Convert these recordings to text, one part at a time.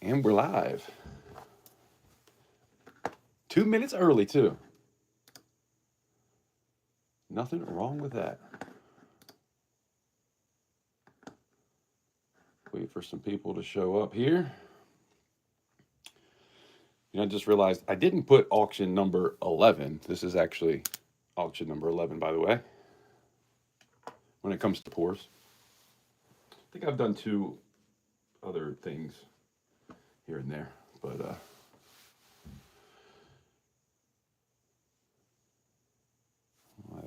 And we're live. 2 minutes early, too. Nothing wrong with that. Wait for some people to show up here. I just realized I didn't put auction number 11. This is actually auction number 11, by the way, when it comes to pours. I think I've done 2 other things here and there, but that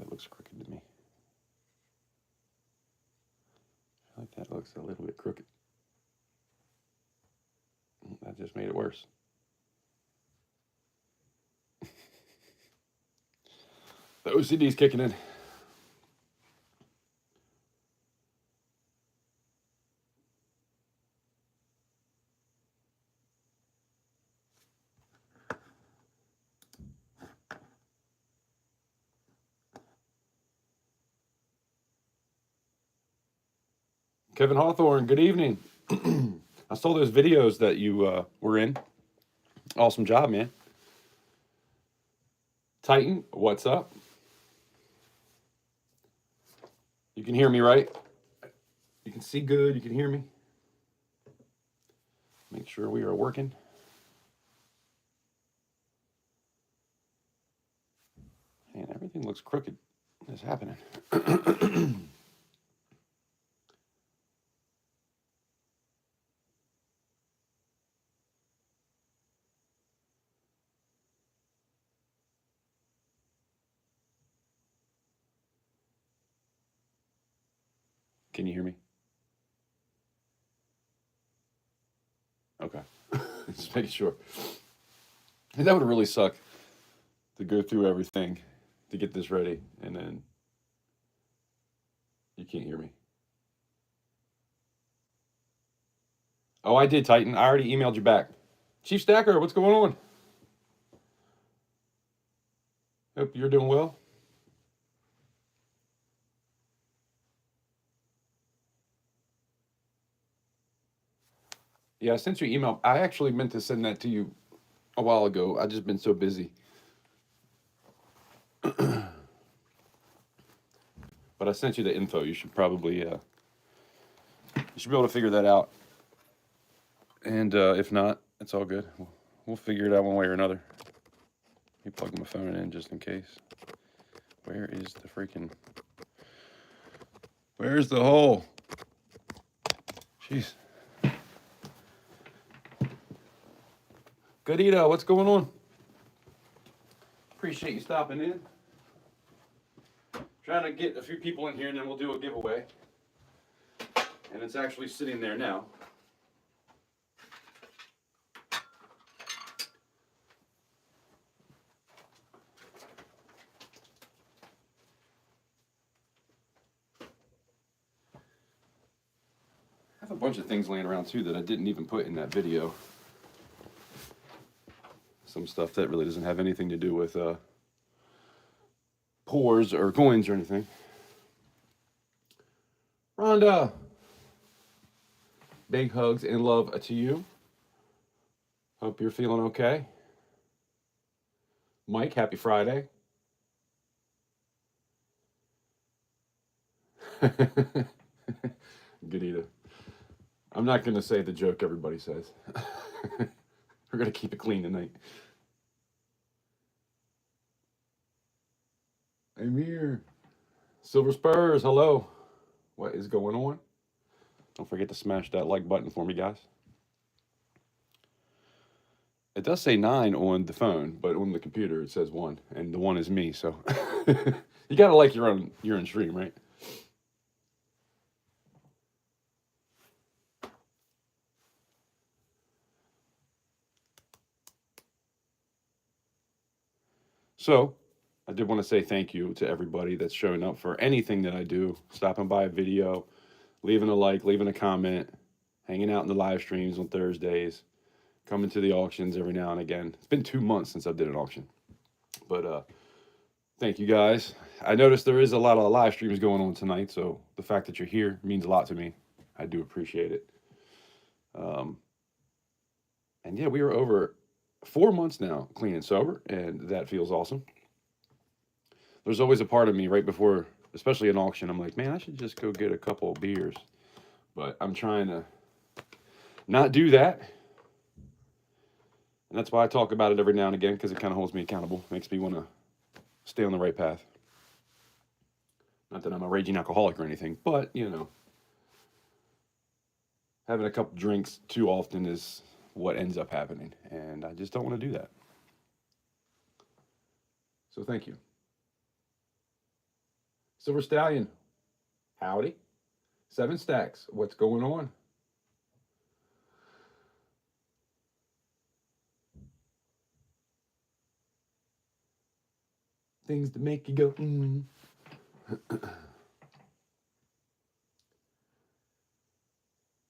looks crooked to me. I feel like that looks a little bit crooked. That just made it worse. The OCD's kicking in. Kevin Hawthorne, good evening. I saw those videos that you were in. Awesome job, man. Titan, what's up? You can hear me, right? You can see good, you can hear me. Make sure we are working. Man, everything looks crooked. What is happening? Can you hear me? Okay. Just making sure. And that would really suck to go through everything to get this ready, and then you can't hear me. Oh, I did, Titan. I already emailed you back. Chief Stacker, what's going on? Hope you're doing well. Yeah, I sent you an email. I actually meant to send that to you a while ago. I've just been so busy. But I sent you the info. You should probably, you should be able to figure that out. And if not, it's all good. We'll figure it out one way or another. Let me plug my phone in just in case. Where is the freaking... Where's the hole? Jeez. Good, Ito. What's going on? Appreciate you stopping in. Trying to get a few people in here, and then we'll do a giveaway. And it's actually sitting there now. I have a bunch of things laying around too that I didn't even put in that video. Some stuff that really doesn't have anything to do with pours or coins or anything. Rhonda, big hugs and love to you. Hope you're feeling okay. Mike, happy Friday. Good, Ida. I'm not going to say the joke everybody says. We're going to keep it clean tonight. I'm here. Silver Spurs, hello. What is going on? Don't forget to smash that like button for me, guys. It does say 9 on the phone, but on the computer it says 1, and the 1 is me, so you got to like your own stream, right? So, I did want to say thank you to everybody that's showing up for anything that I do, stopping by a video, leaving a like, leaving a comment, hanging out in the live streams on Thursdays, coming to the auctions every now and again. It's been 2 months since I did an auction, but thank you guys. I noticed there is a lot of live streams going on tonight, so the fact that you're here means a lot to me. I do appreciate it. And yeah, we are over 4 months now clean and sober, and that feels awesome. There's always a part of me right before, especially an auction, I'm like, man, I should just go get a couple of beers. But I'm trying to not do that. And that's why I talk about it every now and again, because it kind of holds me accountable, makes me want to stay on the right path. Not that I'm a raging alcoholic or anything, but, you know, having a couple drinks too often is what ends up happening. And I just don't want to do that. So thank you. Silver Stallion, howdy. 7 stacks, what's going on? Things to make you go,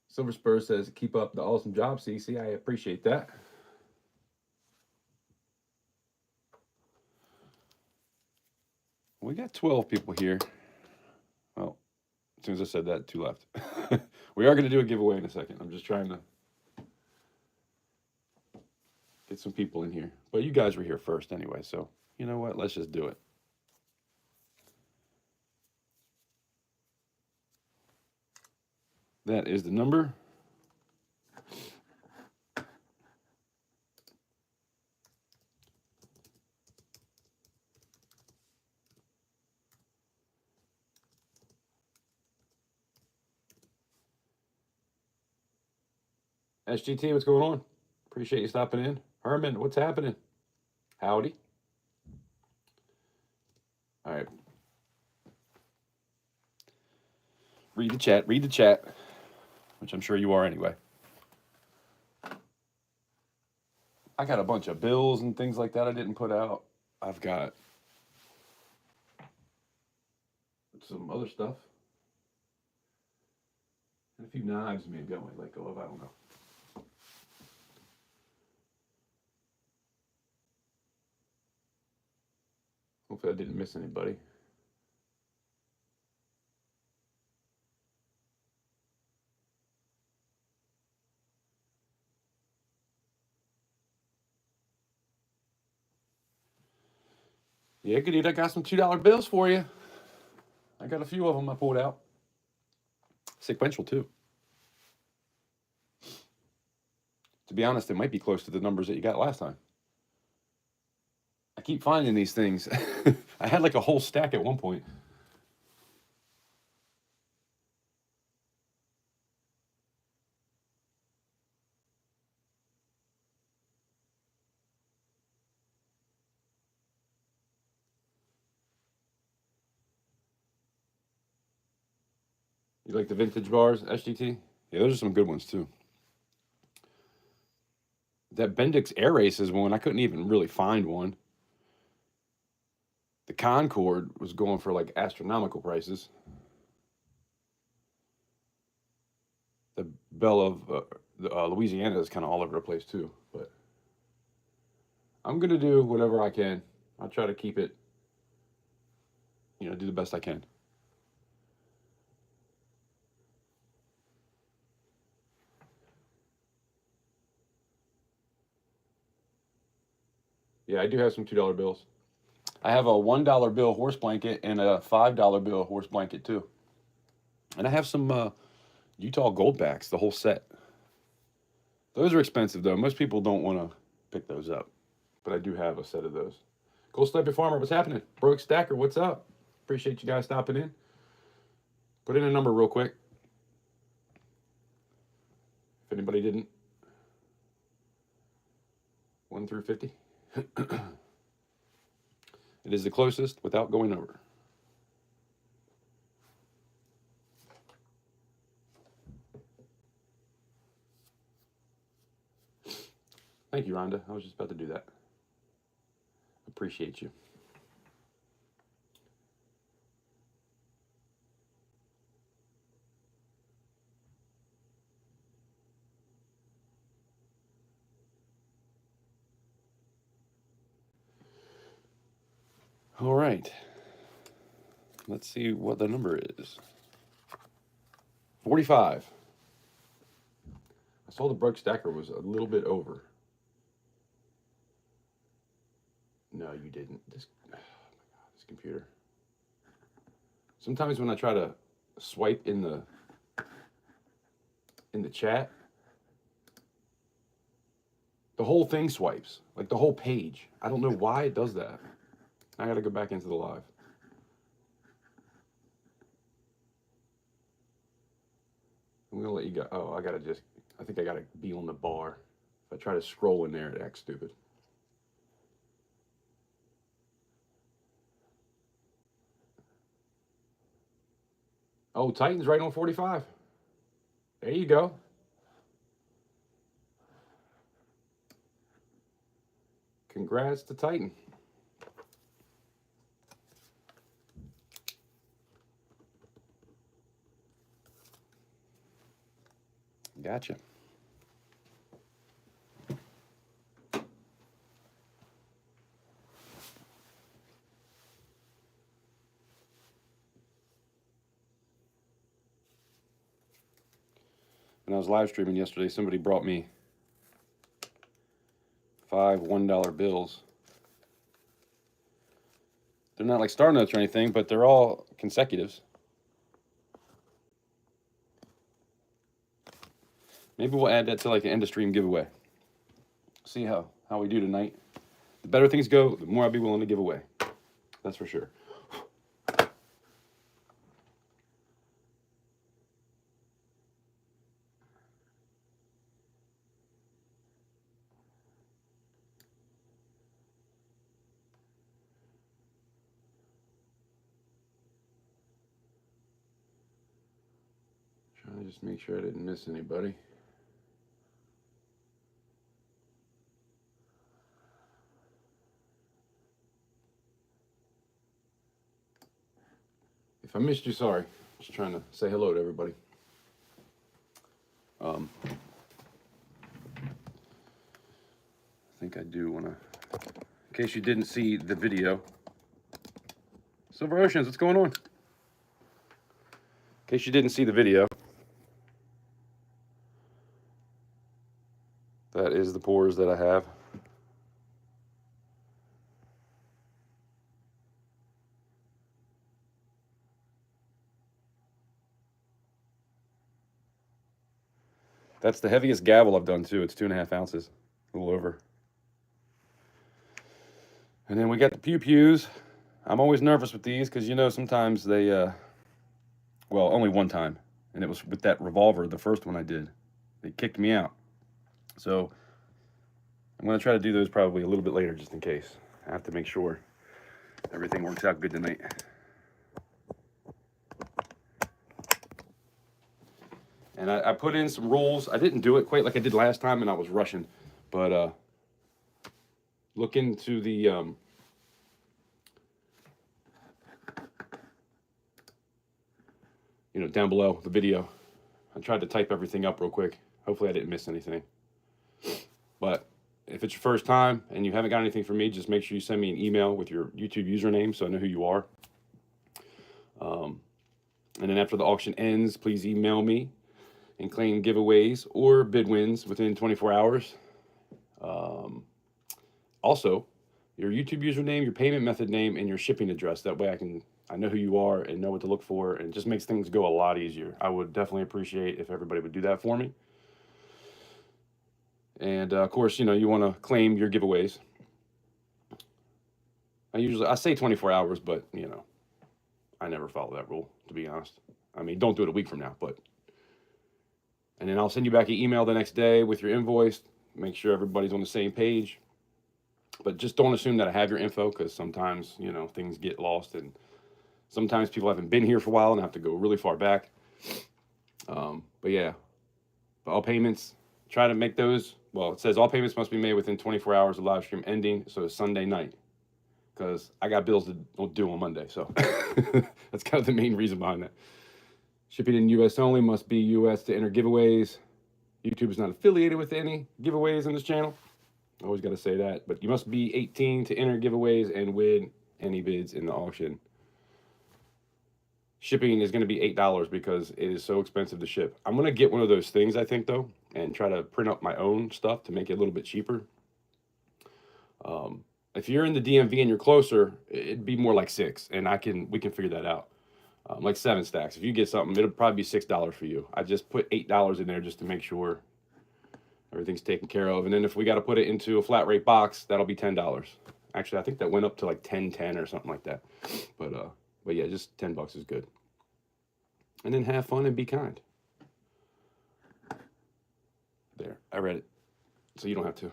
Silver Spur says, keep up the awesome job, CC. I appreciate that. We got 12 people here. Well, as soon as I said that, 2 left. We are going to do a giveaway in a second. I'm just trying to get some people in here. But you guys were here first anyway, so you know what? Let's just do it. That is the number. SGT, what's going on? Appreciate you stopping in. Herman, what's happening? Howdy. All right. Read the chat, which I'm sure you are anyway. I got a bunch of bills and things like that I didn't put out. I've got some other stuff. And a few knives maybe I might let go of. I don't know. Hopefully I didn't miss anybody. Yeah, good eat. I got some $2 bills for you. I got a few of them I pulled out. Sequential too. To be honest, it might be close to the numbers that you got last time. I keep finding these things. I had like a whole stack at one point. You like the vintage bars, SGT? Yeah, those are some good ones too. That Bendix Air Races one, I couldn't even really find one. The Concorde was going for like astronomical prices. The Belle of Louisiana is kind of all over the place too, but I'm gonna do whatever I can. I'll try to keep it, you know, do the best I can. Yeah, I do have some $2 bills. I have a $1 bill horse blanket and a $5 bill horse blanket too. And I have some Utah Goldbacks, the whole set. Those are expensive though. Most people don't want to pick those up, but I do have a set of those. Cool Sniper Farmer, what's happening? Broke Stacker, what's up? Appreciate you guys stopping in. Put in a number real quick. If anybody didn't. 1 through 50. It is the closest without going over. Thank you, Rhonda. I was just about to do that. Appreciate you. All right. Let's see what the number is. 45. I saw the Broke Stacker was a little bit over. No, you didn't. This, oh my God, this computer. Sometimes when I try to swipe in the chat, the whole thing swipes, like the whole page. I don't know why it does that. I got to go back into the live. I'm going to let you go. Oh, I think I got to be on the bar. If I try to scroll in there, it acts stupid. Oh, Titan's right on 45. There you go. Congrats to Titan. Gotcha. When I was live streaming yesterday, somebody brought me 5 $1 bills. They're not like star notes or anything, but they're all consecutives. Maybe we'll add that to like an end of stream giveaway. See how we do tonight. The better things go, the more I'll be willing to give away. That's for sure. Trying to just make sure I didn't miss anybody. If I missed you, sorry. Just trying to say hello to everybody. I think I do want to, in case you didn't see the video. Silver Oceans, what's going on? In case you didn't see the video, that is the pours that I have. That's the heaviest gavel I've done too. It's 2.5 ounces, a little over. And then we got the Pew Pews. I'm always nervous with these because, you know, sometimes they, well, only one time. And it was with that revolver, the first one I did. They kicked me out. So I'm going to try to do those probably a little bit later just in case. I have to make sure everything works out good tonight. And I put in some rules. I didn't do it quite like I did last time, and I was rushing. But look into the you know, down below the video. I tried to type everything up real quick. Hopefully I didn't miss anything. But if it's your first time and you haven't got anything from me, just make sure you send me an email with your YouTube username so I know who you are. And then after the auction ends, please email me and claim giveaways or bid wins within 24 hours. Also, your YouTube username, your payment method name, and your shipping address. That way I know who you are and know what to look for, and it just makes things go a lot easier. I would definitely appreciate if everybody would do that for me. And of course, you know, you want to claim your giveaways. I say 24 hours, but you know, I never follow that rule, to be honest. I mean, don't do it a week from now, but. And then I'll send you back an email the next day with your invoice. Make sure everybody's on the same page. But just don't assume that I have your info, because sometimes, you know, things get lost, and sometimes people haven't been here for a while and have to go really far back. But yeah, all payments, try to make those. Well, it says all payments must be made within 24 hours of live stream ending, so it's Sunday night, because I got bills to do on Monday. So that's kind of the main reason behind that. Shipping in U.S. only, must be U.S. to enter giveaways. YouTube is not affiliated with any giveaways in this channel. I always got to say that. But you must be 18 to enter giveaways and win any bids in the auction. Shipping is going to be $8 because it is so expensive to ship. I'm going to get one of those things, I think, though, and try to print up my own stuff to make it a little bit cheaper. If you're in the DMV and you're closer, it'd be more like 6, and we can figure that out. Like 7 stacks. If you get something, it'll probably be $6 for you. I just put $8 in there just to make sure everything's taken care of. And then if we got to put it into a flat rate box, that'll be $10. Actually, I think that went up to like 10.10 or something like that. But yeah, just $10 is good. And then have fun and be kind. There, I read it, so you don't have to.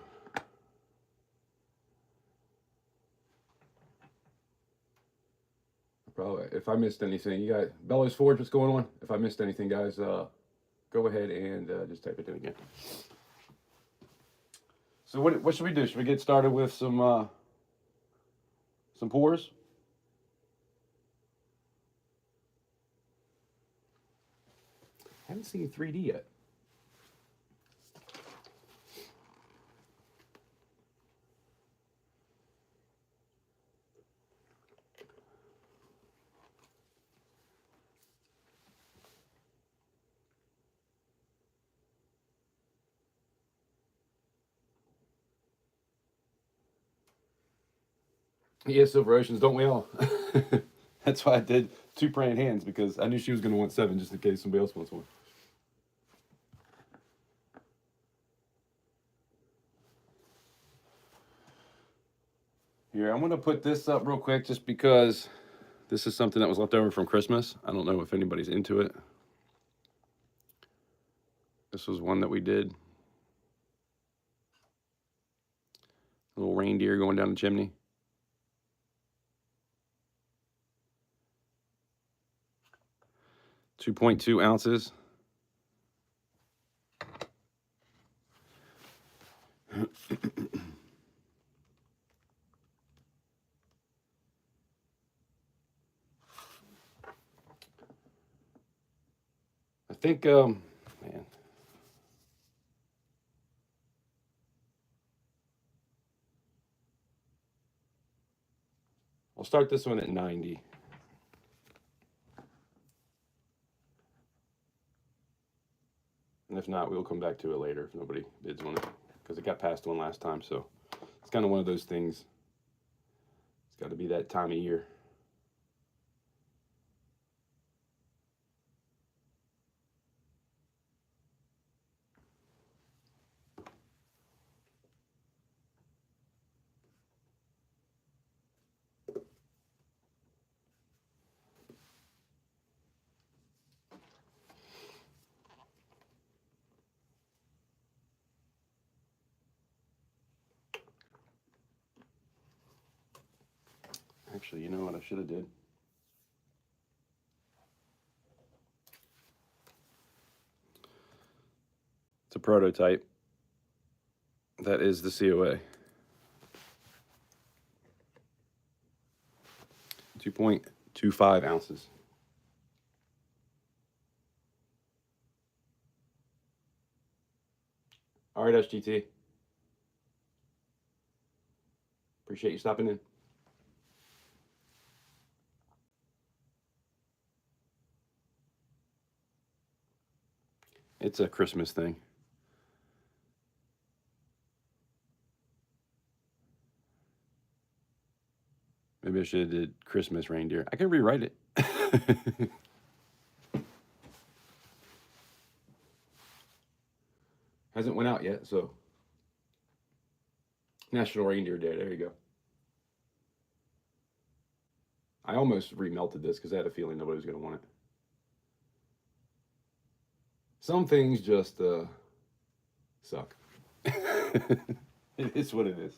Probably, if I missed anything, you guys, Bellows Forge, what's going on? If I missed anything, guys, go ahead and just type it in again. So what should we do? Should we get started with some pours? I haven't seen 3D yet. Yeah, Silver Oceans, don't we all? That's why I did 2 praying hands, because I knew she was going to want 7 just in case somebody else wants one. Here, I'm going to put this up real quick just because this is something that was left over from Christmas. I don't know if anybody's into it. This was one that we did. A little reindeer going down the chimney. 2.2 ounces. I think, man. I'll start this one at 90. And if not, we'll come back to it later if nobody bids on it, because it got passed on last time. So it's kind of one of those things. It's got to be that time of year. Actually, you know what I should have did? It's a prototype. That is the COA. 2.25 ounces. All right, SGT. Appreciate you stopping in. It's a Christmas thing. Maybe I should have did Christmas reindeer. I can rewrite it. Hasn't went out yet, so. National Reindeer Day, there you go. I almost remelted this because I had a feeling nobody was going to want it. Some things just suck. It is what it is.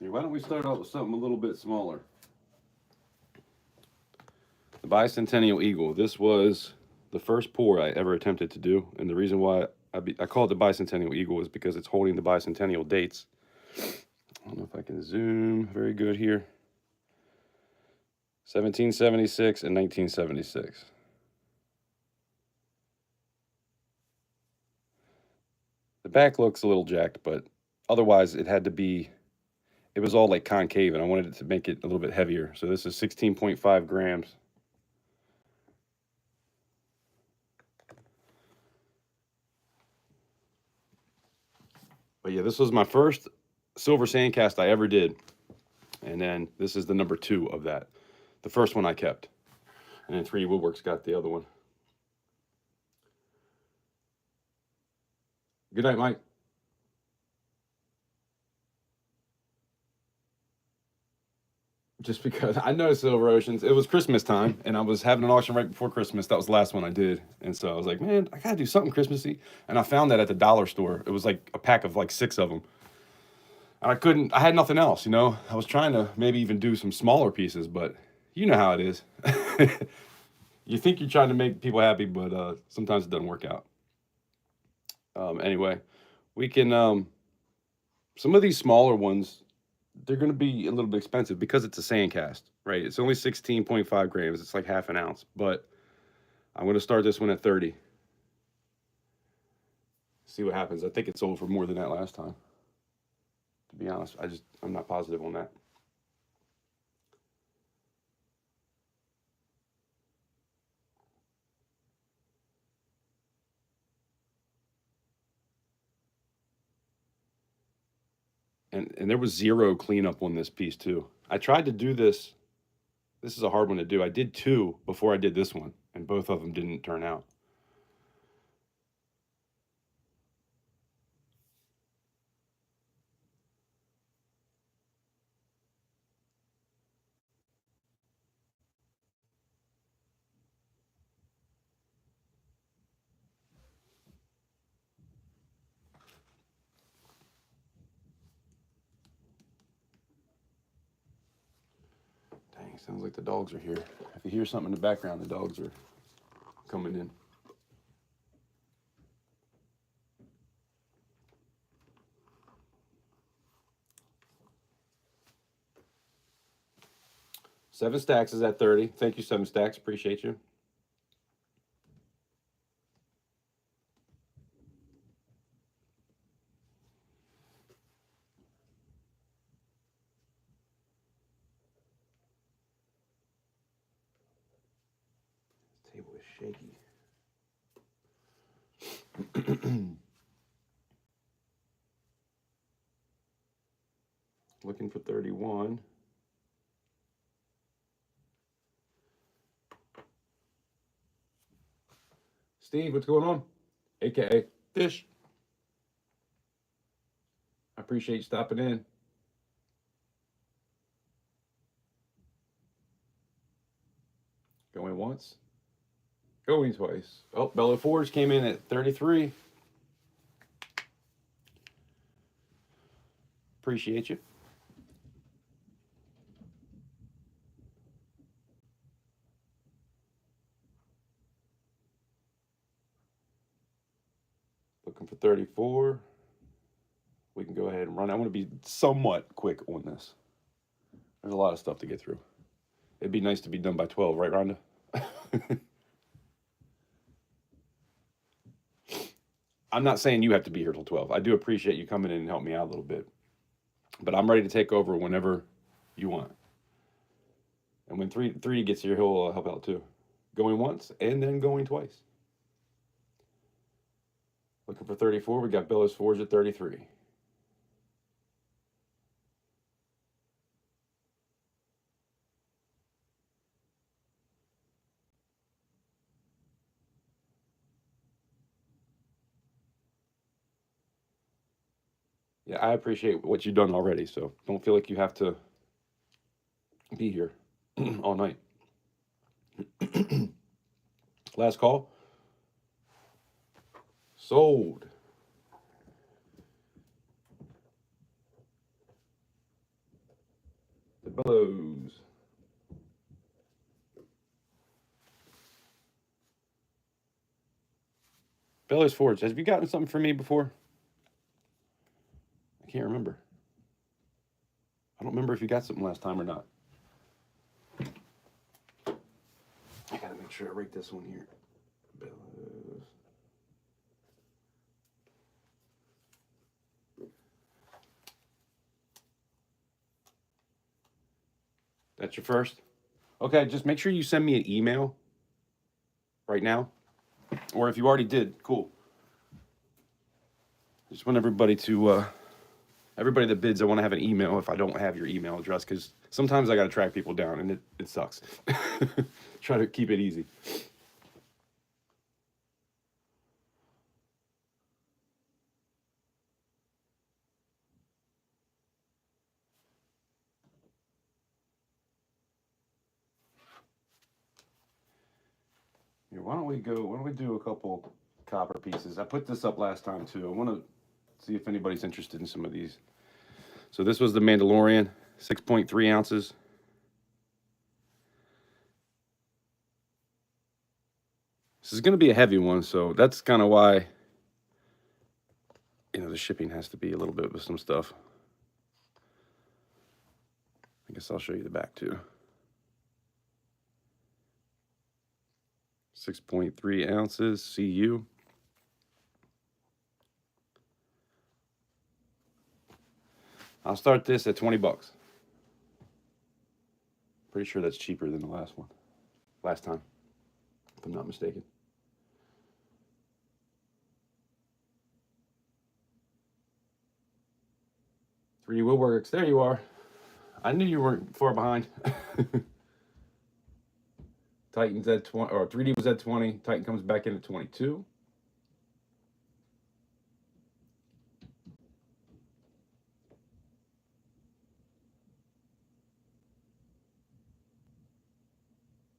Here, why don't we start out with something a little bit smaller? The Bicentennial Eagle. This was the first pour I ever attempted to do, and the reason why I call it the Bicentennial Eagle is because it's holding the bicentennial dates. I don't know if I can zoom very good here. 1776 and 1976. The back looks a little jacked, but otherwise it had to be, it was all like concave, and I wanted it to make it a little bit heavier. So this is 16.5 grams. But yeah, this was my first silver sandcast I ever did. And then this is the number 2 of that. The first one I kept. And then 3D Woodworks got the other one. Good night, Mike. Just because I know Silver Oceans. It was Christmas time, and I was having an auction right before Christmas. That was the last one I did. And so I was like, man, I got to do something Christmassy. And I found that at the dollar store. It was like a pack of like 6 of them. And I had nothing else, you know? I was trying to maybe even do some smaller pieces, but you know how it is. You think you're trying to make people happy, but sometimes it doesn't work out. Anyway, we can, some of these smaller ones, they're going to be a little bit expensive because it's a sand cast, right? It's only 16.5 grams. It's like half an ounce, but I'm going to start this one at 30. See what happens. I think it sold for more than that last time. To be honest, I'm not positive on that. And there was zero cleanup on this piece too. I tried to do this. This is a hard one to do. I did 2 before I did this one, and both of them didn't turn out. Dang, sounds like the dogs are here. If you hear something in the background, the dogs are coming in. Seven Stacks is at 30. Thank you, Seven Stacks. Appreciate you. This table is shaky. Looking for 31. Steve, what's going on? AKA Fish. I appreciate you stopping in. Going once. Going twice. Oh, Bella Forge came in at 33. Appreciate you. Looking for 34. We can go ahead and run. I want to be somewhat quick on this. There's a lot of stuff to get through. It'd be nice to be done by 12, right, Rhonda? I'm not saying you have to be here till 12. I do appreciate you coming in and help me out a little bit. But I'm ready to take over whenever you want. And when 3 gets here, he'll help out too. Going once and then going twice. Looking for 34. We got Bella's Forge at 33. Yeah, I appreciate what you've done already, so don't feel like you have to be here all night. Last call. Sold. The Bellows. Bellows Forge. Have you gotten something from me before? I can't remember. I don't remember if you got something last time or not. I gotta make sure I rate this one here. Bellows. That's your first? Okay, just make sure you send me an email right now. Or if you already did, cool. Just want everybody to, everybody that bids, I want to have an email if I don't have your email address, because sometimes I got to track people down and it sucks. Try to keep it easy. Here, why don't we do a couple copper pieces? I put this up last time too. I want to see if anybody's interested in some of these. So this was the Mandalorian, 6.3 ounces. This is going to be a heavy one, so that's kind of why, you know, the shipping has to be a little bit with some stuff. I guess I'll show you the back too. 6.3 ounces, CU. I'll start this at 20 bucks. Pretty sure that's cheaper than the last one. Last time, if I'm not mistaken. Three Woodworks, there you are. I knew you weren't far behind. Titan's at 20, or 3D was at 20. Titan comes back in at 22.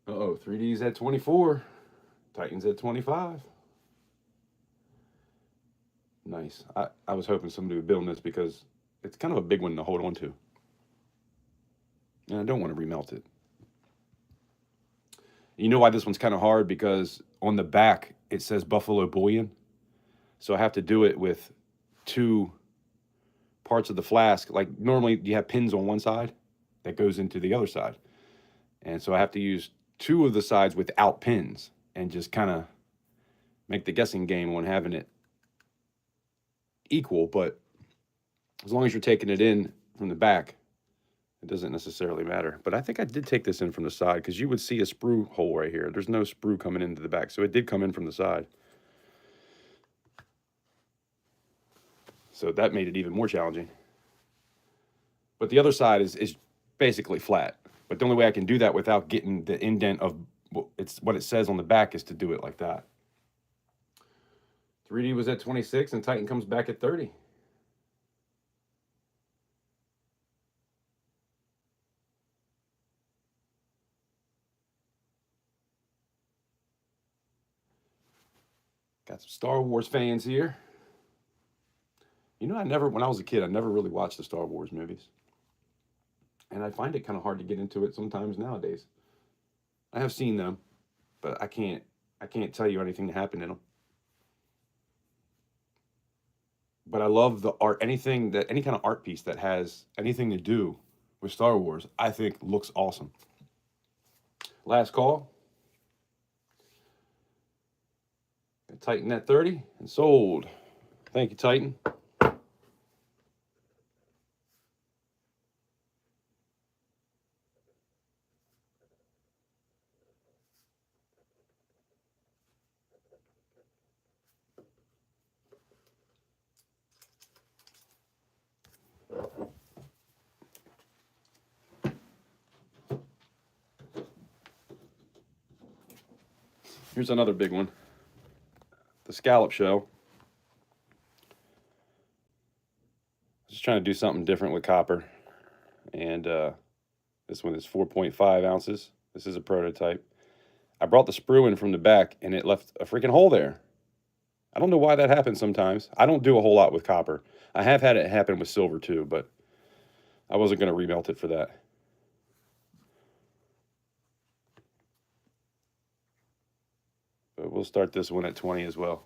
Uh-oh, 3D's at 24. Titan's at 25. Nice. I was hoping somebody would build this because it's kind of a big one to hold on to. And I don't want to remelt it. You know why this one's kind of hard? Because on the back, it says Buffalo Bullion. So I have to do it with two parts of the flask. Like normally you have pins on one side that goes into the other side. And so I have to use two of the sides without pins and just kind of make the guessing game on having it equal. But as long as you're taking it in from the back, it doesn't necessarily matter. But I think I did take this in from the side because you would see a sprue hole right here. There's no sprue coming into the back. So it did come in from the side. So that made it even more challenging. But the other side is basically flat. But the only way I can do that without getting the indent of what it says on the back is to do it like that. 3D was at 26 and Titan comes back at 30. Got some Star Wars fans here. You know, when I was a kid, I never really watched the Star Wars movies. And I find it kind of hard to get into it sometimes nowadays. I have seen them, but I can't tell you anything that happened in them. But I love the art, any kind of art piece that has anything to do with Star Wars, I think looks awesome. Last call. Titan at 30 and sold. Thank you, Titan. Here's another big one. The scallop shell. Just trying to do something different with copper. And this one is 4.5 ounces. This is a prototype. I brought the sprue in from the back and it left a freaking hole there. I don't know why that happens sometimes. I don't do a whole lot with copper. I have had it happen with silver too, but I wasn't going to remelt it for that. But we'll start this one at 20 as well.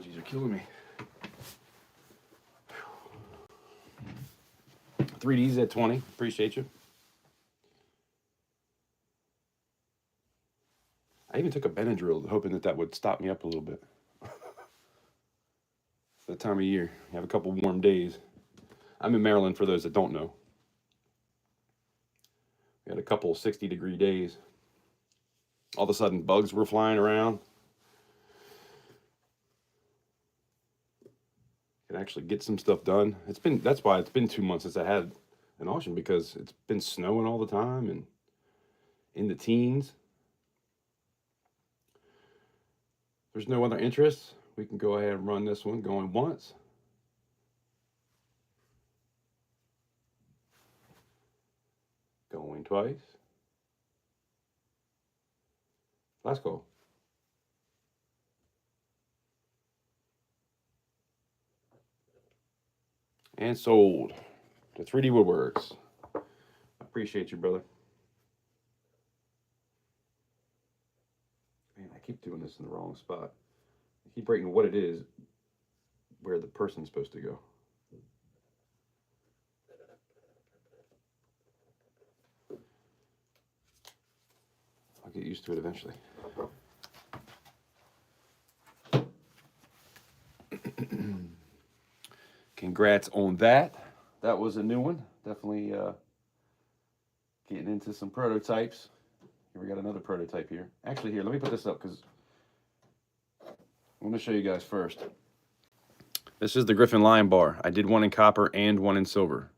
allergies are killing me. 3Ds at 20. Appreciate you. I even took a Benadryl, hoping that would stop me up a little bit. That time of year, you have a couple warm days. I'm in Maryland, for those that don't know. We had a couple 60-degree days. All of a sudden, bugs were flying around. Could actually get some stuff done. That's why it's been 2 months since I had an auction, because it's been snowing all the time and in the teens. There's no other interest. We can go ahead and run this one. Going once. Going twice. Last call. And sold to 3D Woodworks. Appreciate you, brother. Man, I keep doing this in the wrong spot. I keep writing what it is, where the person's supposed to go. I'll get used to it eventually. Congrats on that. That was a new one. Definitely getting into some prototypes. Here we got another prototype here. Actually, here, let me put this up because I want to show you guys first. This is the Griffin Lion bar. I did one in copper and one in silver.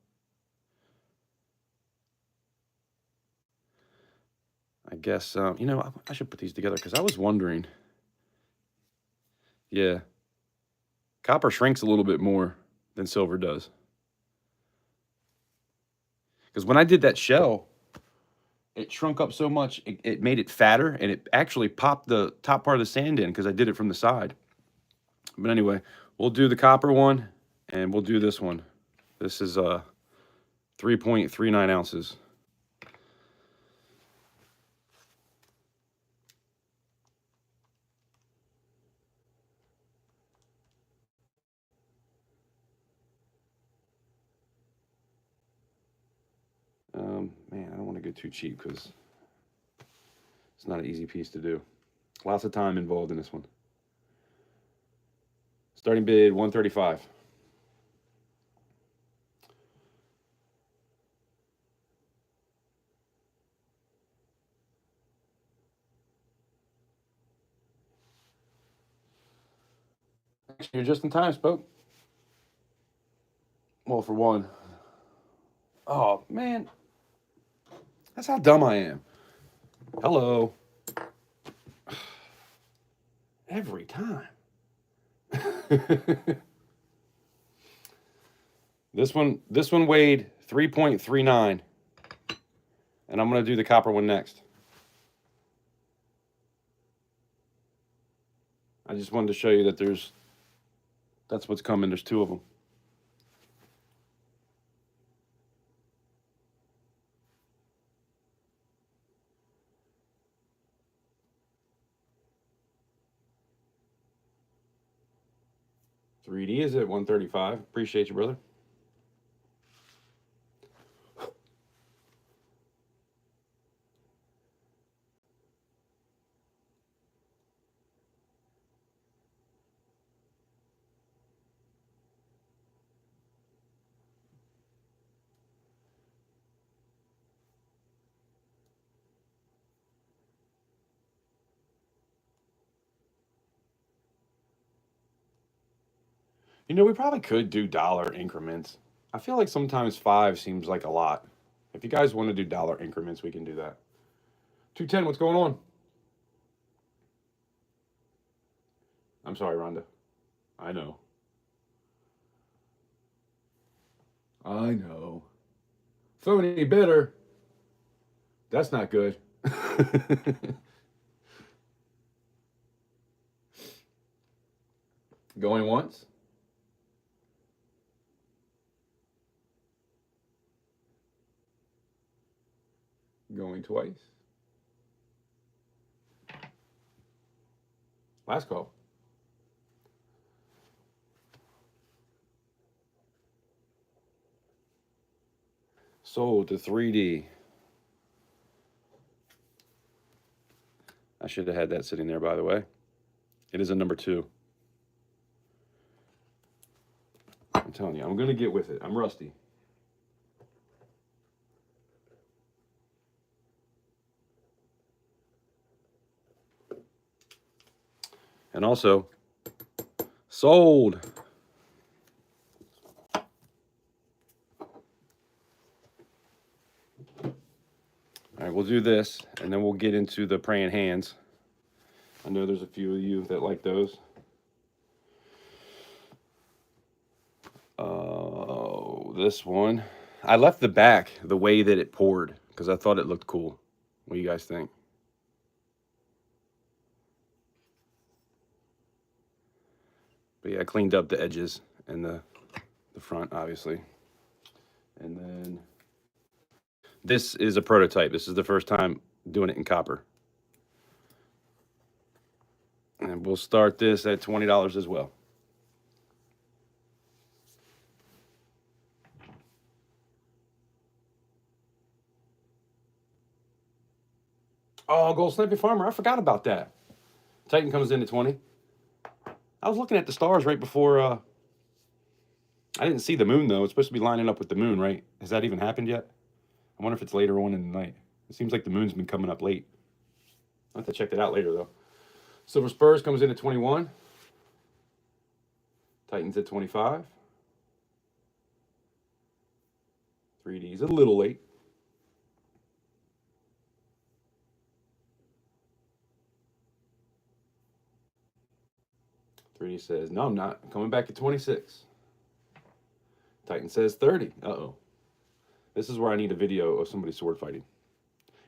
I guess, you know, I should put these together because I was wondering. Yeah. Copper shrinks a little bit more than silver does. Because when I did that shell, it shrunk up so much, it made it fatter, and it actually popped the top part of the sand in because I did it from the side. But anyway, we'll do the copper one, and we'll do this one. This is 3.39 ounces. Man, I don't want to get too cheap because it's not an easy piece to do. Lots of time involved in this one. Starting bid 135. You're just in time, Spoke. Well, for one. Oh, man. That's how dumb I am. Hello. Every time. This one weighed 3.39. And I'm going to do the copper one next. I just wanted to show you that that's what's coming. There's two of them. $3D is at 135. Appreciate you, brother. You know, we probably could do dollar increments. I feel like sometimes 5 seems like a lot. If you guys want to do dollar increments, we can do that. 210, what's going on? I'm sorry, Rhonda. I know. I know. Phony bitter. That's not good. Going once. Going twice. Last call. Sold to 3D. I should have had that sitting there, by the way. It is a number 2. I'm telling you, I'm going to get with it. I'm rusty. And also, sold. All right, we'll do this, and then we'll get into the praying hands. I know there's a few of you that like those. This one. I left the back the way that it poured because I thought it looked cool. What do you guys think? But yeah, I cleaned up the edges and the front, obviously. And then this is a prototype. This is the first time doing it in copper. And we'll start this at $20 as well. Oh, Gold Snappy Farmer, I forgot about that. Titan comes in at 20. I was looking at the stars right before, I didn't see the moon, though. It's supposed to be lining up with the moon, right? Has that even happened yet? I wonder if it's later on in the night. It seems like the moon's been coming up late. I'll have to check that out later, though. Silver Spurs comes in at 21. Titans at 25. 3D's a little late. He says, no, I'm not. I'm coming back at 26. Titan says 30. Uh-oh. This is where I need a video of somebody sword fighting.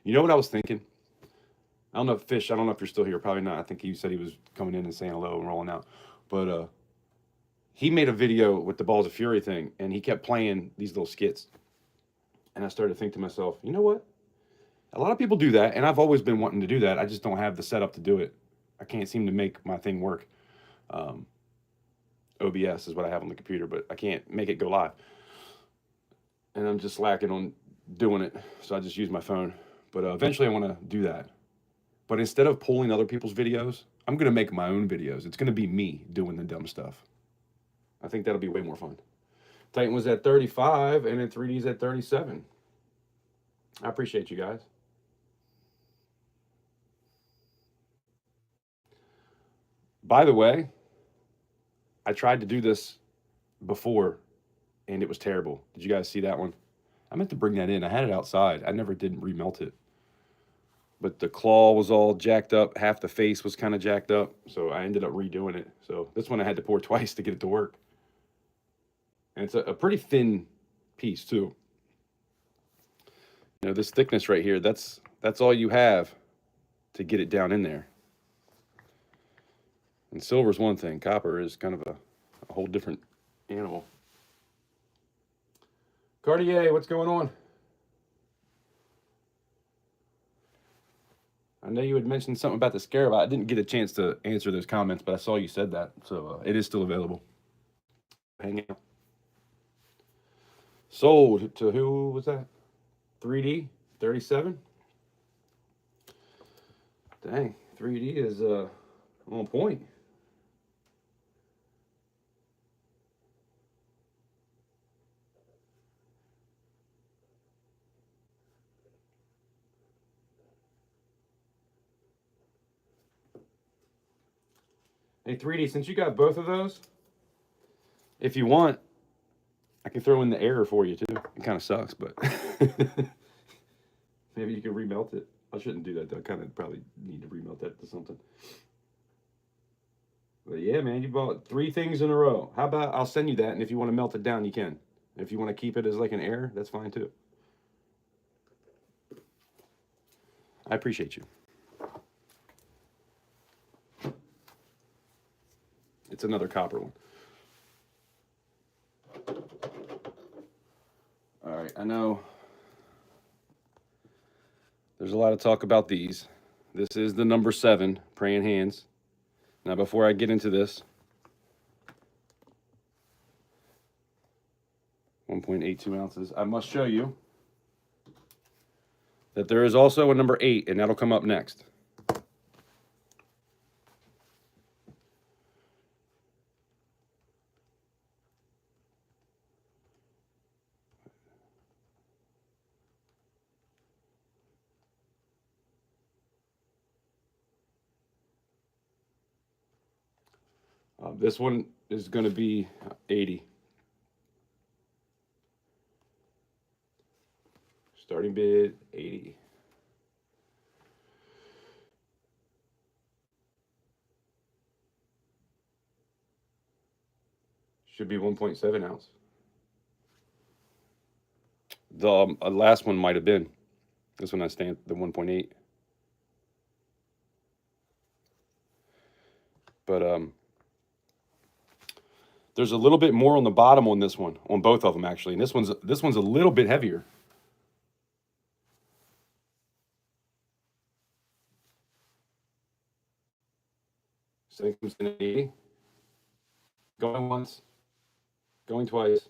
You know what I was thinking? I don't know if Fish, I don't know if you're still here. Probably not. I think he said he was coming in and saying hello and rolling out. But he made a video with the Balls of Fury thing, and he kept playing these little skits. And I started to think to myself, you know what? A lot of people do that, and I've always been wanting to do that. I just don't have the setup to do it. I can't seem to make my thing work. OBS is what I have on the computer, but I can't make it go live. And I'm just lacking on doing it, so I just use my phone. But eventually I want to do that. But instead of pulling other people's videos, I'm going to make my own videos. It's going to be me doing the dumb stuff. I think that'll be way more fun. Titan was at 35, and then 3D's at 37. I appreciate you guys. By the way, I tried to do this before, and it was terrible. Did you guys see that one? I meant to bring that in. I had it outside. I never did remelt it. But the claw was all jacked up. Half the face was kind of jacked up. So I ended up redoing it. So this one I had to pour twice to get it to work. And it's a pretty thin piece, too. You know, this thickness right here, that's all you have to get it down in there. And silver's one thing. Copper is kind of a whole different animal. Cartier, what's going on? I know you had mentioned something about the Scarab. I didn't get a chance to answer those comments, but I saw you said that. So it is still available. Hang out. Sold to who was that? 3D, 37. Dang, 3D is on point. Hey, 3D, since you got both of those, if you want, I can throw in the error for you, too. It kind of sucks, but maybe you can remelt it. I shouldn't do that, though. I kind of probably need to remelt that to something. But yeah, man, you bought 3 things in a row. How about I'll send you that, and if you want to melt it down, you can. If you want to keep it as like an error, that's fine, too. I appreciate you. It's another copper one. All right, I know there's a lot of talk about these. This is the number 7, praying hands. Now, before I get into this, 1.82 ounces, I must show you that there is also a number 8, and that'll come up next. This one is going to be 80. Starting bid 80. Should be 1.7 ounce. The last one might have been. This one I stand the 1.8. But there's a little bit more on the bottom on this one, on both of them actually. And this one's a little bit heavier. So it comes in at 80. Going once, going twice.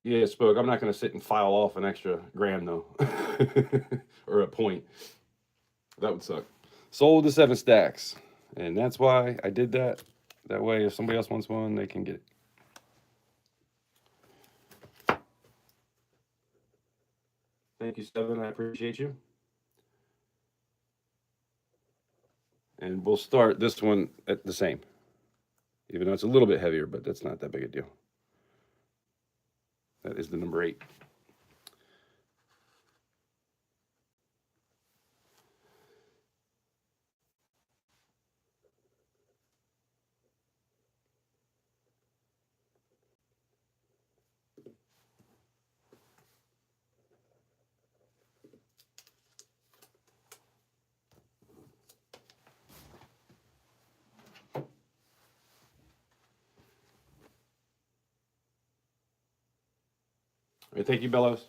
Yeah, Spoke. I'm not going to sit and file off an extra gram though, or a point. That would suck. Sold the 7 stacks, and that's why I did that. That way, if somebody else wants one, they can get it. Thank you, 7. I appreciate you. And we'll start this one at the same, even though it's a little bit heavier, but that's not that big a deal. That is the number 8. All right, thank you, Bellows.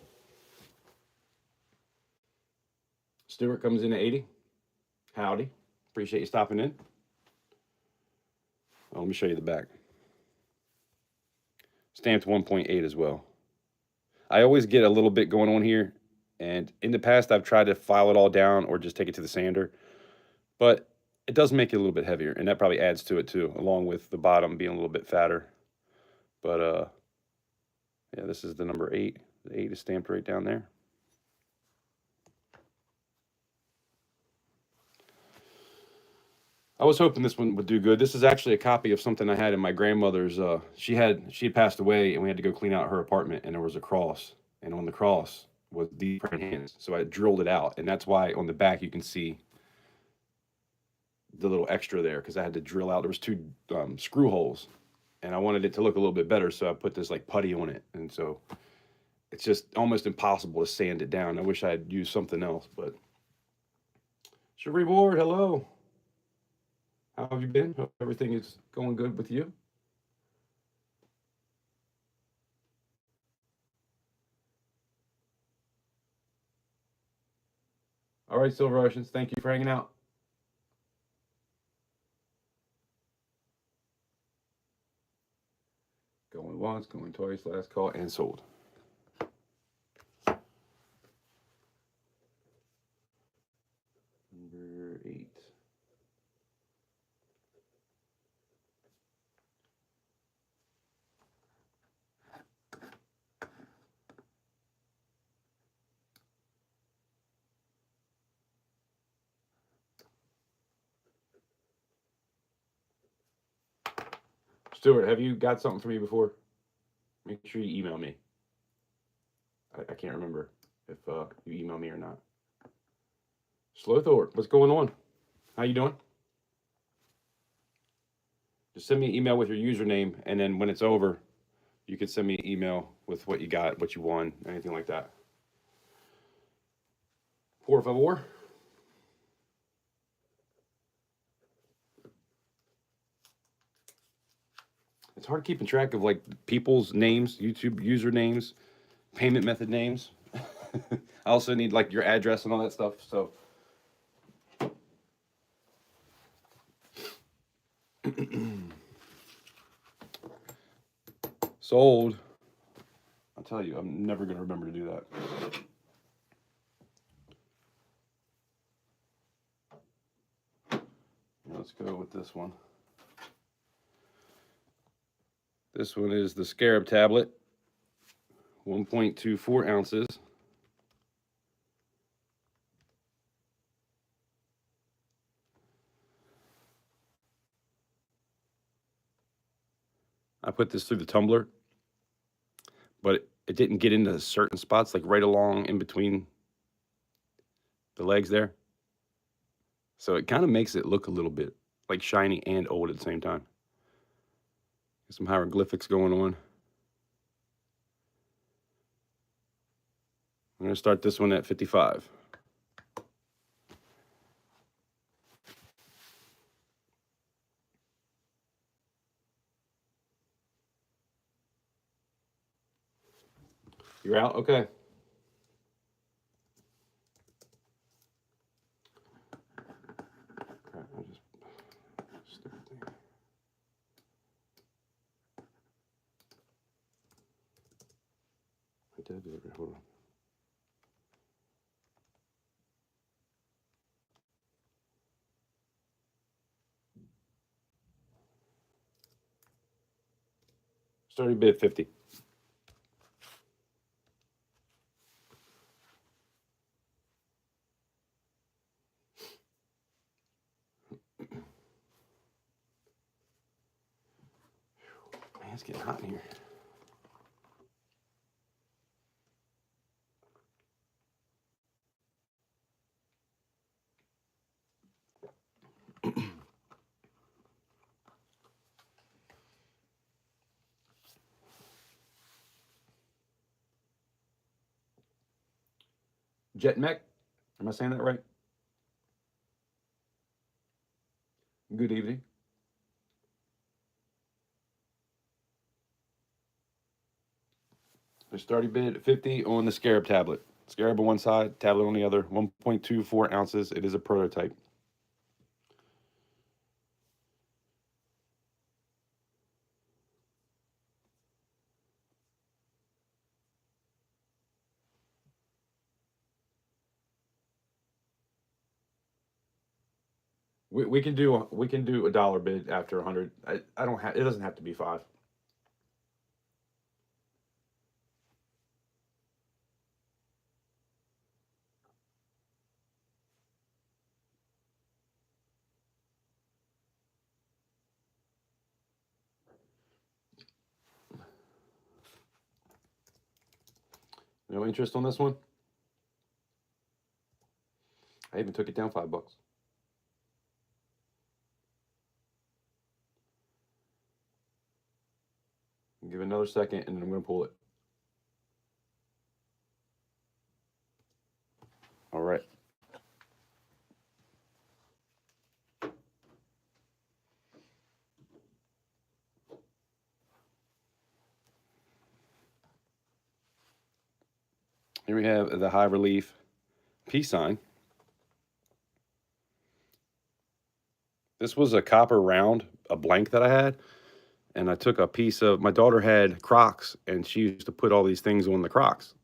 Stuart comes in at 80. Howdy. Appreciate you stopping in. Oh, let me show you the back. Stamped 1.8 as well. I always get a little bit going on here, and in the past I've tried to file it all down or just take it to the sander, but it does make it a little bit heavier, and that probably adds to it too, along with the bottom being a little bit fatter. But yeah, this is the number 8. The 8 is stamped right down there. I was hoping this one would do good. This is actually a copy of something I had in my grandmother's. She had passed away, and we had to go clean out her apartment, and there was a cross, and on the cross was these praying hands. So I drilled it out, and that's why on the back you can see the little extra there, because I had to drill out. There was 2 screw holes, and I wanted it to look a little bit better, so I put this like putty on it, and so it's just almost impossible to sand it down. I wish I had used something else, but Cherie Ward, hello. How have you been? Hope everything is going good with you. All right, Silver Oceans, thank you for hanging out. Going once, going twice, last call, and sold. Number 8. Stuart, have you got something for me before? Make sure you email me. I can't remember if you email me or not. Slowthor, what's going on? How you doing? Just send me an email with your username, and then when it's over, you can send me an email with what you got, what you won, anything like that. Por favor. It's hard keeping track of like people's names, YouTube usernames, payment method names. I also need like your address and all that stuff. So Sold. I'll tell you, I'm never going to remember to do that. Let's go with this one. This one is the Scarab tablet, 1.24 ounces. I put this through the tumbler, but it didn't get into certain spots, like right along in between the legs there. So it kind of makes it look a little bit like shiny and old at the same time. Some hieroglyphics going on. I'm going to start this one at 55. You're out? Okay. Crap, I just... Stupid thing. I did do it. Hold on. Starting bid 50. Man, it's getting hot in here. Jet Mech, am I saying that right? Good evening. I started bid at 50 on the Scarab tablet. Scarab on one side, tablet on the other, 1.24 ounces. It is a prototype. We can do a dollar bid after 100. I don't have, it doesn't have to be 5. No interest on this one? I even took it down $5. Give it another second and then I'm going to pull it. All right. Here we have the high relief peace sign. This was a copper round, a blank that I had. And I took a piece of, my daughter had Crocs and she used to put all these things on the Crocs.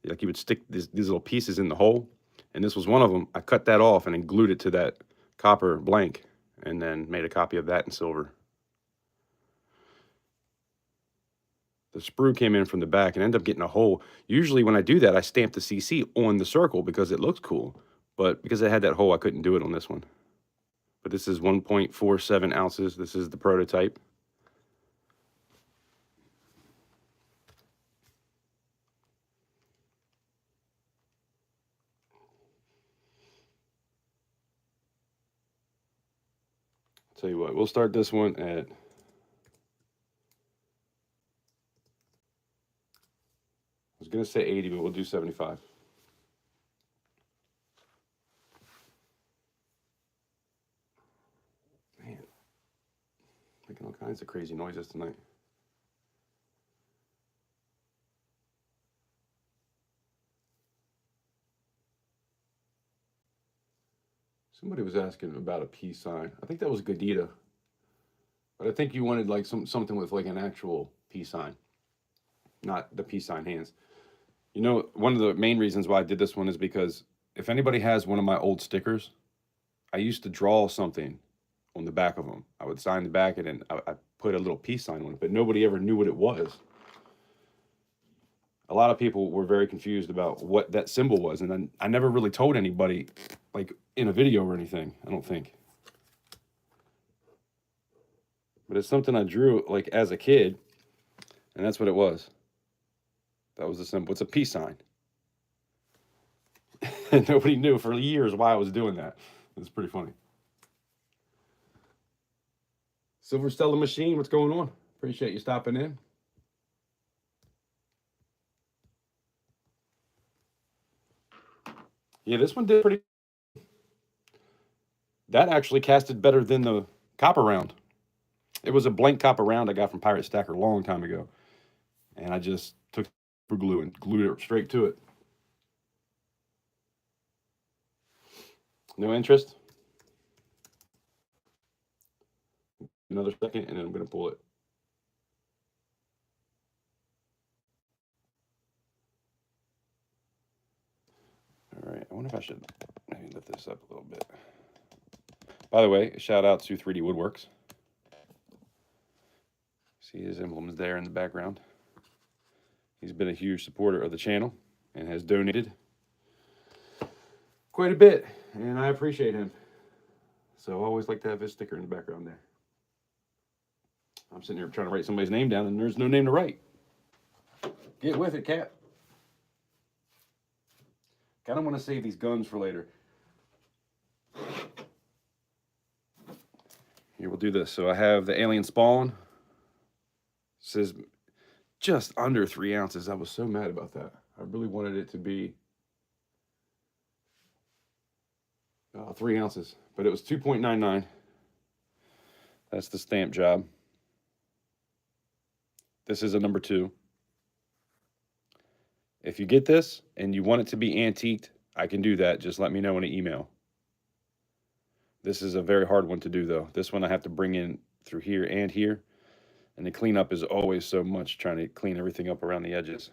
Like you would stick these little pieces in the hole. And this was one of them. I cut that off and then glued it to that copper blank and then made a copy of that in silver. The sprue came in from the back and ended up getting a hole. Usually when I do that, I stamp the CC on the circle because it looks cool. But because it had that hole, I couldn't do it on this one. But this is 1.47 ounces. This is the prototype. Tell you what, we'll start this one at, I was going to say 80, but we'll do 75. Man, making all kinds of crazy noises tonight. Somebody was asking about a peace sign. I think that was Gadita. But I think you wanted like something with like an actual peace sign. not the peace sign hands. You know, one of the main reasons why I did this one is because if anybody has one of my old stickers, I used to draw something on the back of them. I would sign the back and then I put a little peace sign on it, but nobody ever knew what it was. A lot of people were very confused about what that symbol was, and then I never really told anybody, like in a video or anything, I don't think. But it's something I drew like as a kid, and that's what it was. That was the symbol. It's a peace sign. And nobody knew for years why I was doing that. It's pretty funny. Silver Stella Machine, what's going on? Appreciate you stopping in. Yeah, this one did pretty. That actually casted better than the copper round. It was a blank copper round I got from Pirate Stacker a long time ago. And I just took super glue and glued it straight to it. No interest? Another second, and then I'm going to pull it. All right, I wonder if I should maybe lift this up a little bit. By the way, shout out to 3D Woodworks. See his emblems there in the background. He's been a huge supporter of the channel and has donated quite a bit, and I appreciate him. So I always like to have his sticker in the background there. I'm sitting here trying to write somebody's name down, and there's no name to write. Get with it, Cat. Kind of want to save these guns for later. Here, we'll do this. So I have the Alien Spawn. It says just under 3 ounces. I was so mad about that. I really wanted it to be 3 ounces, but it was 2.99. That's the stamp job. This is a number 2. If you get this and you want it to be antiqued, I can do that. Just let me know in an email. This is a very hard one to do, though. This one I have to bring in through here and here. And the cleanup is always so much, trying to clean everything up around the edges.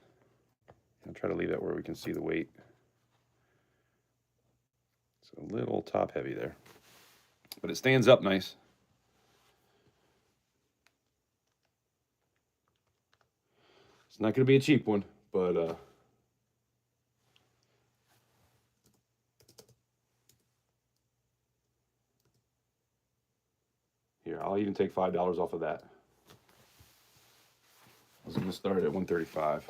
I'll try to leave that where we can see the weight. It's a little top heavy there. But it stands up nice. It's not going to be a cheap one, but here, I'll even take $5 off of that. I was going to start at $135.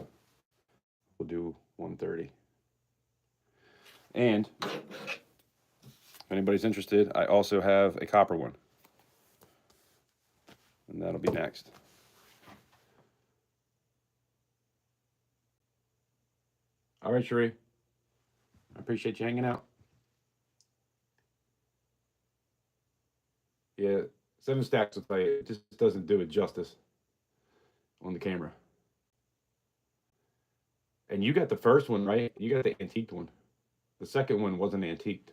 We'll do $130. And if anybody's interested, I also have a copper one. And that'll be next. All right, Sheree. I appreciate you hanging out. Yeah, 7 stacks will tell you, it just doesn't do it justice on the camera. And you got the first one, right? You got the antiqued one. The second one wasn't antiqued.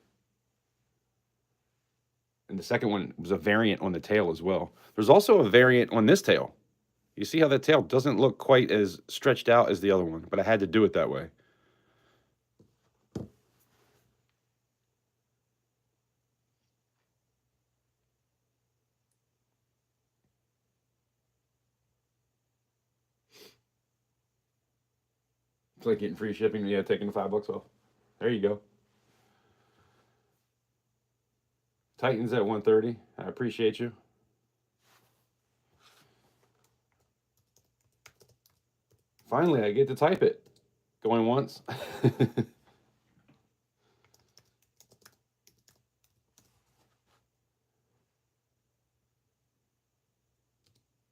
And the second one was a variant on the tail as well. There's also a variant on this tail. You see how that tail doesn't look quite as stretched out as the other one, but I had to do it that way. It's like getting free shipping, yeah, taking the $5 off. There you go. Titans at 130. I appreciate you. Finally, I get to type it. Going once.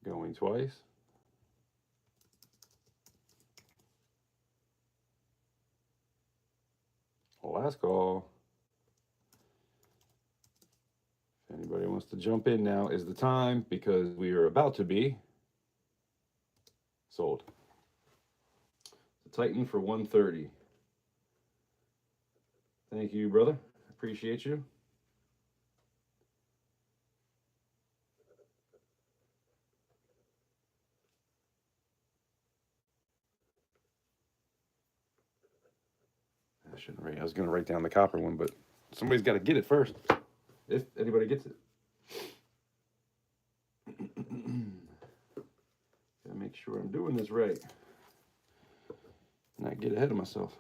Going twice. Last call. If anybody wants to jump in, now is the time, because we are about to be sold. The Titan for 130. Thank you, brother. Appreciate you. I shouldn't write. I was going to write down the copper one, but somebody's got to get it first. If anybody gets it. Gotta make sure I'm doing this right. Not get ahead of myself.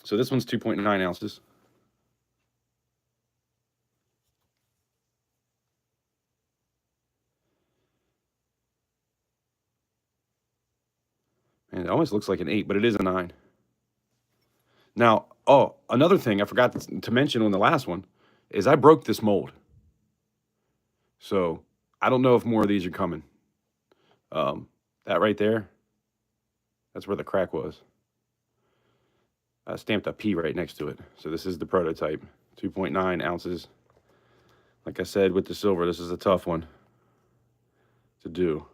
So this one's 2.9 ounces. And it almost looks like an 8, but it is a 9. Now, another thing I forgot to mention on the last one is I broke this mold. So I don't know if more of these are coming. That right there, that's where the crack was. I stamped a P right next to it. So this is the prototype, 2.9 ounces. Like I said, with the silver, this is a tough one to do.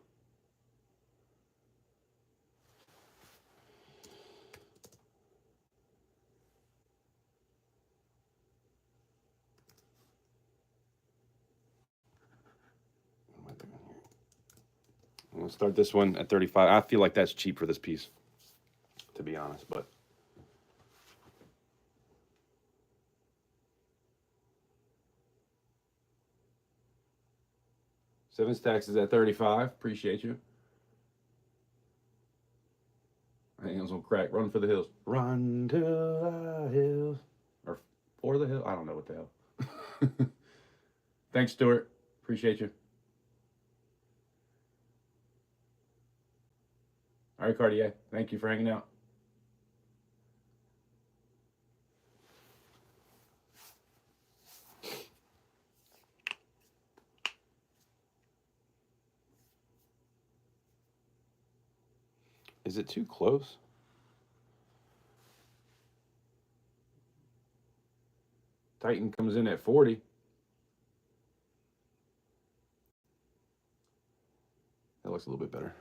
I'm gonna start this one at 35. I feel like that's cheap for this piece, to be honest, but. Seven stacks is at 35. Appreciate you. My hands on crack. Run for the hills. Run to the hills. Or for the hill. I don't know what the hell. Thanks, Stuart. Appreciate you. All right, Cartier. Thank you for hanging out. Is it too close? Titan comes in at 40. That looks a little bit better.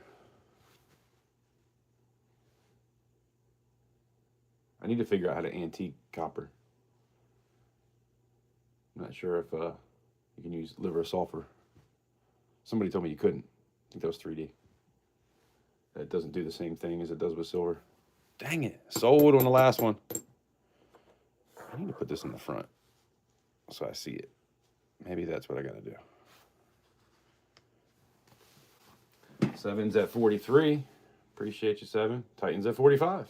I need to figure out how to antique copper. I'm not sure if you can use liver sulfur. Somebody told me you couldn't. I think that was 3D. That doesn't do the same thing as it does with silver. Dang it. Sold on the last one. I need to put this in the front so I see it. Maybe that's what I got to do. Seven's at 43. Appreciate you, Seven. Titan's at 45.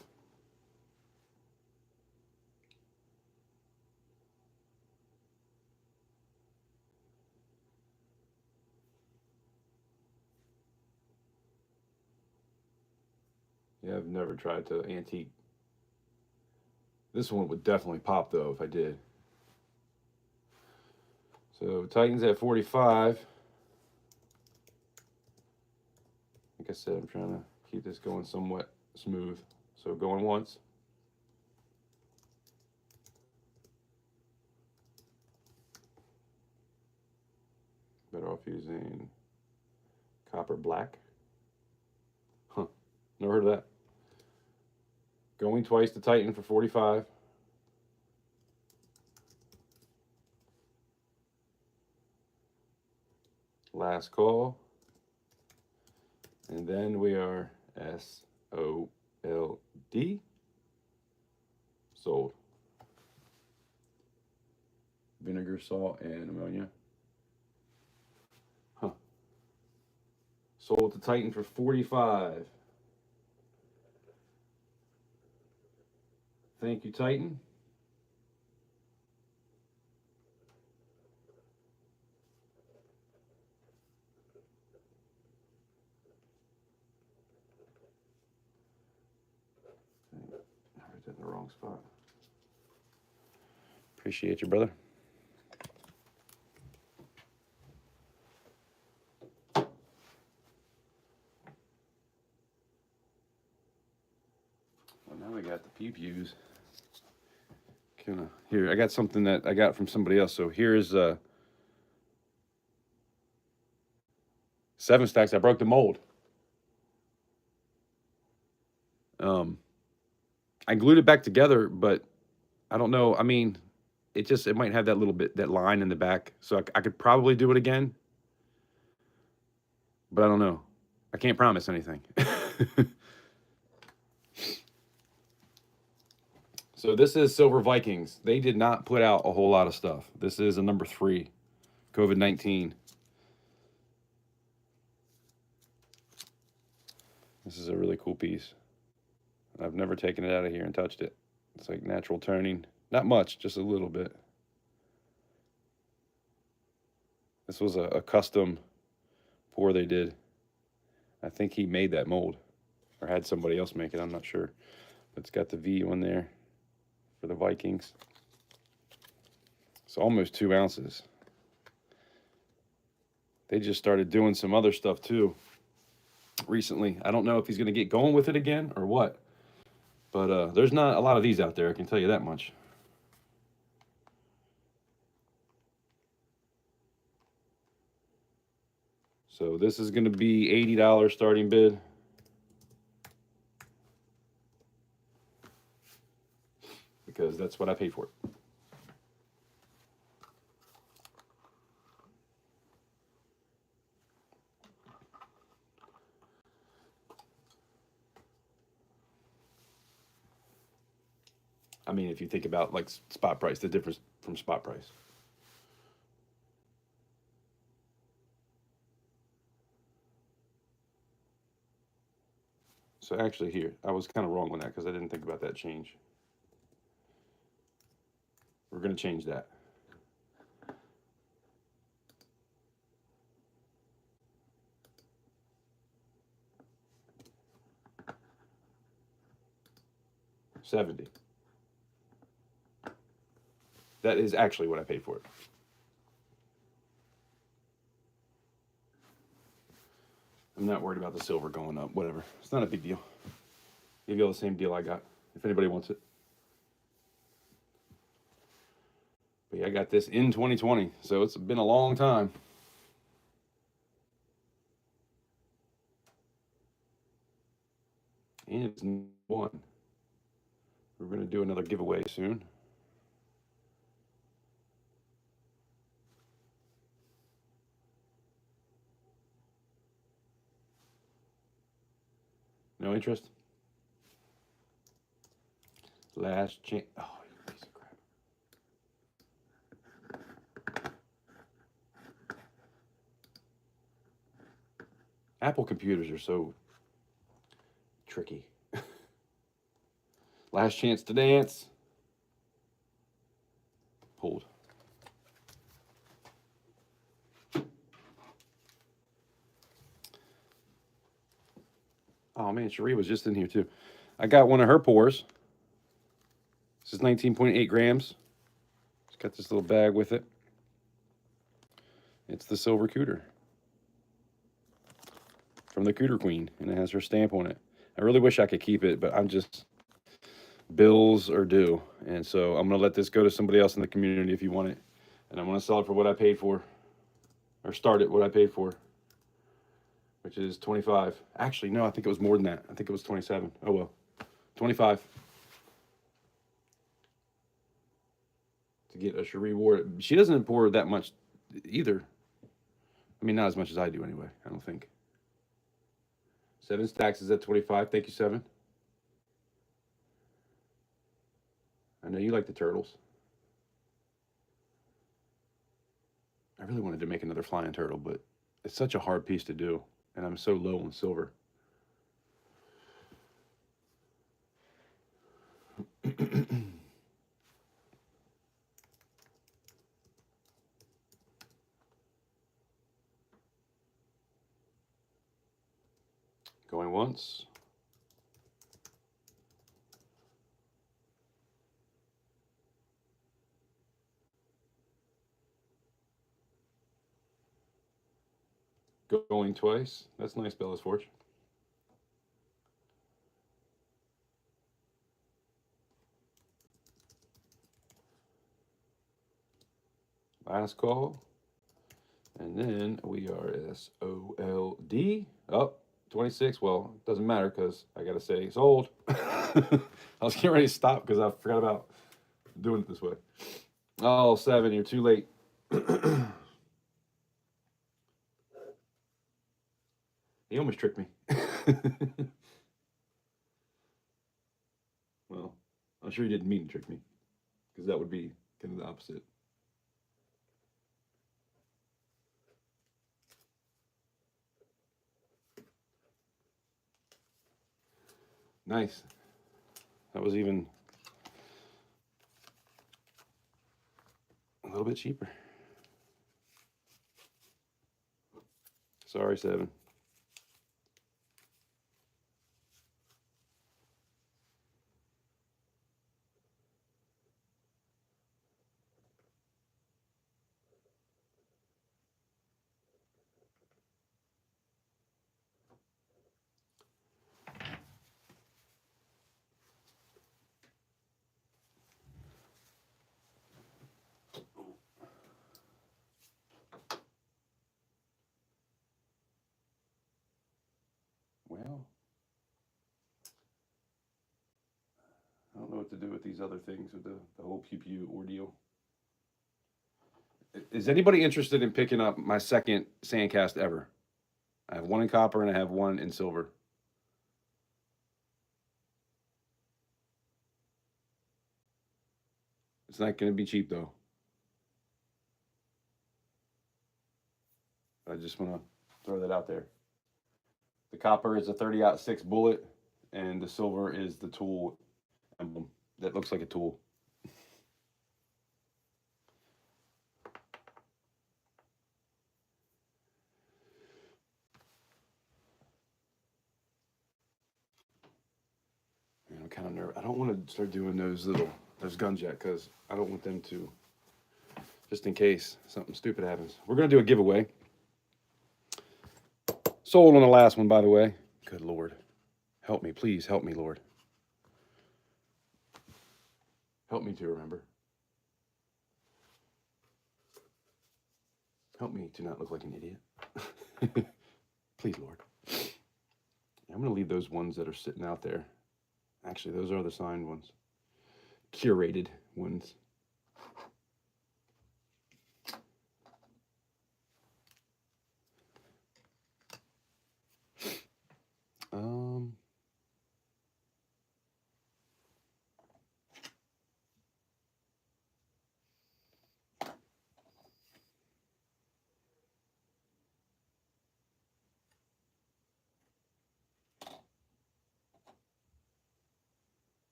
Yeah, I've never tried to antique. This one would definitely pop, though, if I did. So Titan's at 45. Like I said, I'm trying to keep this going somewhat smooth. So going once. Better off using copper black. Huh, never heard of that. Going twice to Titan for 45. Last call. And then we are SOLD. Sold. Vinegar, salt, and ammonia. Huh. Sold to Titan for 45. Thank you, Titan. I was in the wrong spot. Appreciate you, brother. Well, now we got the pew-pews. Here, I got something that I got from somebody else. So here's 7 stacks. I broke the mold. I glued it back together, but I don't know. I mean, it might have that little bit, that line in the back. So I could probably do it again. but I don't know. I can't promise anything. So this is Silver Vikings. They did not put out a whole lot of stuff. This is a number 3, COVID-19. This is a really cool piece. I've never taken it out of here and touched it. It's like natural toning. Not much, just a little bit. This was a custom pour they did. I think he made that mold or had somebody else make it. I'm not sure. But it's got the V on there for the Vikings. It's almost 2 ounces. They just started doing some other stuff too recently. I don't know if he's going to get going with it again or what. But there's not a lot of these out there, I can tell you that much. So this is going to be $80 starting bid. Because that's what I paid for it. I mean, if you think about like spot price, the difference from spot price. So actually here, I was kind of wrong on that because I didn't think about that change. We're going to change that. $70. That is actually what I paid for it. I'm not worried about the silver going up, whatever. It's not a big deal. Give you all the same deal I got, if anybody wants it. But yeah, I got this in 2020, so it's been a long time. And it's one. We're going to do another giveaway soon. No interest? Last chance. Oh, you piece of crap. Apple computers are so tricky. Last chance to dance. Pulled. Oh man, Cherie was just in here too. I got one of her pours. This is 19.8 grams. It's got this little bag with it. It's the Silver Cooter from the Cooter Queen, and it has her stamp on it. I really wish I could keep it, but I'm just, bills are due. And so I'm going to let this go to somebody else in the community if you want it. And I'm going to sell it for what I paid for, or start it what I paid for, which is 25. Actually, no, I think it was more than that. I think it was 27. Oh, well, 25. To get a Cherie Ward. She doesn't pour that much either. I mean, not as much as I do anyway, I don't think. 7 stacks is at 25. Thank you, 7. I know you like the turtles. I really wanted to make another flying turtle, but it's such a hard piece to do, and I'm so low on silver. Going once. Going twice. That's nice, Bella's Forge. Last call. And then we are SOLD. Oh, 26. Well, it doesn't matter because I got to say sold. I was getting ready to stop because I forgot about doing it this way. Oh, 7. You're too late. He almost tricked me. Well, I'm sure he didn't mean to trick me, because that would be kind of the opposite. Nice. That was even a little bit cheaper. Sorry, 7. Well, I don't know what to do with these other things with the whole pew ordeal. Is anybody interested in picking up my second sandcast ever? I have one in copper and I have one in silver. It's not going to be cheap though. I just want to throw that out there. The copper is a 30-06 bullet, and the silver is the tool emblem that looks like a tool. And I'm kind of nervous. I don't want to start doing those guns yet, because I don't want them to, just in case something stupid happens. We're going to do a giveaway. Sold on the last one, by the way. Good Lord. Help me, please help me, Lord. Help me to remember. Help me to not look like an idiot. Please, Lord. I'm going to leave those ones that are sitting out there. Actually, those are the signed ones. Curated ones.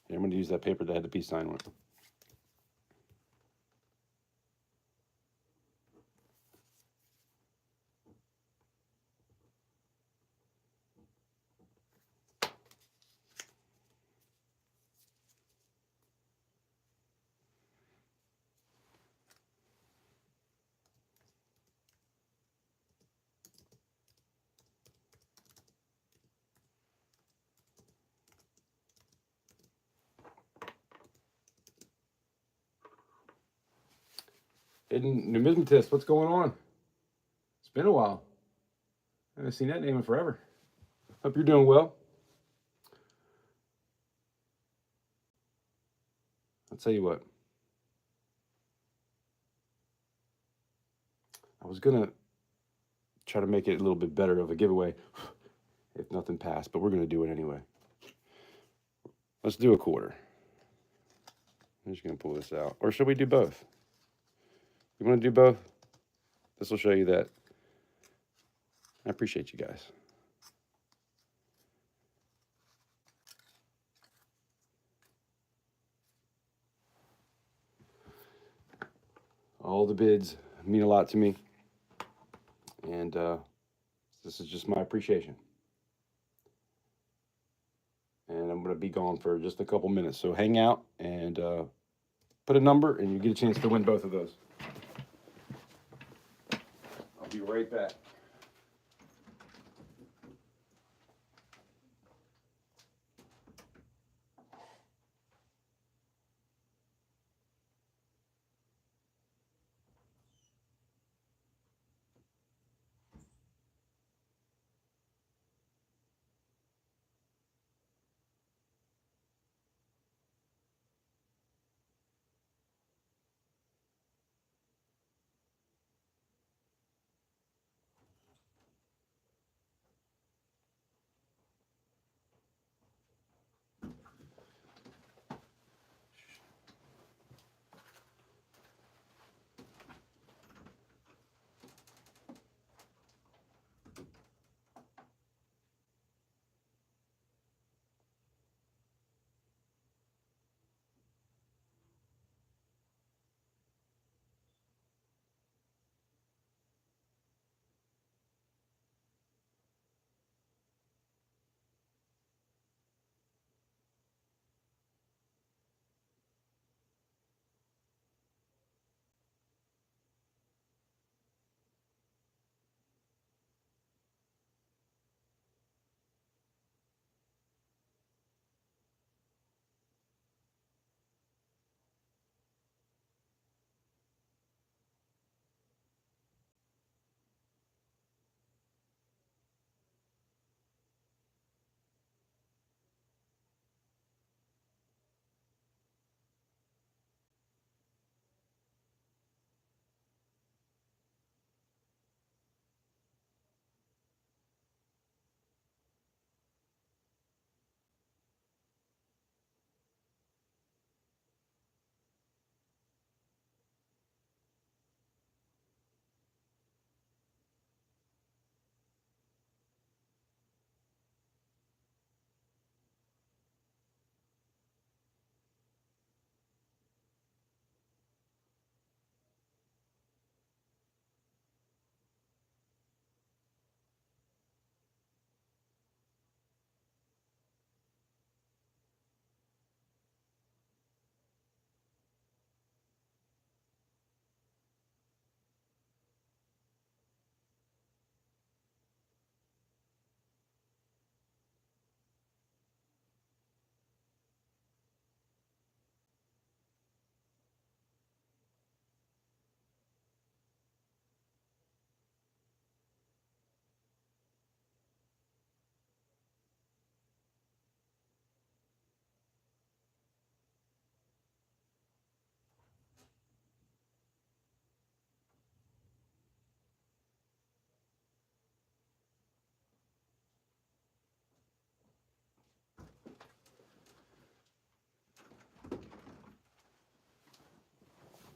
Here, I'm going to use that paper that had the peace sign on it. Hidden numismatist, what's going on? It's been a while. I haven't seen that name in forever. Hope you're doing well. I'll tell you what. I was going to try to make it a little bit better of a giveaway if nothing passed, but we're going to do it anyway. Let's do a quarter. I'm just going to pull this out. Or should we do both? You want to do both? This will show you that I appreciate you guys. All the bids mean a lot to me. And this is just my appreciation. And I'm going to be gone for just a couple minutes. So hang out and put a number, and you get a chance to win both of those. I'll be right back.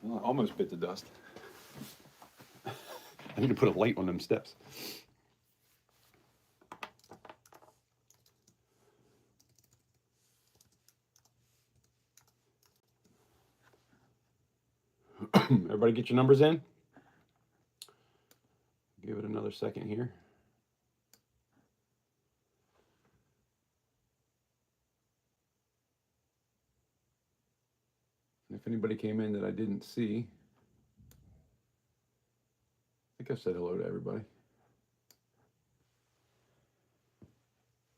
Well, I almost bit the dust. I need to put a light on them steps. Everybody get your numbers in. Give it another second here. And if anybody came in that I didn't see, I think I've said hello to everybody.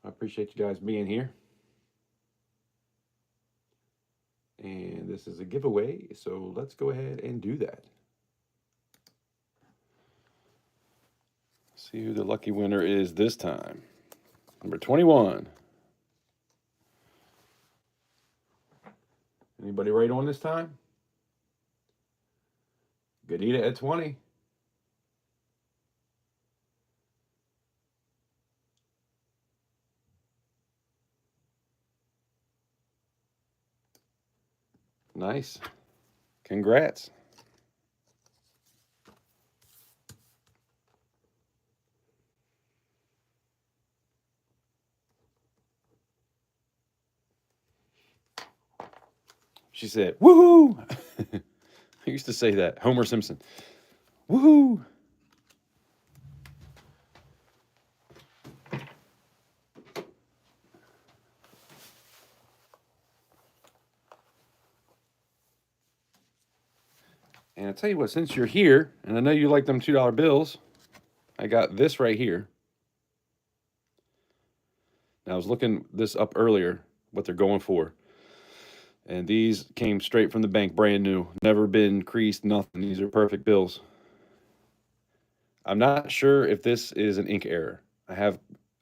I appreciate you guys being here. And this is a giveaway, so let's go ahead and do that. See who the lucky winner is this time. Number 21. Anybody right on this time? Gadita at 20. Nice. Congrats. She said, woohoo! I used to say that. Homer Simpson. Woohoo! And I'll tell you what, since you're here, and I know you like them $2 bills, I got this right here. Now, I was looking this up earlier, what they're going for. And these came straight from the bank, brand new. Never been creased, nothing. These are perfect bills. I'm not sure if this is an ink error. I have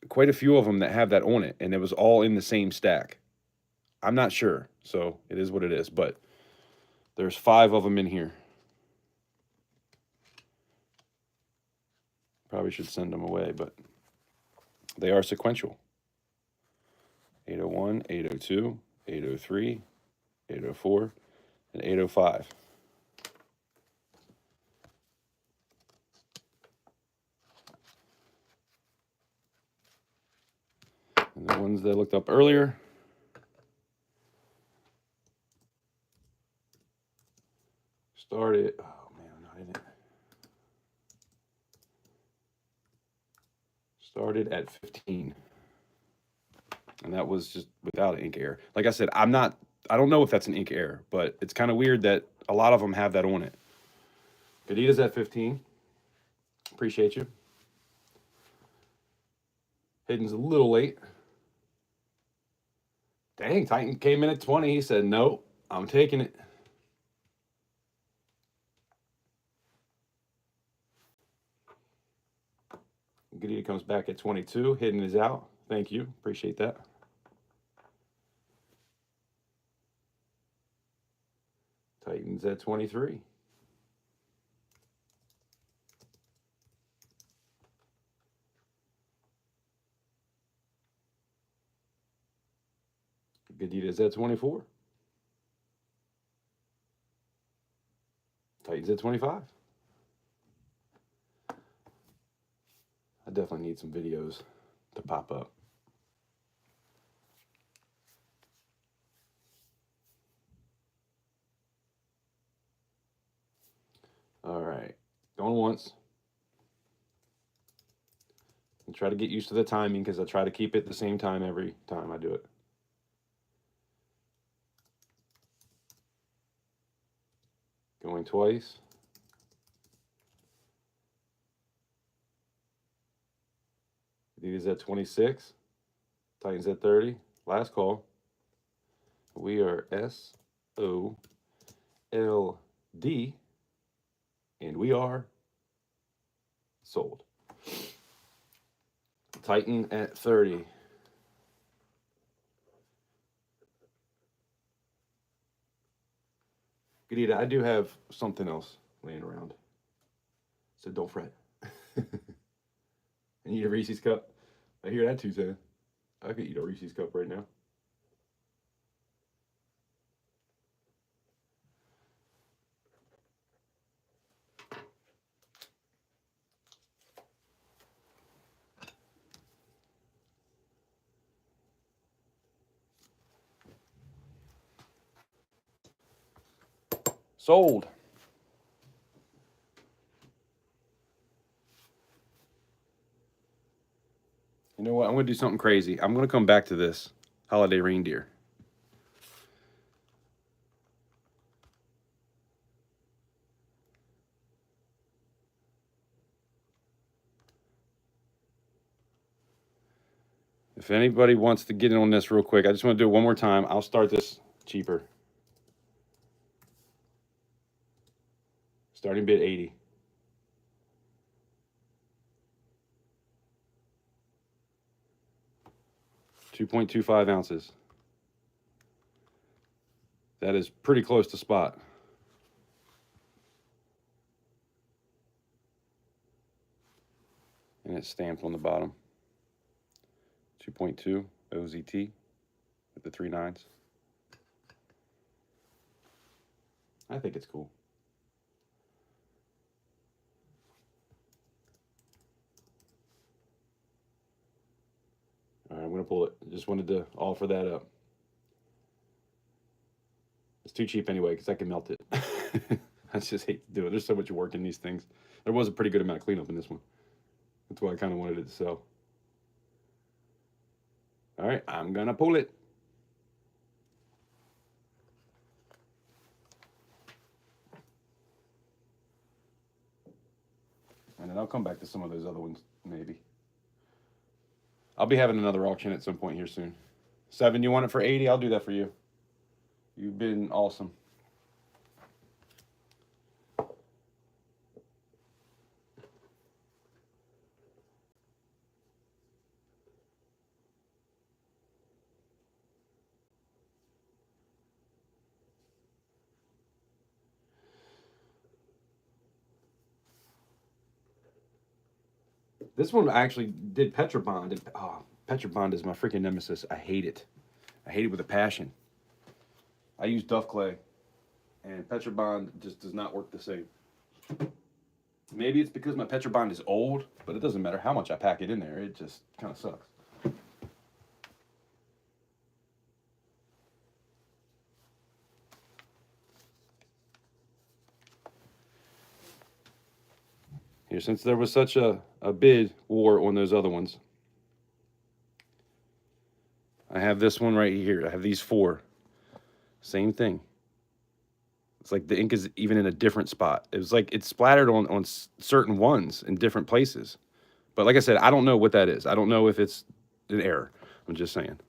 quite a few of them that have that on it, and it was all in the same stack. I'm not sure, so it is what it is. But there's 5 of them in here. Probably should send them away, but they are sequential. 801, 802, 803, 804, and 805. And the ones that I looked up earlier, started, oh man, I'm not in it. Started at 15. And that was just without an ink error. Like I said, I don't know if that's an ink error, but it's kind of weird that a lot of them have that on it. Gadita's at 15. Appreciate you. Hidden's a little late. Dang, Titan came in at 20. He said, no, I'm taking it. Gadita comes back at 22. Hidden is out. Thank you. Appreciate that. Titan's at 23. Gadita's at 24. Titan's at 25. I definitely need some videos to pop up. All right, going once. And try to get used to the timing because I try to keep it the same time every time I do it. Going twice. These at 26. Titans at 30. Last call. We are SOLD. And we are sold. Titan at 30. Gadita, I do have something else laying around. So don't fret. I need a Reese's cup. I hear that too, Sam. I could eat a Reese's cup right now. Sold. You know what? I'm going to do something crazy. I'm going to come back to this holiday reindeer. If anybody wants to get in on this real quick, I just want to do it one more time. I'll start this cheaper. Starting bid 80. .25 ounces. That is pretty close to spot. And it's stamped on the bottom. 2.2 OZT with the 3 nines. I think it's cool. All right, I'm going to pull it. Just wanted to offer that up. It's too cheap anyway because I can melt it. I just hate to do it. There's so much work in these things. There was a pretty good amount of cleanup in this one. That's why I kind of wanted it to sell. All right, I'm going to pull it. And then I'll come back to some of those other ones, maybe. I'll be having another auction at some point here soon. 7, you want it for 80? I'll do that for you. You've been awesome. This one I actually did Petrobond. Oh, Petrobond is my freaking nemesis. I hate it. I hate it with a passion. I use Duff Clay, and Petrobond just does not work the same. Maybe it's because my Petrobond is old, but it doesn't matter how much I pack it in there. It just kind of sucks. Here, since there was such a bid war on those other ones, I have this one right here. I have these 4. Same thing. It's like the ink is even in a different spot. It was like it's splattered on certain ones in different places. But like I said, I don't know what that is. I don't know if it's an error. I'm just saying.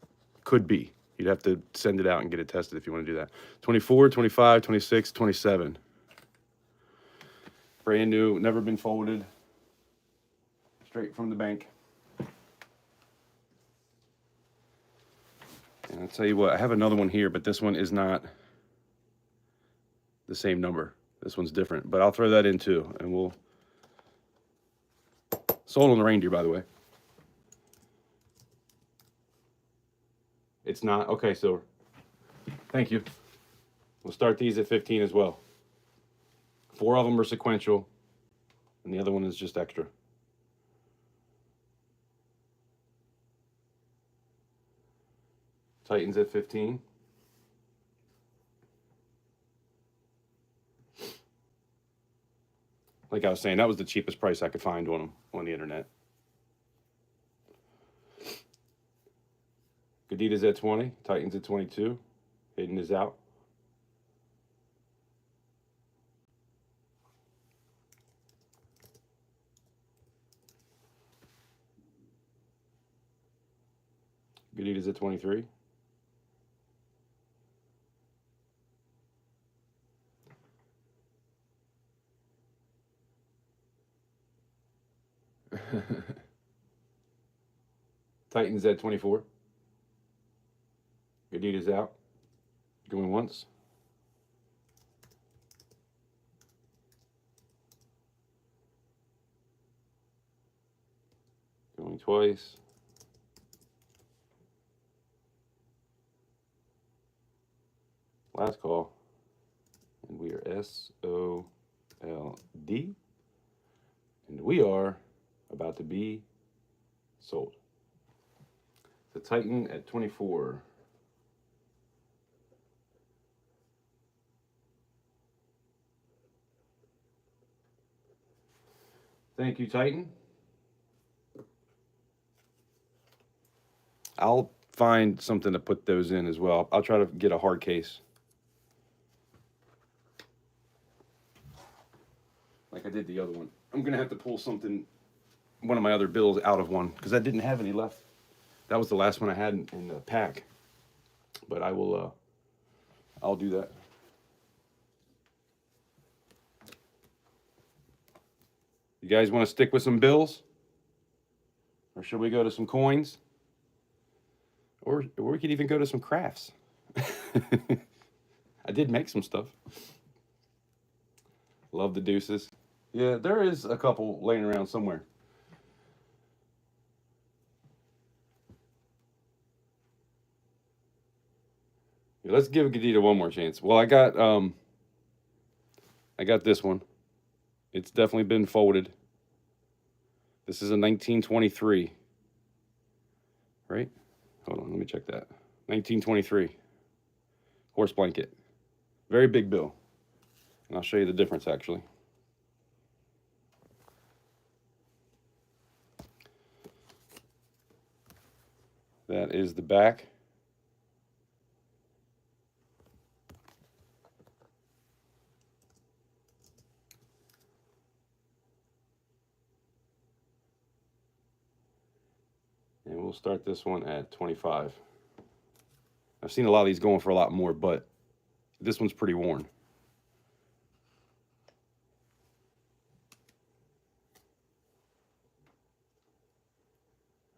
Could be. You'd have to send it out and get it tested if you want to do that. 24, 25, 26, 27. Brand new, never been folded. Straight from the bank. And I'll tell you what, I have another one here, but this one is not the same number. This one's different, but I'll throw that in too, and we'll... Sold on the reindeer, by the way. It's not? Okay, Silver. Thank you. We'll start these at 15 as well. 4 of them are sequential, and the other one is just extra. Titans at 15. Like I was saying, that was the cheapest price I could find on them on the internet. Gadida's at 20. Titans at 22. Hayden is out. Gadida's at 23. Titans at 24. Gadida's out. Going once. Going twice. Last call. And we are SOLD. And we are about to be sold. The Titan at 24. Thank you, Titan. I'll find something to put those in as well. I'll try to get a hard case, like I did the other one. I'm gonna have to pull one of my other bills out of one because I didn't have any left. That was the last one I had in the pack. But I will, I'll do that. You guys want to stick with some bills? Or should we go to some coins? Or we could even go to some crafts. I did make some stuff. Love the deuces. Yeah, there is a couple laying around somewhere. Yeah, let's give Gadita one more chance. Well, I got this one. It's definitely been folded. This is a 1923. Right? Hold on, let me check that. 1923. Horse blanket. Very big bill. And I'll show you the difference, actually. That is the back. And we'll start this one at 25. I've seen a lot of these going for a lot more, but this one's pretty worn.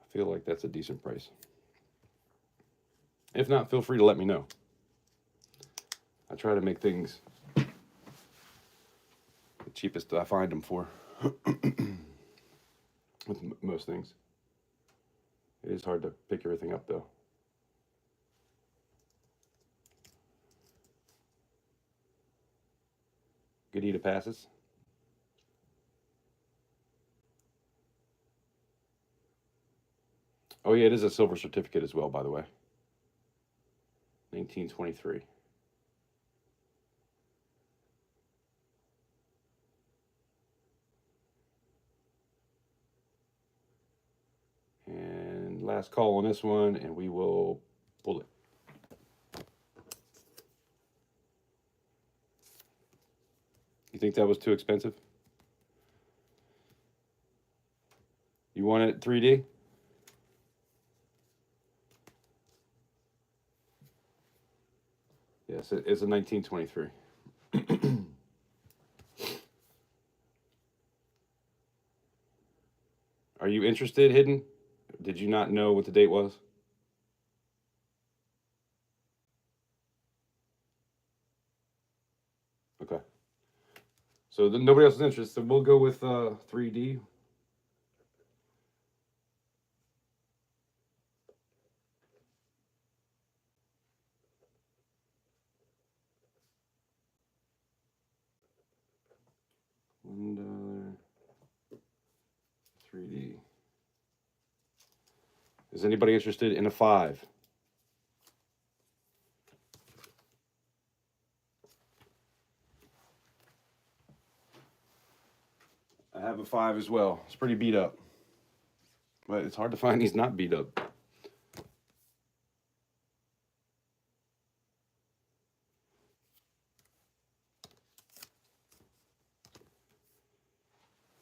I feel like that's a decent price. If not, feel free to let me know. I try to make things the cheapest I find them for. With most things. It is hard to pick everything up, though. Gadita passes. Oh, yeah, it is a silver certificate as well, by the way. 1923. And last call on this one, and we will pull it. You think that was too expensive? You want it 3D? Yes, it's a 1923. Are you interested, Hidden? Did you not know what the date was? Okay. So nobody else is interested. So we'll go with 3D. $1. 3D. Is anybody interested in a 5? I have a 5 as well. It's pretty beat up. But it's hard to find these not beat up.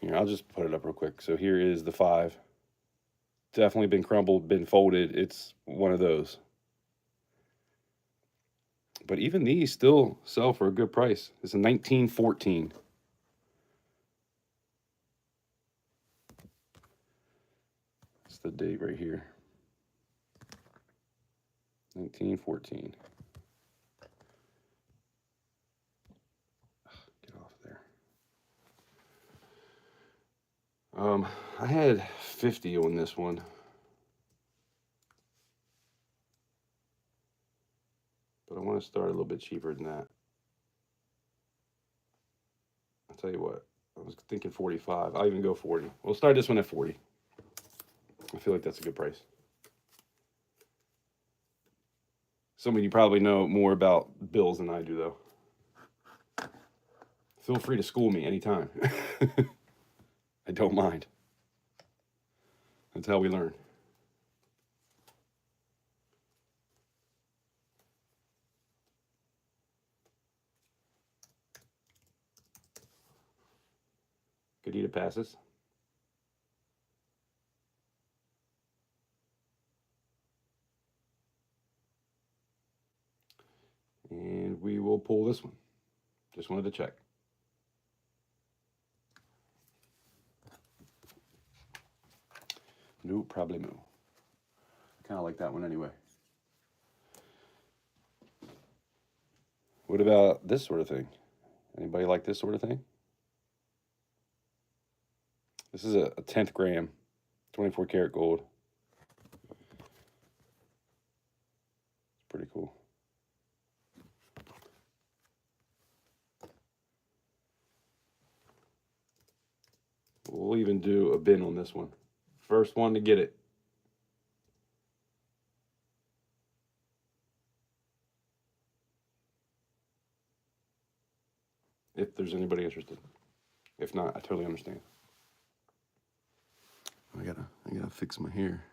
Here, I'll just put it up real quick. So here is the 5. Definitely been crumbled, been folded. It's one of those. But even these still sell for a good price. It's a 1914. That's the date right here. 1914. Get off there. I had 50 on this one. But I want to start a little bit cheaper than that. I'll tell you what, I was thinking 45. I'll even go 40. We'll start this one at 40. I feel like that's a good price. Some of you probably know more about bills than I do, though. Feel free to school me anytime. I don't mind. That's how we learn. Kadita passes. And we will pull this one. Just wanted to check. No problemo. Kind of like that one anyway. What about this sort of thing? Anybody like this sort of thing? This is a 10th gram, 24 karat gold. It's pretty cool. We'll even do a bin on this one. First one to get it. If there's anybody interested. If not, I totally understand. I gotta fix my hair.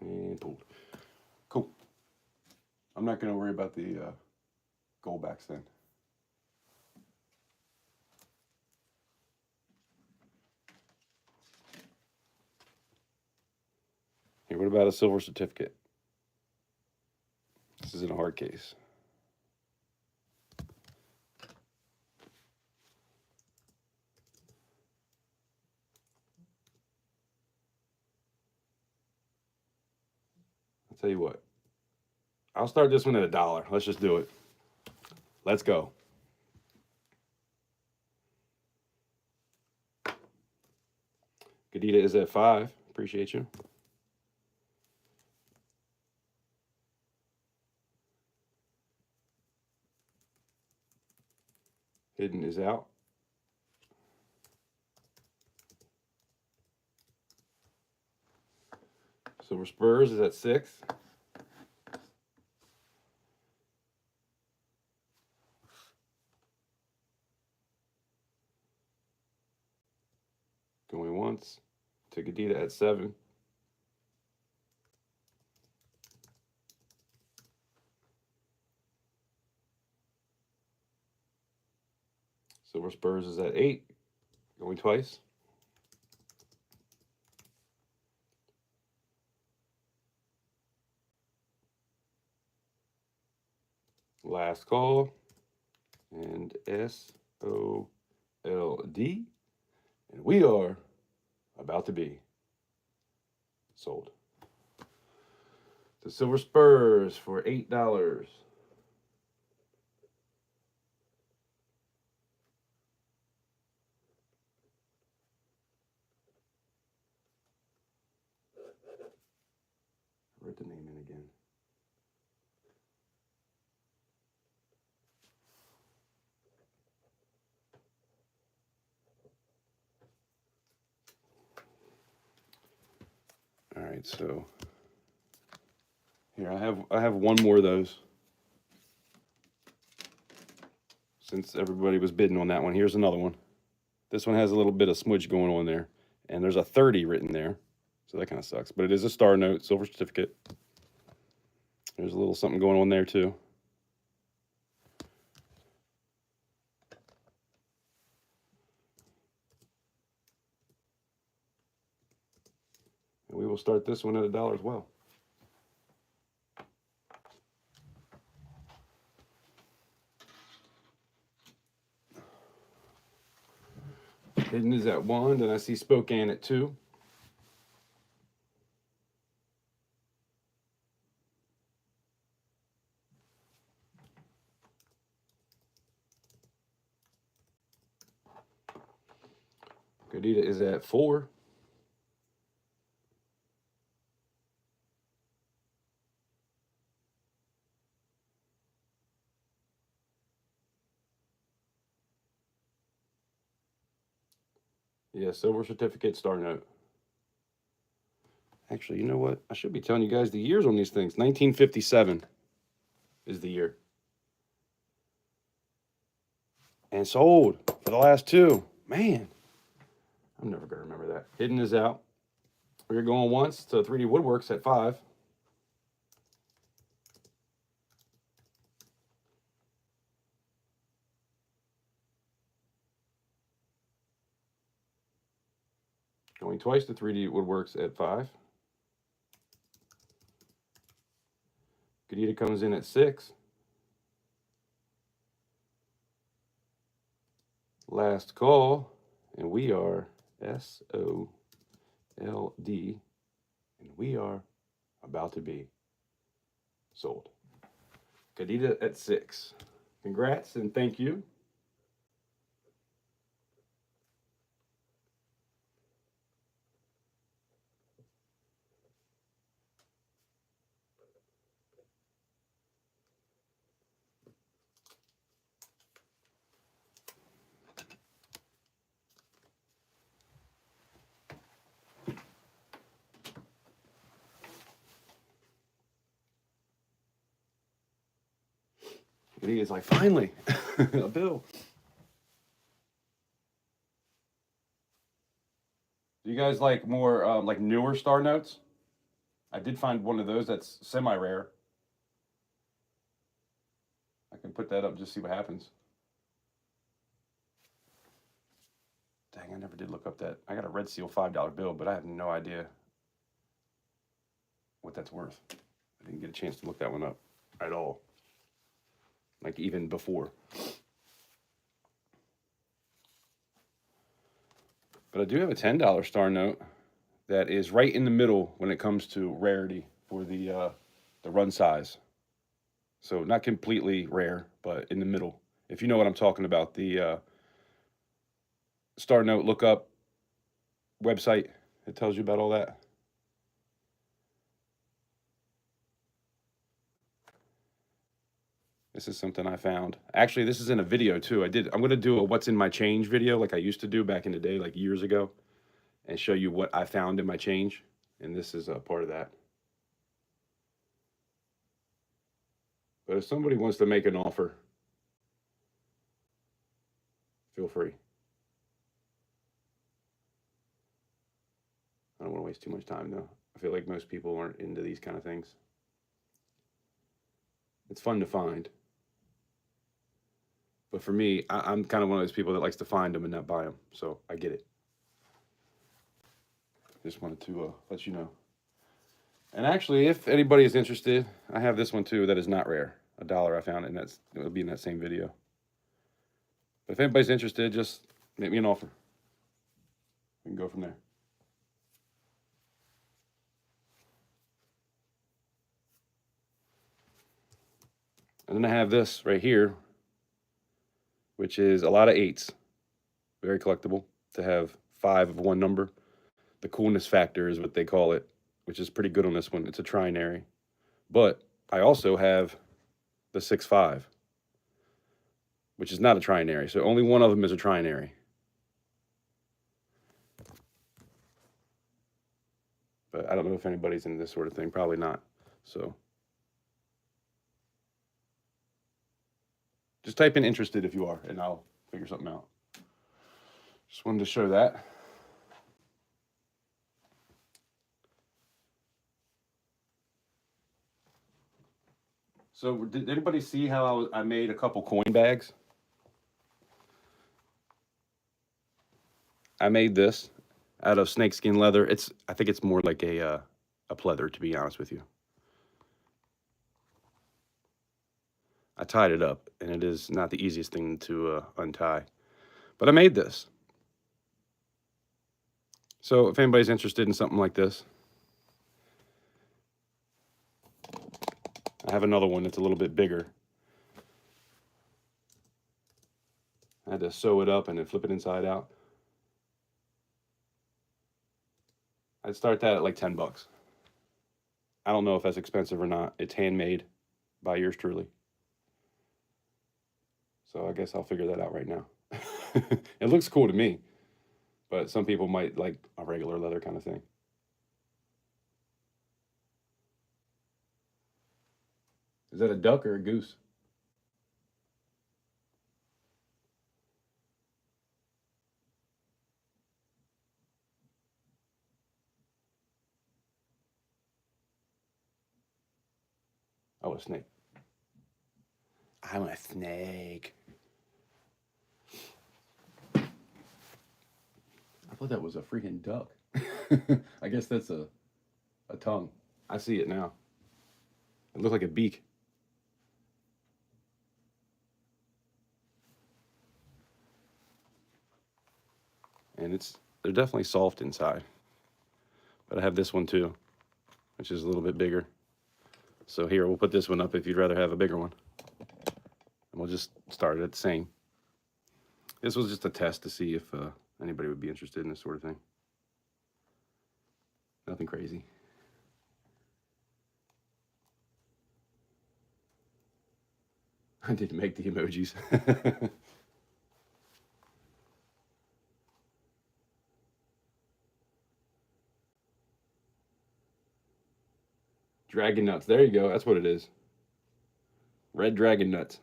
And pulled. Cool. I'm not gonna worry about the gold backs then. Hey, what about a silver certificate? This is in a hard case. I'll tell you what. I'll start this one at $1. Let's just do it. Let's go. Kadita is at 5. Appreciate you. Hidden is out. Silver Spurs is at 6. Going once to Kadita at 7. Silver Spurs is at 8. Going twice. Last call. And SOLD. And we are about to be sold. The Silver Spurs for $8. Write the name in again. All right, so here I have one more of those. Since everybody was bidding on that one, here's another one. This one has a little bit of smudge going on there, and there's a 30 written there, so that kind of sucks. But it is a star note, silver certificate. There's a little something going on there too. And we will start this one at $1 as well. Hidden is at 1, then I see Spokane at 2. Kadita is at 4. Yeah, silver certificate, star note. Actually, you know what? I should be telling you guys the years on these things. 1957 is the year. And sold for the last two. Man, I'm never going to remember that. Hidden is out. We're going once to 3D Woodworks at 5. Going twice to 3D Woodworks at 5. Kadita comes in at 6. Last call, and we are SOLD, and we are about to be sold. Kadita at 6. Congrats and thank you. And he is like, finally, a bill. Do you guys like more like newer star notes? I did find one of those that's semi-rare. I can put that up just see what happens. Dang, I never did look up that. I got a Red Seal $5 bill, but I have no idea what that's worth. I didn't get a chance to look that one up at all. Like even before. But I do have a $10 star note that is right in the middle when it comes to rarity for the run size. So not completely rare, but in the middle. If you know what I'm talking about, the star note lookup website, it tells you about all that. This is something I found. Actually, this is in a video too. I'm going to do a what's in my change video like I used to do back in the day, like years ago, and show you what I found in my change. And this is a part of that. But if somebody wants to make an offer, feel free. I don't want to waste too much time though. I feel like most people aren't into these kind of things. It's fun to find. But for me, I'm kind of one of those people that likes to find them and not buy them. So I get it. Just wanted to let you know. And actually, if anybody is interested, I have this one too that is not rare. $1 I found it, and it'll be in that same video. But if anybody's interested, just make me an offer. We can go from there. And then I have this right here, which is a lot of 8s. Very collectible to have 5 of one number. The coolness factor is what they call it, which is pretty good on this one. It's a trinary. But I also have the 6-5, which is not a trinary. So only one of them is a trinary. But I don't know if anybody's into this sort of thing. Probably not. So just type in interested if you are, and I'll figure something out. Just wanted to show that. So did anybody see how I made a couple coin bags? I made this out of snakeskin leather. I think it's more like a pleather, to be honest with you. I tied it up, and it is not the easiest thing to untie. But I made this. So if anybody's interested in something like this, I have another one that's a little bit bigger. I had to sew it up and then flip it inside out. I'd start that at like $10. I don't know if that's expensive or not. It's handmade by yours truly. So I guess I'll figure that out right now. It looks cool to me. but some people might like a regular leather kind of thing. Is that a duck or a goose? Oh, a snake. I'm a snake. I thought that was a freaking duck. I guess that's a tongue. I see it now. It looks like a beak. And they're definitely soft inside. But I have this one too, which is a little bit bigger. So here, we'll put this one up if you'd rather have a bigger one. And we'll just start it at the same. This was just a test to see if anybody would be interested in this sort of thing. Nothing crazy. I didn't make the emojis. Dragon nuts. There you go. That's what it is. Red dragon nuts.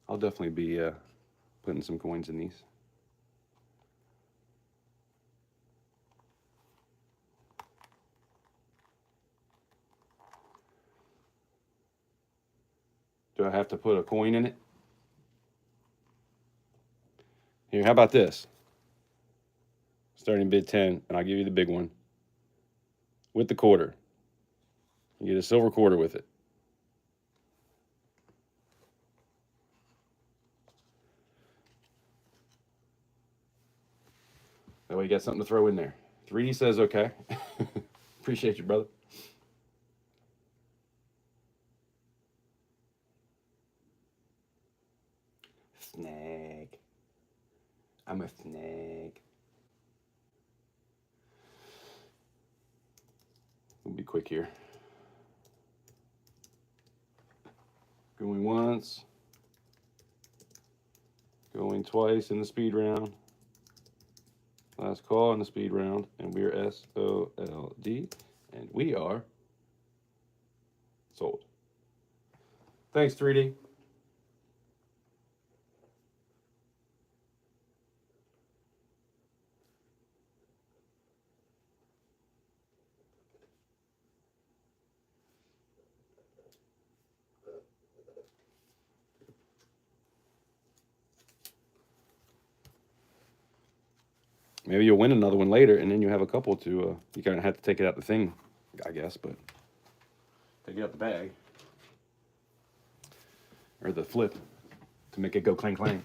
I'll definitely be putting some coins in these. Do I have to put a coin in it? Here, how about this? Starting bid 10, and I'll give you the big one. With the quarter. You get a silver quarter with it. That way you got something to throw in there. 3D says okay. Appreciate you, brother. Snake. I'm a snake. We'll be quick here. Going once. Going twice in the speed round. Last call in the speed round. And we are SOLD. And we are sold. Thanks, 3D. Maybe you'll win another one later, and then you have a couple to, you kind of have to take it out the thing, I guess, but take it out the bag. Or the flip to make it go clang clang.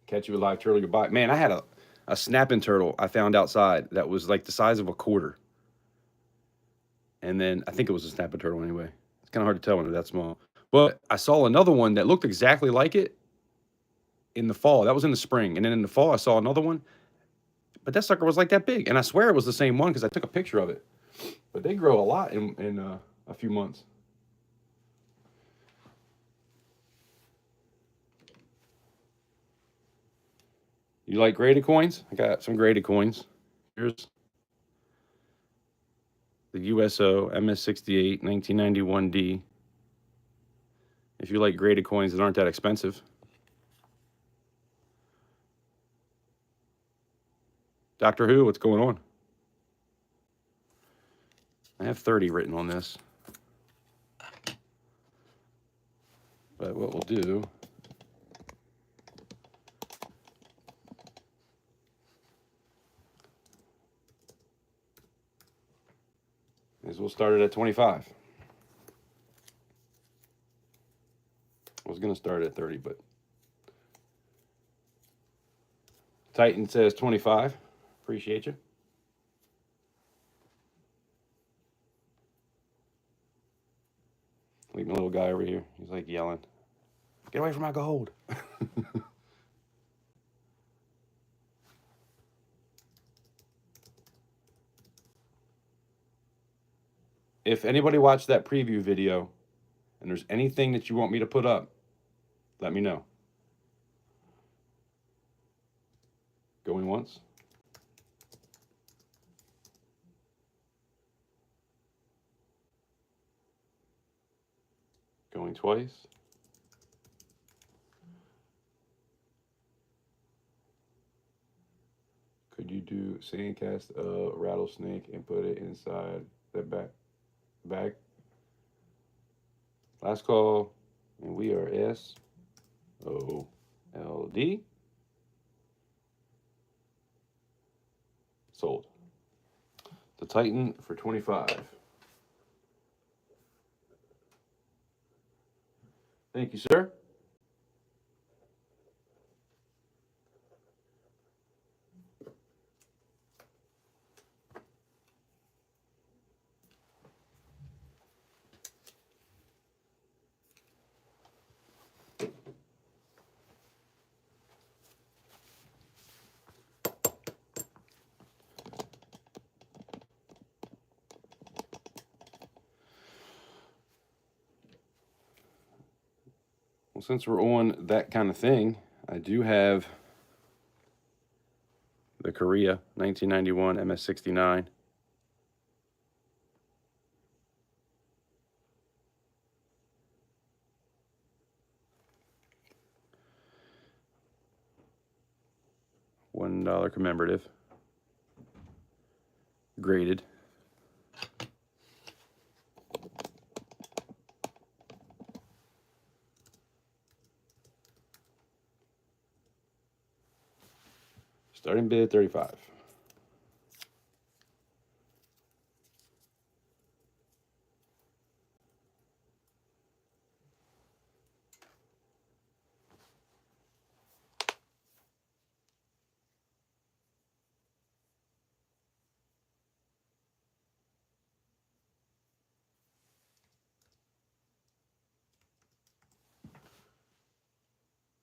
Catch you alive, turtle, goodbye. Man, I had a snapping turtle I found outside that was like the size of a quarter. And then I think it was a snapping turtle anyway. It's kind of hard to tell when they're that small. But I saw another one that looked exactly like it in the fall. That was in the spring. And then in the fall, I saw another one. But that sucker was like that big. And I swear it was the same one because I took a picture of it. But they grow a lot in a few months. You like graded coins? I got some graded coins. Here's the USO MS68 1991D. If you like graded coins that aren't that expensive. Doctor Who, what's going on? I have 30 written on this. But what we'll do is we'll start it at 25. I was going to start at 30, but Titan says 25. Appreciate you. Leave my little guy over here. He's like yelling, "Get away from my gold." If anybody watched that preview video, and there's anything that you want me to put up, let me know. Going once. Going twice. Could you do sandcast a rattlesnake and put it inside that bag? Last call, and we are SOLD. Sold. The Titan for 25. Thank you, sir. Well, since we're on that kind of thing, I do have the Korea 1991 MS-69. $1 commemorative. Graded. Starting bid 35.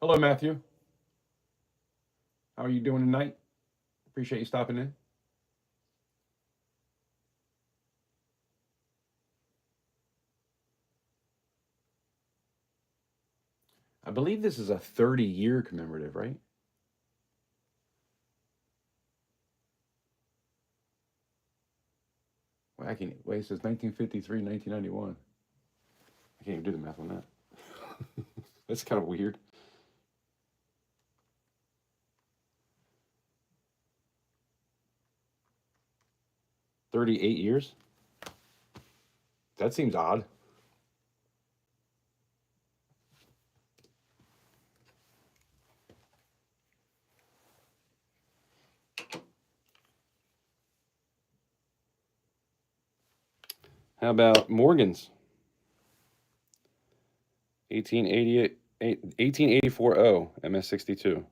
Hello, Matthew. How are you doing tonight? Appreciate you stopping in. I believe this is a 30-year commemorative, right? Well, it says 1953, 1991. I can't even do the math on that. That's kind of weird. $38 years? That seems odd. How about Morgan's? 1884 O, MS-62.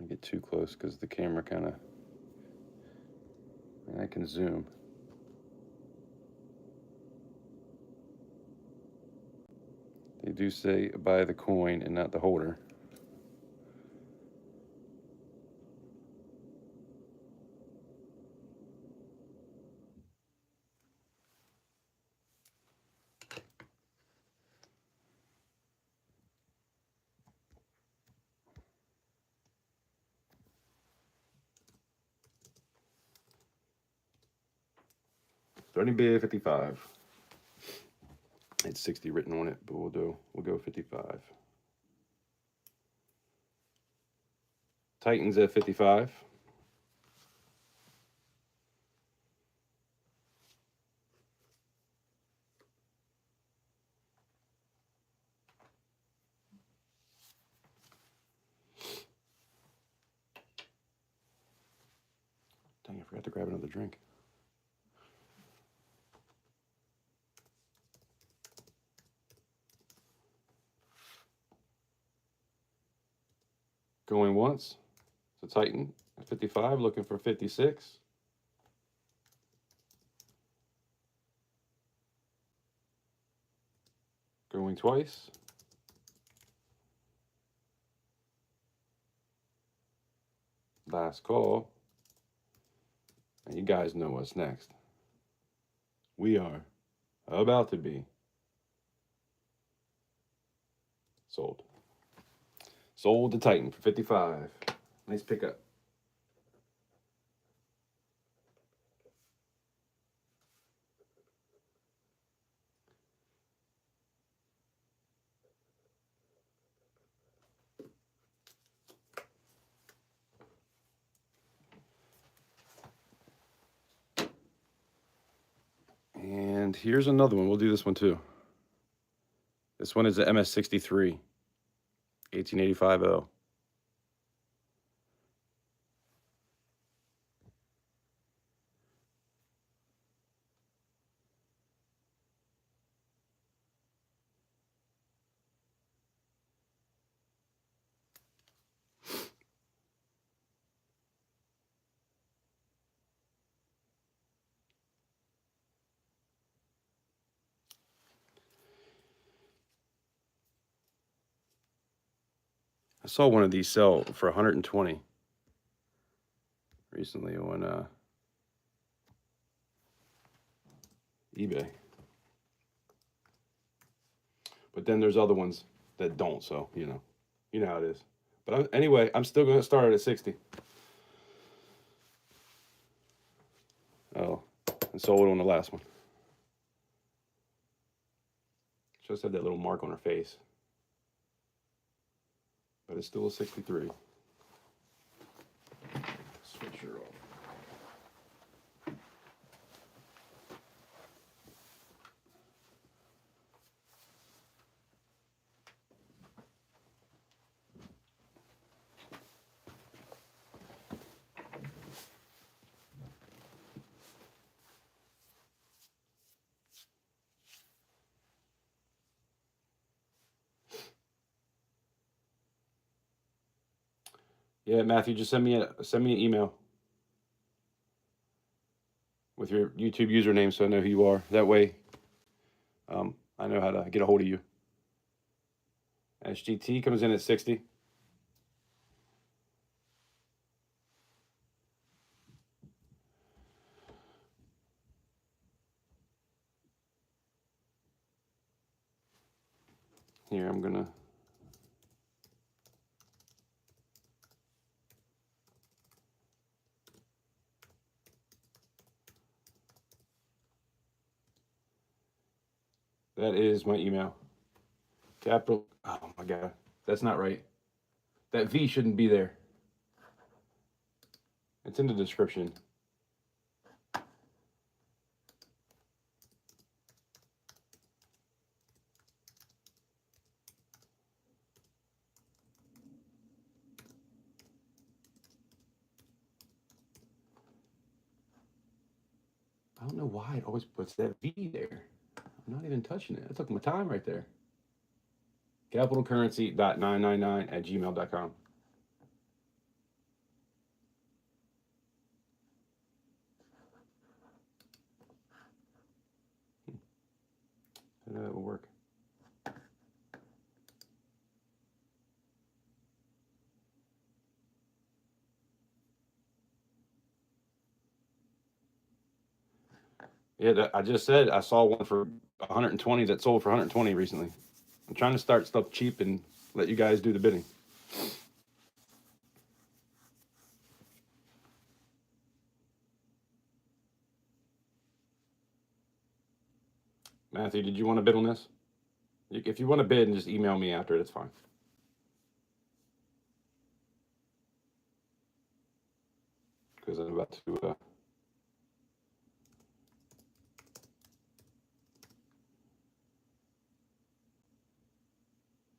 I get too close because the camera kind of, I can zoom. They do say buy the coin and not the holder. Starting bid 55. It's 60 written on it, but we'll go 55. Titans at 55. Dang, I forgot to grab another drink. Going once. It's a Titan at 55, looking for 56. Going twice. Last call. And you guys know what's next. We are about to be sold. Sold to Titan for 55. Nice pickup. And here's another one. We'll do this one too. This one is the MS63, 1885-0. I saw one of these sell for 120 recently on eBay. But then there's other ones that don't, so you know how it is. But anyway, I'm still going to start it at 60. Oh, and sold on the last one. Just had that little mark on her face. But it's still a 63. Switch her off. Yeah, Matthew, just send me an email with your YouTube username so I know who you are. That way, I know how to get a hold of you. SGT comes in at 60. Here, I'm gonna. That is my email. Capital. Oh my God, that's not right. That V shouldn't be there. It's in the description. I don't know why it always puts that V there. I'm not even touching it. I took my time right there. capitalcurrency.999@gmail.com. I know that will work. Yeah, I just said I saw one for 120 that sold for 120 recently. I'm trying to start stuff cheap and let you guys do the bidding. Matthew, did you want to bid on this? If you want to bid and just email me after it, it's fine. Because I'm about to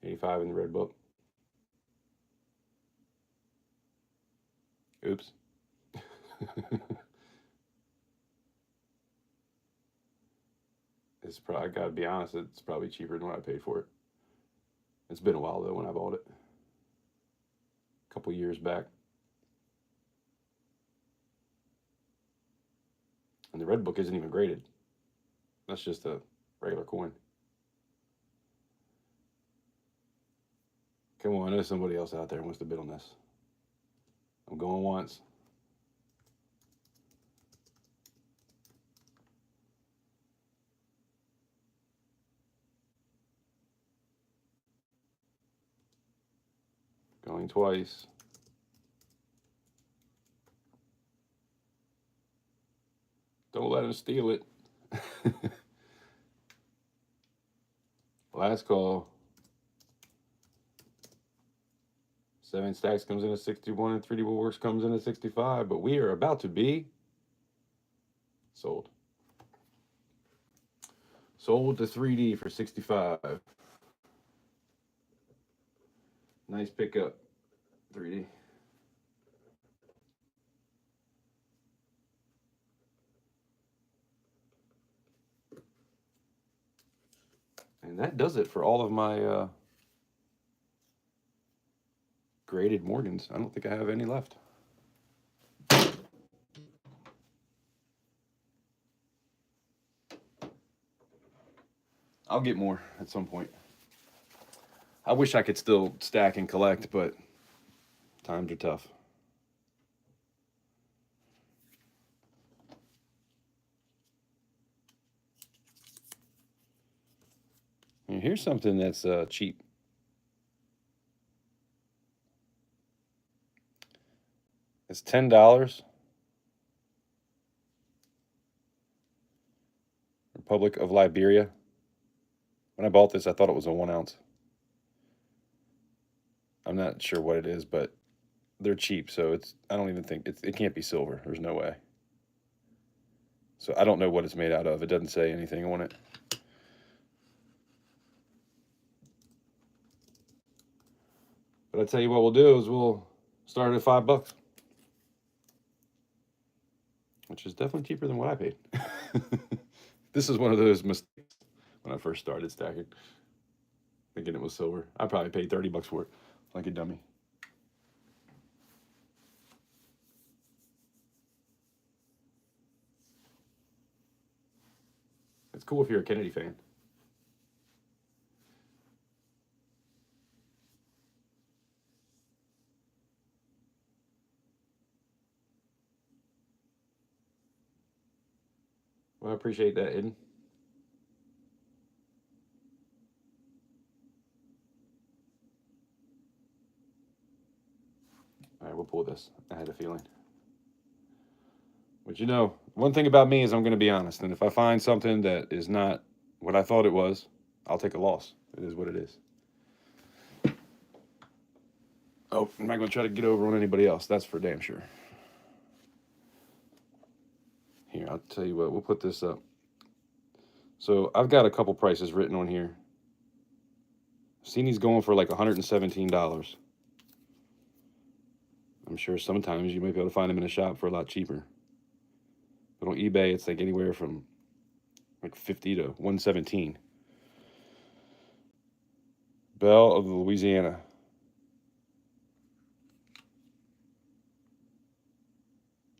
85 in the red book. Oops. It's probably, I gotta be honest, it's probably cheaper than what I paid for it. It's been a while though when I bought it. A couple years back. And the red book isn't even graded. That's just a regular coin. Come on, I know somebody else out there wants to bid on this. I'm going once. Going twice. Don't let him steal it. Last call. 7 stacks comes in at 61 and 3D Works comes in at 65, but we are about to be sold. Sold to 3D for 65. Nice pickup, 3D. And that does it for all of my graded Morgans. I don't think I have any left. I'll get more at some point. I wish I could still stack and collect, but times are tough. And here's something that's cheap. It's $10. Republic of Liberia. When I bought this, I thought it was a 1 ounce. I'm not sure what it is, but they're cheap, so I don't even think it can't be silver. There's no way. So I don't know what it's made out of. It doesn't say anything on it. But I tell you what we'll do is we'll start at $5, which is definitely cheaper than what I paid. This is one of those mistakes when I first started stacking, thinking it was silver. I probably paid $30 for it, like a dummy. It's cool if you're a Kennedy fan. Well, I appreciate that, Eden. All right, we'll pull this. I had a feeling. But you know, one thing about me is I'm going to be honest. And if I find something that is not what I thought it was, I'll take a loss. It is what it is. Oh, I'm not going to try to get over on anybody else. That's for damn sure. Here, I'll tell you what. We'll put this up. So I've got a couple prices written on here. I've seen these going for like $117. I'm sure sometimes you might be able to find them in a shop for a lot cheaper. But on eBay, it's like anywhere from like 50 to 117. Belle of Louisiana.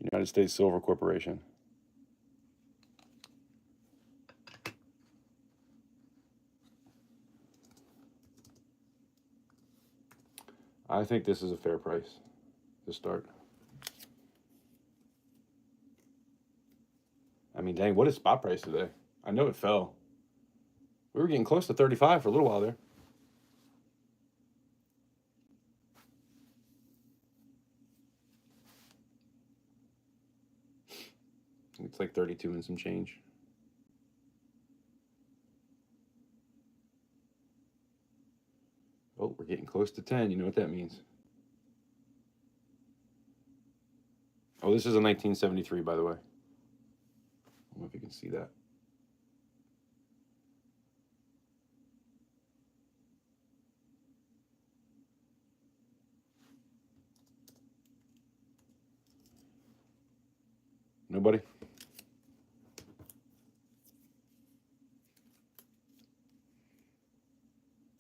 United States Silver Corporation. I think this is a fair price to start. I mean, dang, what is spot price today? I know it fell. We were getting close to 35 for a little while there. It's like 32 and some change. Oh, we're getting close to 10. You know what that means. Oh, this is a 1973, by the way. I don't know if you can see that. Nobody?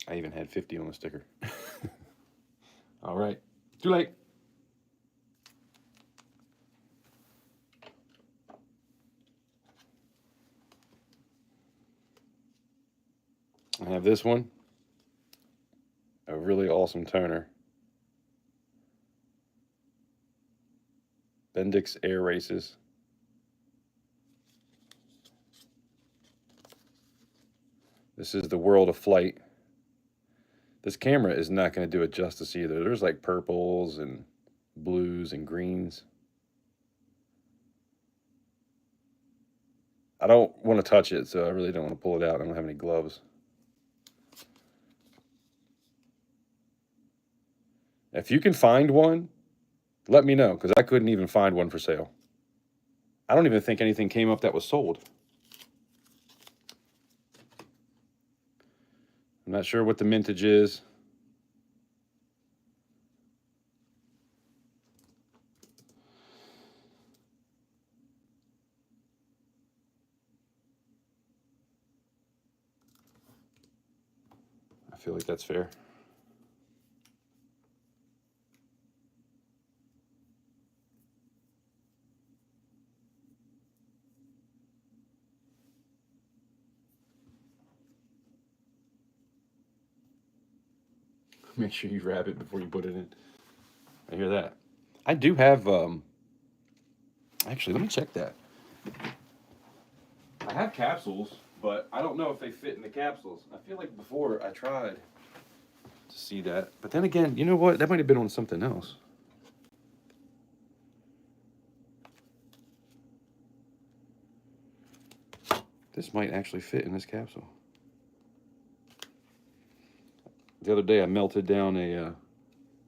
I even had 50 on the sticker. All right. Too late. I have this one. A really awesome toner. Bendix Air Races. This is the World of Flight. This camera is not going to do it justice either. There's like purples and blues and greens. I don't want to touch it, so I really don't want to pull it out. I don't have any gloves. If you can find one, let me know, because I couldn't even find one for sale. I don't even think anything came up that was sold. I'm not sure what the mintage is. I feel like that's fair. Make sure you wrap it before you put it in. I hear that. I do have, actually, let me check that. I have capsules, but I don't know if they fit in the capsules. I feel like before I tried to see that. But then again, you know what? That might have been on something else. This might actually fit in this capsule. The other day I melted down a, well,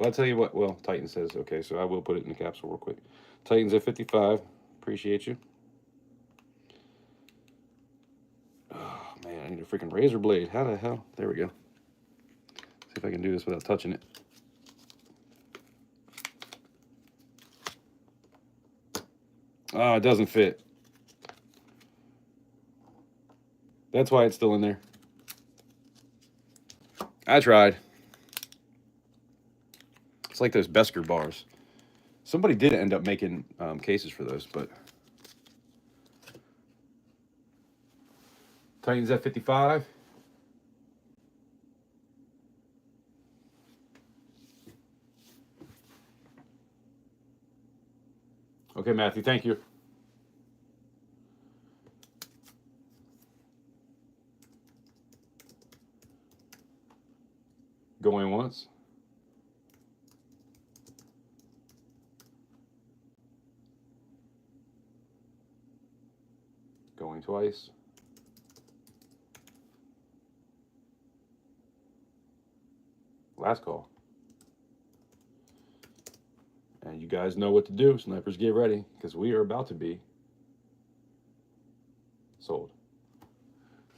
I'll tell you what, well, Titan says, okay, so I will put it in the capsule real quick. Titan's at 55, appreciate you. Oh, man, I need a freaking razor blade. How the hell? There we go. See if I can do this without touching it. Oh, it doesn't fit. That's why it's still in there. I tried. It's like those Besker bars. Somebody did end up making cases for those, but Titan's at 55. Okay, Matthew, thank you. Going once. Going twice. Last call. And you guys know what to do. Snipers, get ready, because we are about to be sold.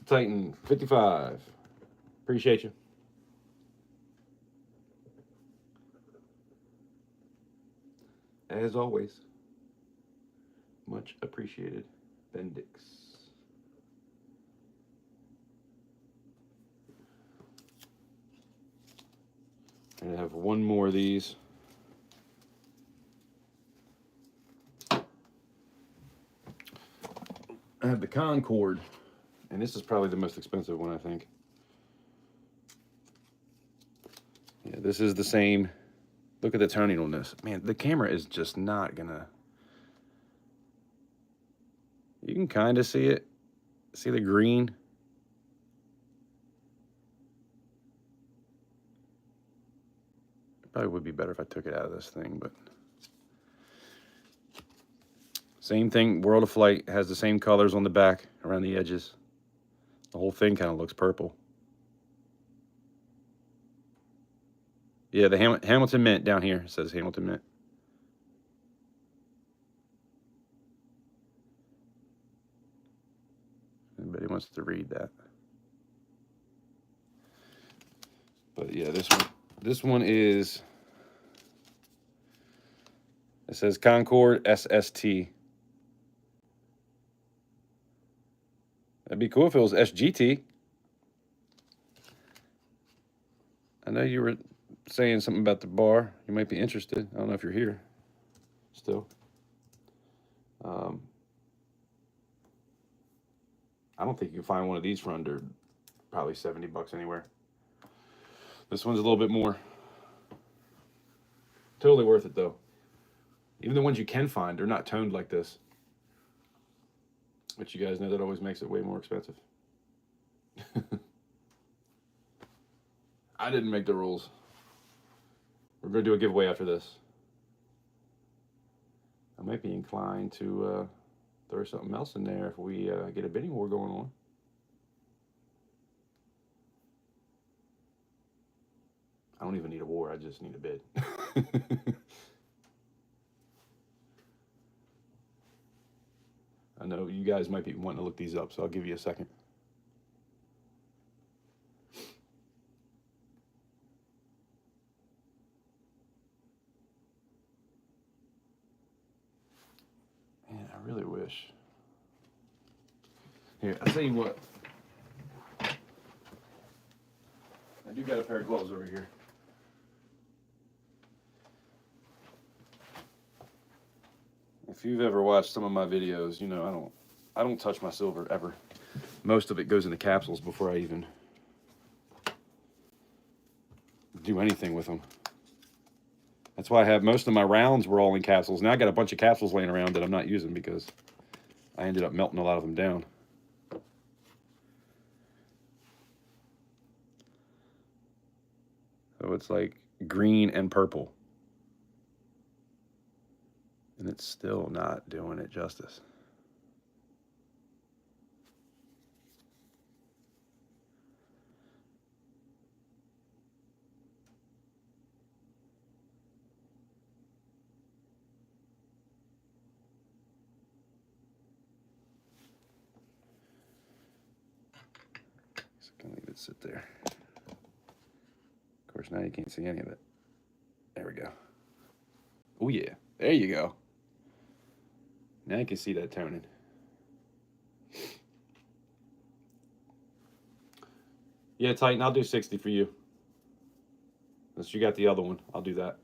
Titan 55. Appreciate you. As always, much appreciated, Bendix. I have one more of these. I have the Concord, and this is probably the most expensive one, I think. Yeah, this is the same. Look at the toning on this. Man, the camera is just not gonna... You can kind of see it. See the green? It probably would be better if I took it out of this thing, but... Same thing, World of Flight has the same colors on the back, around the edges. The whole thing kind of looks purple. Yeah, the Hamilton Mint down here says Hamilton Mint. Anybody wants to read that? But yeah, this one is, it says Concord SST. That'd be cool if it was SGT. I know you were saying something about the bar. You might be interested. I don't know if you're here still. I don't think you can find one of these for under probably $70 anywhere. This one's a little bit more. Totally worth it though. Even the ones you can find, they're not toned like this. But you guys know that always makes it way more expensive. I didn't make the rules. We're going to do a giveaway after this. I might be inclined to throw something else in there if we get a bidding war going on. I don't even need a war, I just need a bid. I know you guys might be wanting to look these up, so I'll give you a second. Man, I really wish. Here, I'll tell you what. I do got a pair of gloves over here. If you've ever watched some of my videos, you know I don't touch my silver ever. Most of it goes into capsules before I even do anything with them. That's why I have most of my rounds were all in capsules. Now I got a bunch of capsules laying around that I'm not using because I ended up melting a lot of them down. So it's like green and purple. And it's still not doing it justice. So I can leave it sit there. Of course, now you can't see any of it. There we go. Oh yeah, there you go. Now you can see that toning. Yeah, Titan, I'll do 60 for you. Unless you got the other one, I'll do that.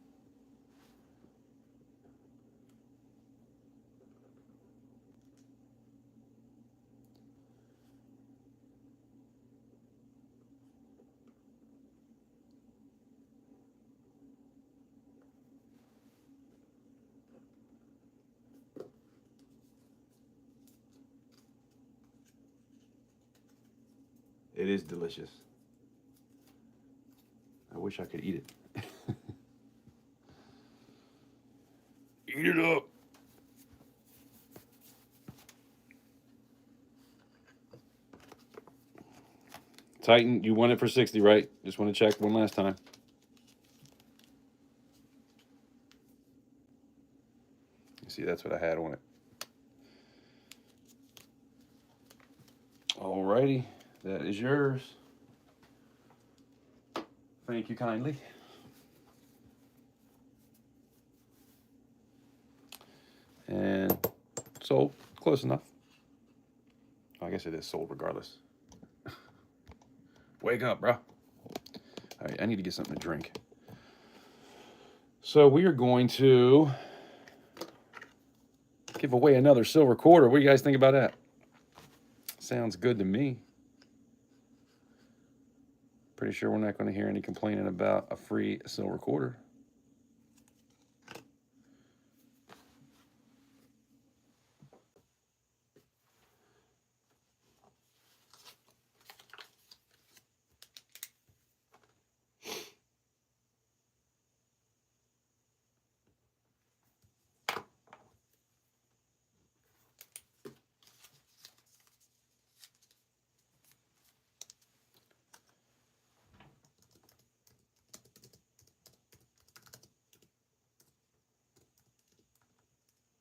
It is delicious. I wish I could eat it. Eat it up. Titan, you want it for 60, right? Just want to check one last time. You see, that's what I had on it. Alrighty, that is yours. Thank you kindly. And sold, close enough. I guess it is sold regardless. Wake up, bro. All right, I need to get something to drink. So we are going to give away another silver quarter. What do you guys think about that? Sounds good to me. Pretty sure we're not going to hear any complaining about a free silver quarter.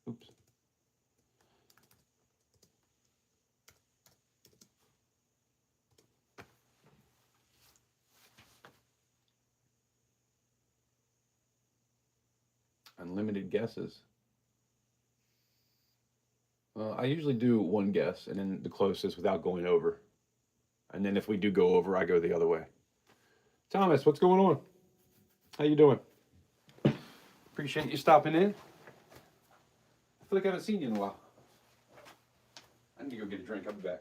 Oops. Unlimited guesses. I usually do one guess and then the closest without going over. And then if we do go over, I go the other way. Thomas, what's going on? How you doing? Appreciate you stopping in. I feel like I haven't seen you in a while. I need to go get a drink. I'll be back.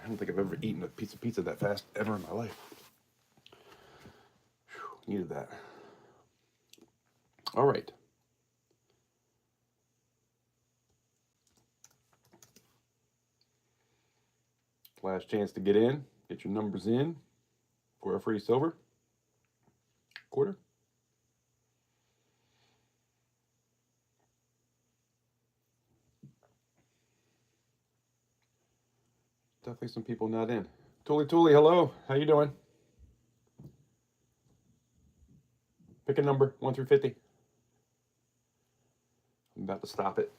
I don't think I've ever eaten a piece of pizza that fast ever in my life. Whew, needed that. All right. Last chance to get in. Get your numbers in for a free silver quarter. Definitely some people not in. Tooly, hello. How you doing? Pick a number, 1 through 50. I'm about to stop it.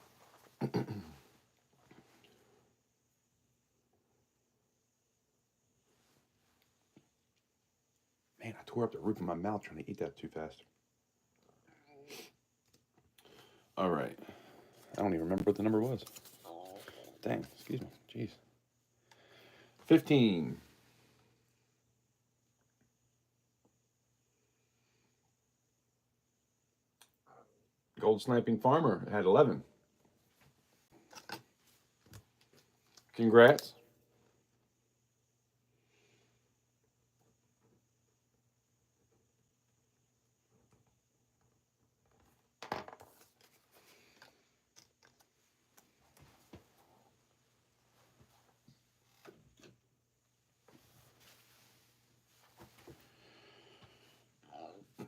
Man, I tore up the roof of my mouth trying to eat that too fast. All right. I don't even remember what the number was. Dang, excuse me. Jeez. 15. Gold Sniping Farmer had 11. Congrats.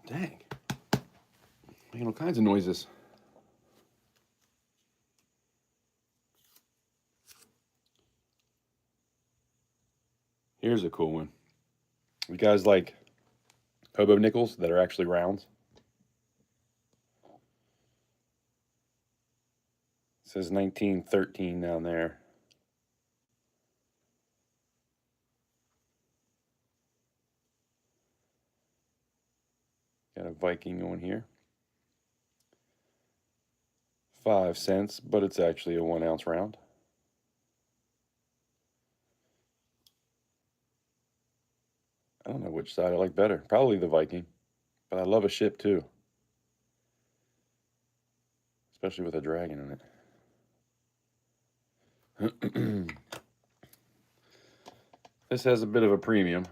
Dang. Making all kinds of noises. Here's a cool one. You guys like hobo nickels that are actually rounds? It says 1913 down there. Got a Viking on here. 5 cents, but it's actually a 1 ounce round. I don't know which side I like better. Probably the Viking, but I love a ship too. Especially with a dragon in it. This has a bit of a premium.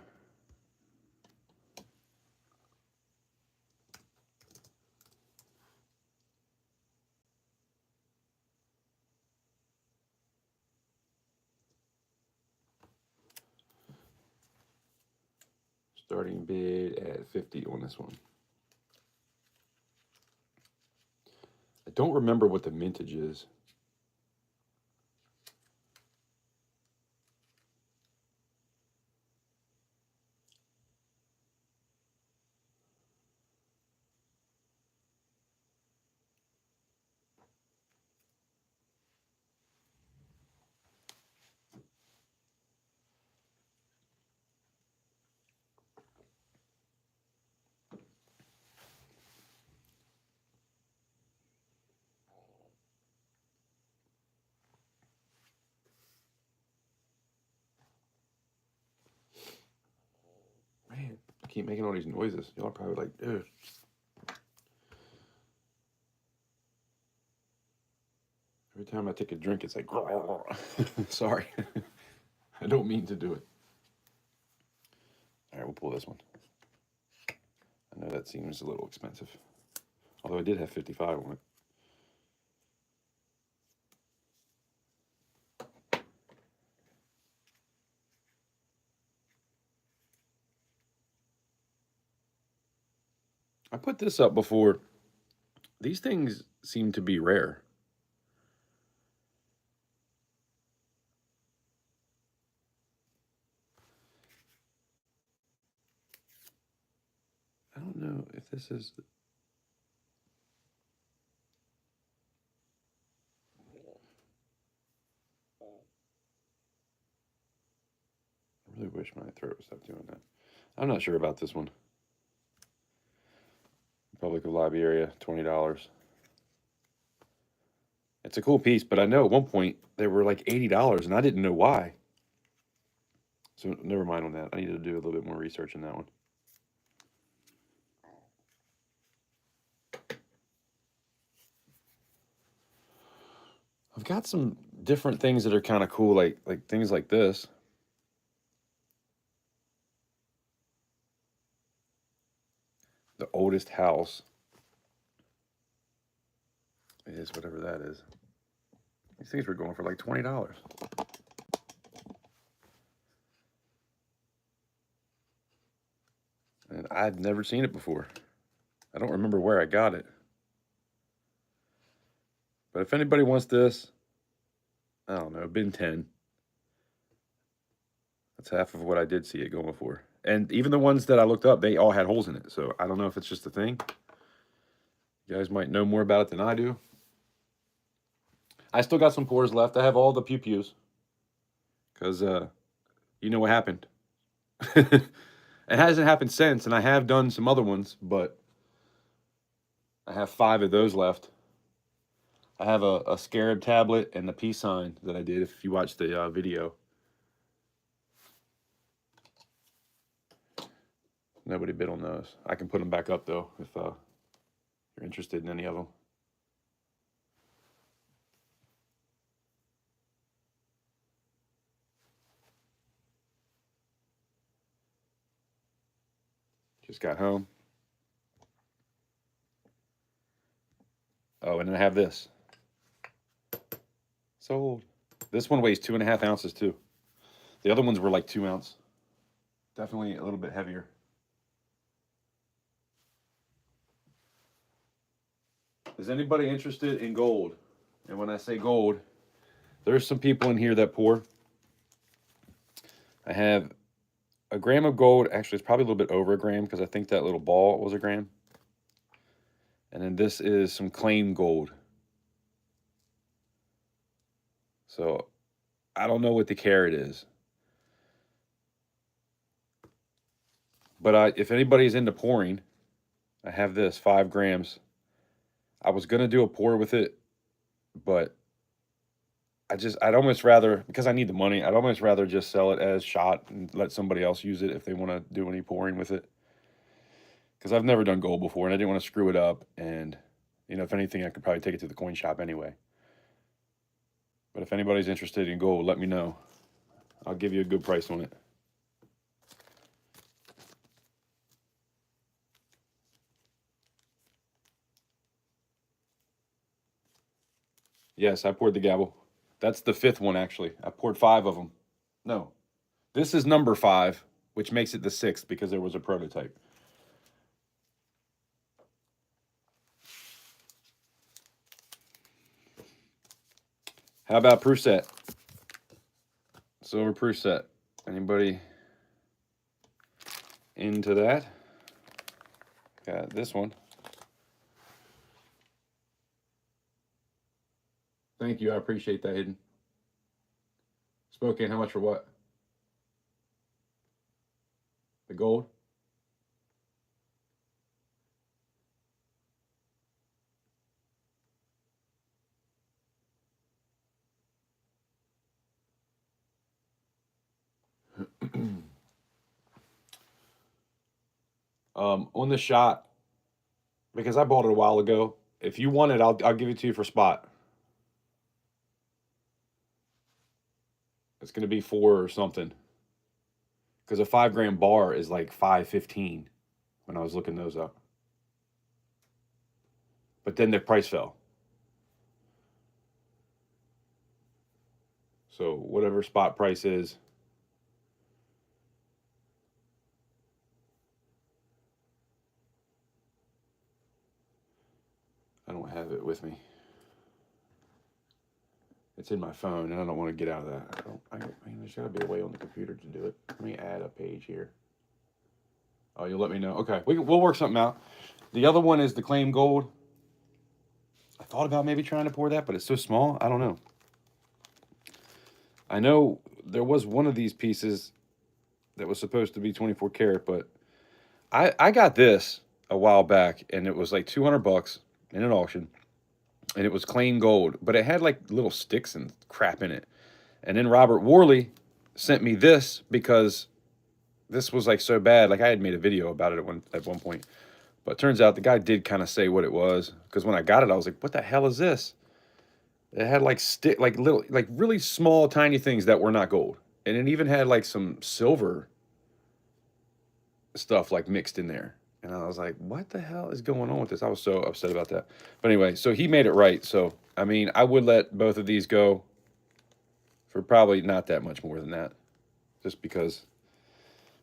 Starting bid at 50 on this one. I don't remember what the mintage is. Man, I keep making all these noises. Y'all are probably like, dude. Every time I take a drink, it's like, sorry. I don't mean to do it. All right, we'll pull this one. I know that seems a little expensive. Although I did have 55 on it. I put this up before. These things seem to be rare. I don't know if this is... I really wish my throat would stop doing that. I'm not sure about this one. Republic of Liberia, $20. It's a cool piece, but I know at one point they were like $80, and I didn't know why. So never mind on that. I need to do a little bit more research on that one. I've got some different things that are kind of cool, like things like this. oldest house is whatever that is. These things were going for like $20. And I'd never seen it before. I don't remember where I got it. But if anybody wants this, I don't know, bin 10. That's half of what I did see it going for. And even the ones that I looked up, they all had holes in it. So I don't know if it's just a thing. You guys might know more about it than I do. I still got some pours left. I have all the pew-pews. Because you know what happened. It hasn't happened since, and I have done some other ones, but I have 5 of those left. I have a scarab tablet and the peace sign that I did, if you watched the video. Nobody bid on those. I can put them back up, though, if you're interested in any of them. Just got home. Oh, and then I have this. Sold. This one weighs 2.5 ounces, too. The other ones were like 2 ounce. Definitely a little bit heavier. Is anybody interested in gold? And when I say gold, there's some people in here that pour. I have a gram of gold. Actually, it's probably a little bit over a gram because I think that little ball was a gram. And then this is some claim gold. So I don't know what the carat is. But if anybody's into pouring, I have this, 5 grams. I was going to do a pour with it, but I'd almost rather, because I need the money, I'd almost rather just sell it as shot and let somebody else use it if they want to do any pouring with it. Because I've never done gold before, and I didn't want to screw it up. And, you know, if anything, I could probably take it to the coin shop anyway. But if anybody's interested in gold, let me know. I'll give you a good price on it. Yes, I poured the gavel. That's the 5th one, actually. I poured 5 of them. No. This is number 5, which makes it the 6th because there was a prototype. How about proof set? Silver proof set. Anybody into that? Got this one. Thank you. I appreciate that, Hidden. Spokane, how much for what? The gold? On the shot, because I bought it a while ago. If you want it, I'll give it to you for spot. It's going to be 4 or something. Because a 5 gram bar is like $5.15 when I was looking those up. But then the price fell. So whatever spot price is. I don't have it with me. It's in my phone, and I don't want to get out of that. There's got to be a way on the computer to do it. Let me add a page here. Oh, you'll let me know. Okay, we'll work something out. The other one is the claim gold. I thought about maybe trying to pour that, but it's so small. I don't know. I know there was one of these pieces that was supposed to be 24 karat, but I got this a while back, and it was like $200 in an auction. And it was claim gold, but it had like little sticks and crap in it. And then Robert Worley sent me this because this was like so bad. Like I had made a video about it at one point, but it turns out the guy did kind of say what it was. Because when I got it, I was like, "What the hell is this?" It had like little, like really small, tiny things that were not gold, and it even had like some silver stuff like mixed in there. And I was like, what the hell is going on with this? I was so upset about that. But anyway, so he made it right. So, I mean, I would let both of these go for probably not that much more than that. Just because.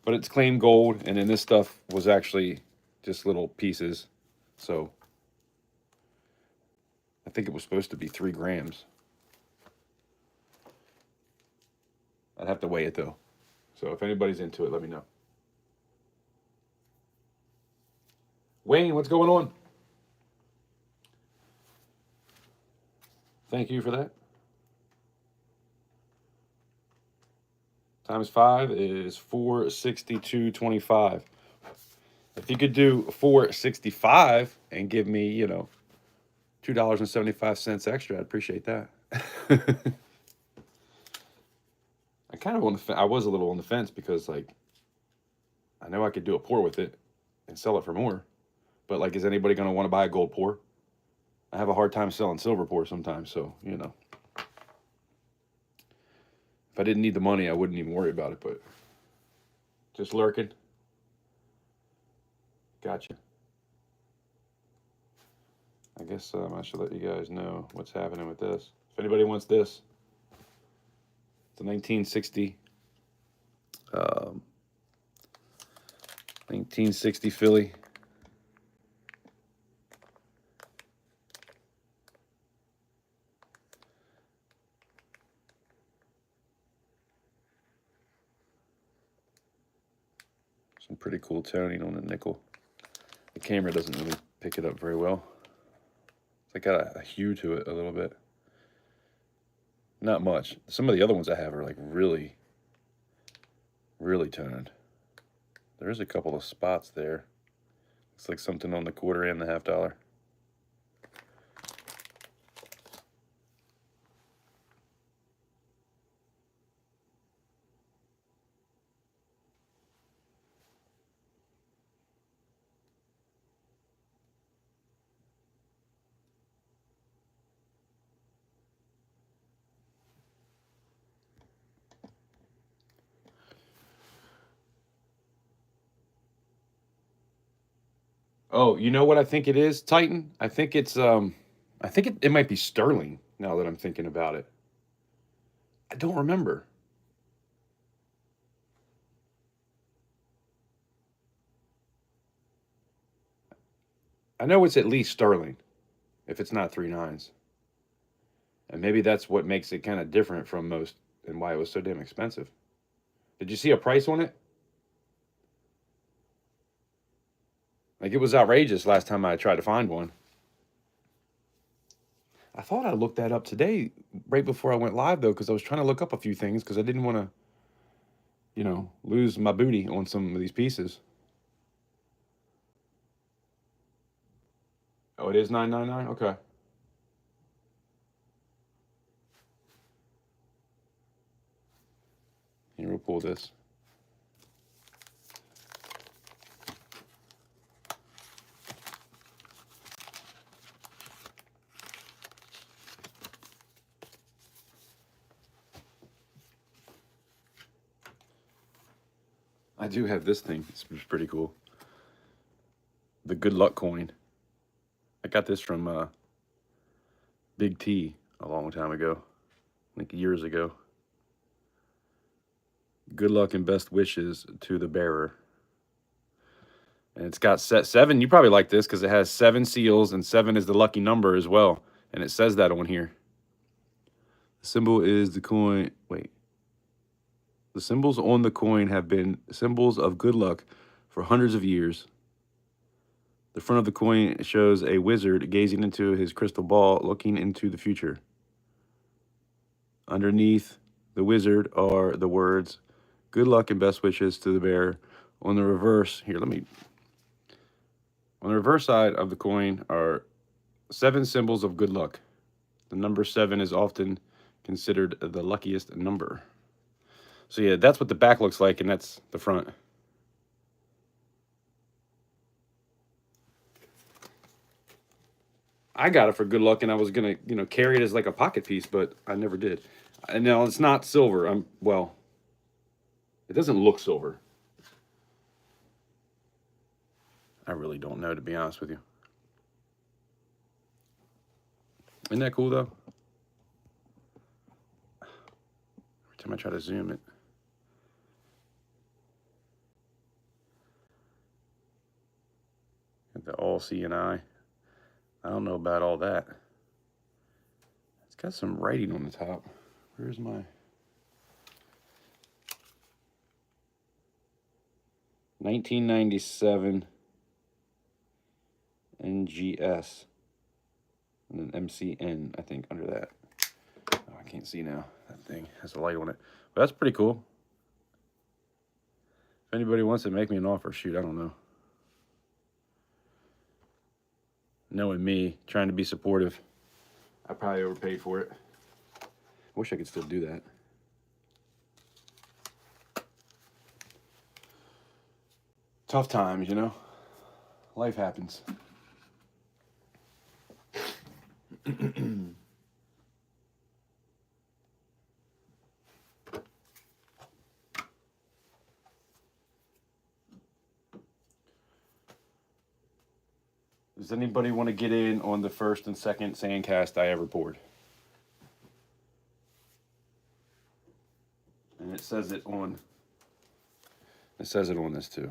But it's claimed gold. And then this stuff was actually just little pieces. So, I think it was supposed to be 3 grams. I'd have to weigh it, though. So, if anybody's into it, let me know. Wayne, what's going on? Thank you for that. Times 5 is 462.25. If you could do 465 and give me, you know, $2.75 extra, I'd appreciate that. I kind of I was a little on the fence because, like, I know I could do a pour with it and sell it for more. But, like, is anybody going to want to buy a gold pour? I have a hard time selling silver pour sometimes, so, you know. If I didn't need the money, I wouldn't even worry about it, but just lurking. Gotcha. I guess I should let you guys know what's happening with this. If anybody wants this, it's a 1960 Philly. Some pretty cool toning on the nickel. The camera doesn't really pick it up very well. It's got a hue to it a little bit. Not much. Some of the other ones I have are like really, really toned. There is a couple of spots there. Looks like something on the quarter and the $half. Oh, you know what I think it is, Titan? I think it's I think it might be sterling now that I'm thinking about it. I don't remember. I know it's at least sterling, if it's not 3 nines. And maybe that's what makes it kind of different from most and why it was so damn expensive. Did you see a price on it? Like, it was outrageous last time I tried to find one. I thought I looked that up today, right before I went live, though, because I was trying to look up a few things because I didn't want to, you know, lose my booty on some of these pieces. Oh, it is 999? Okay. Here, we'll pull this. I do have this thing. It's pretty cool. The Good Luck coin. I got this from Big T a long time ago, like years ago. Good luck and best wishes to the bearer. And it's got set 7. You probably like this because it has 7 seals and 7 is the lucky number as well. And it says that on here. The symbol is the coin. Wait. The symbols on the coin have been symbols of good luck for hundreds of years. The front of the coin shows a wizard gazing into his crystal ball, looking into the future. Underneath the wizard are the words, good luck and best wishes to the bearer. On the reverse, on the reverse side of the coin are 7 symbols of good luck. The number 7 is often considered the luckiest number. So yeah, that's what the back looks like, and that's the front. I got it for good luck, and I was gonna, you know, carry it as like a pocket piece, but I never did. And now it's not silver. Well, it doesn't look silver. I really don't know, to be honest with you. Isn't that cool, though? Every time I try to zoom it. Got the all CNI. I don't know about all that. It's got some writing on the top. Where's my... 1997 NGS. And then MCN, I think, under that. Oh, I can't see now. That thing has a light on it. But that's pretty cool. If anybody wants to make me an offer, shoot, I don't know. Knowing me, trying to be supportive, I probably overpaid for it. I wish I could still do that. Tough times, you know? Life happens. Does anybody want to get in on the first and second sandcast I ever poured? And it says it on this too.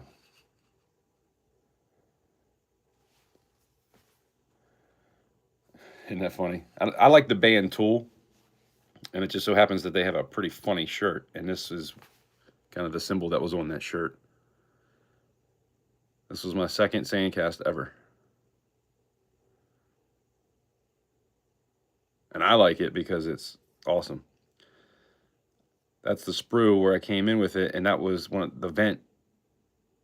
Isn't that funny? I like the band Tool, and it just so happens that they have a pretty funny shirt, and this is kind of the symbol that was on that shirt. This was my second sandcast ever. And I like it because it's awesome. That's the sprue where I came in with it, and that was one of the vent.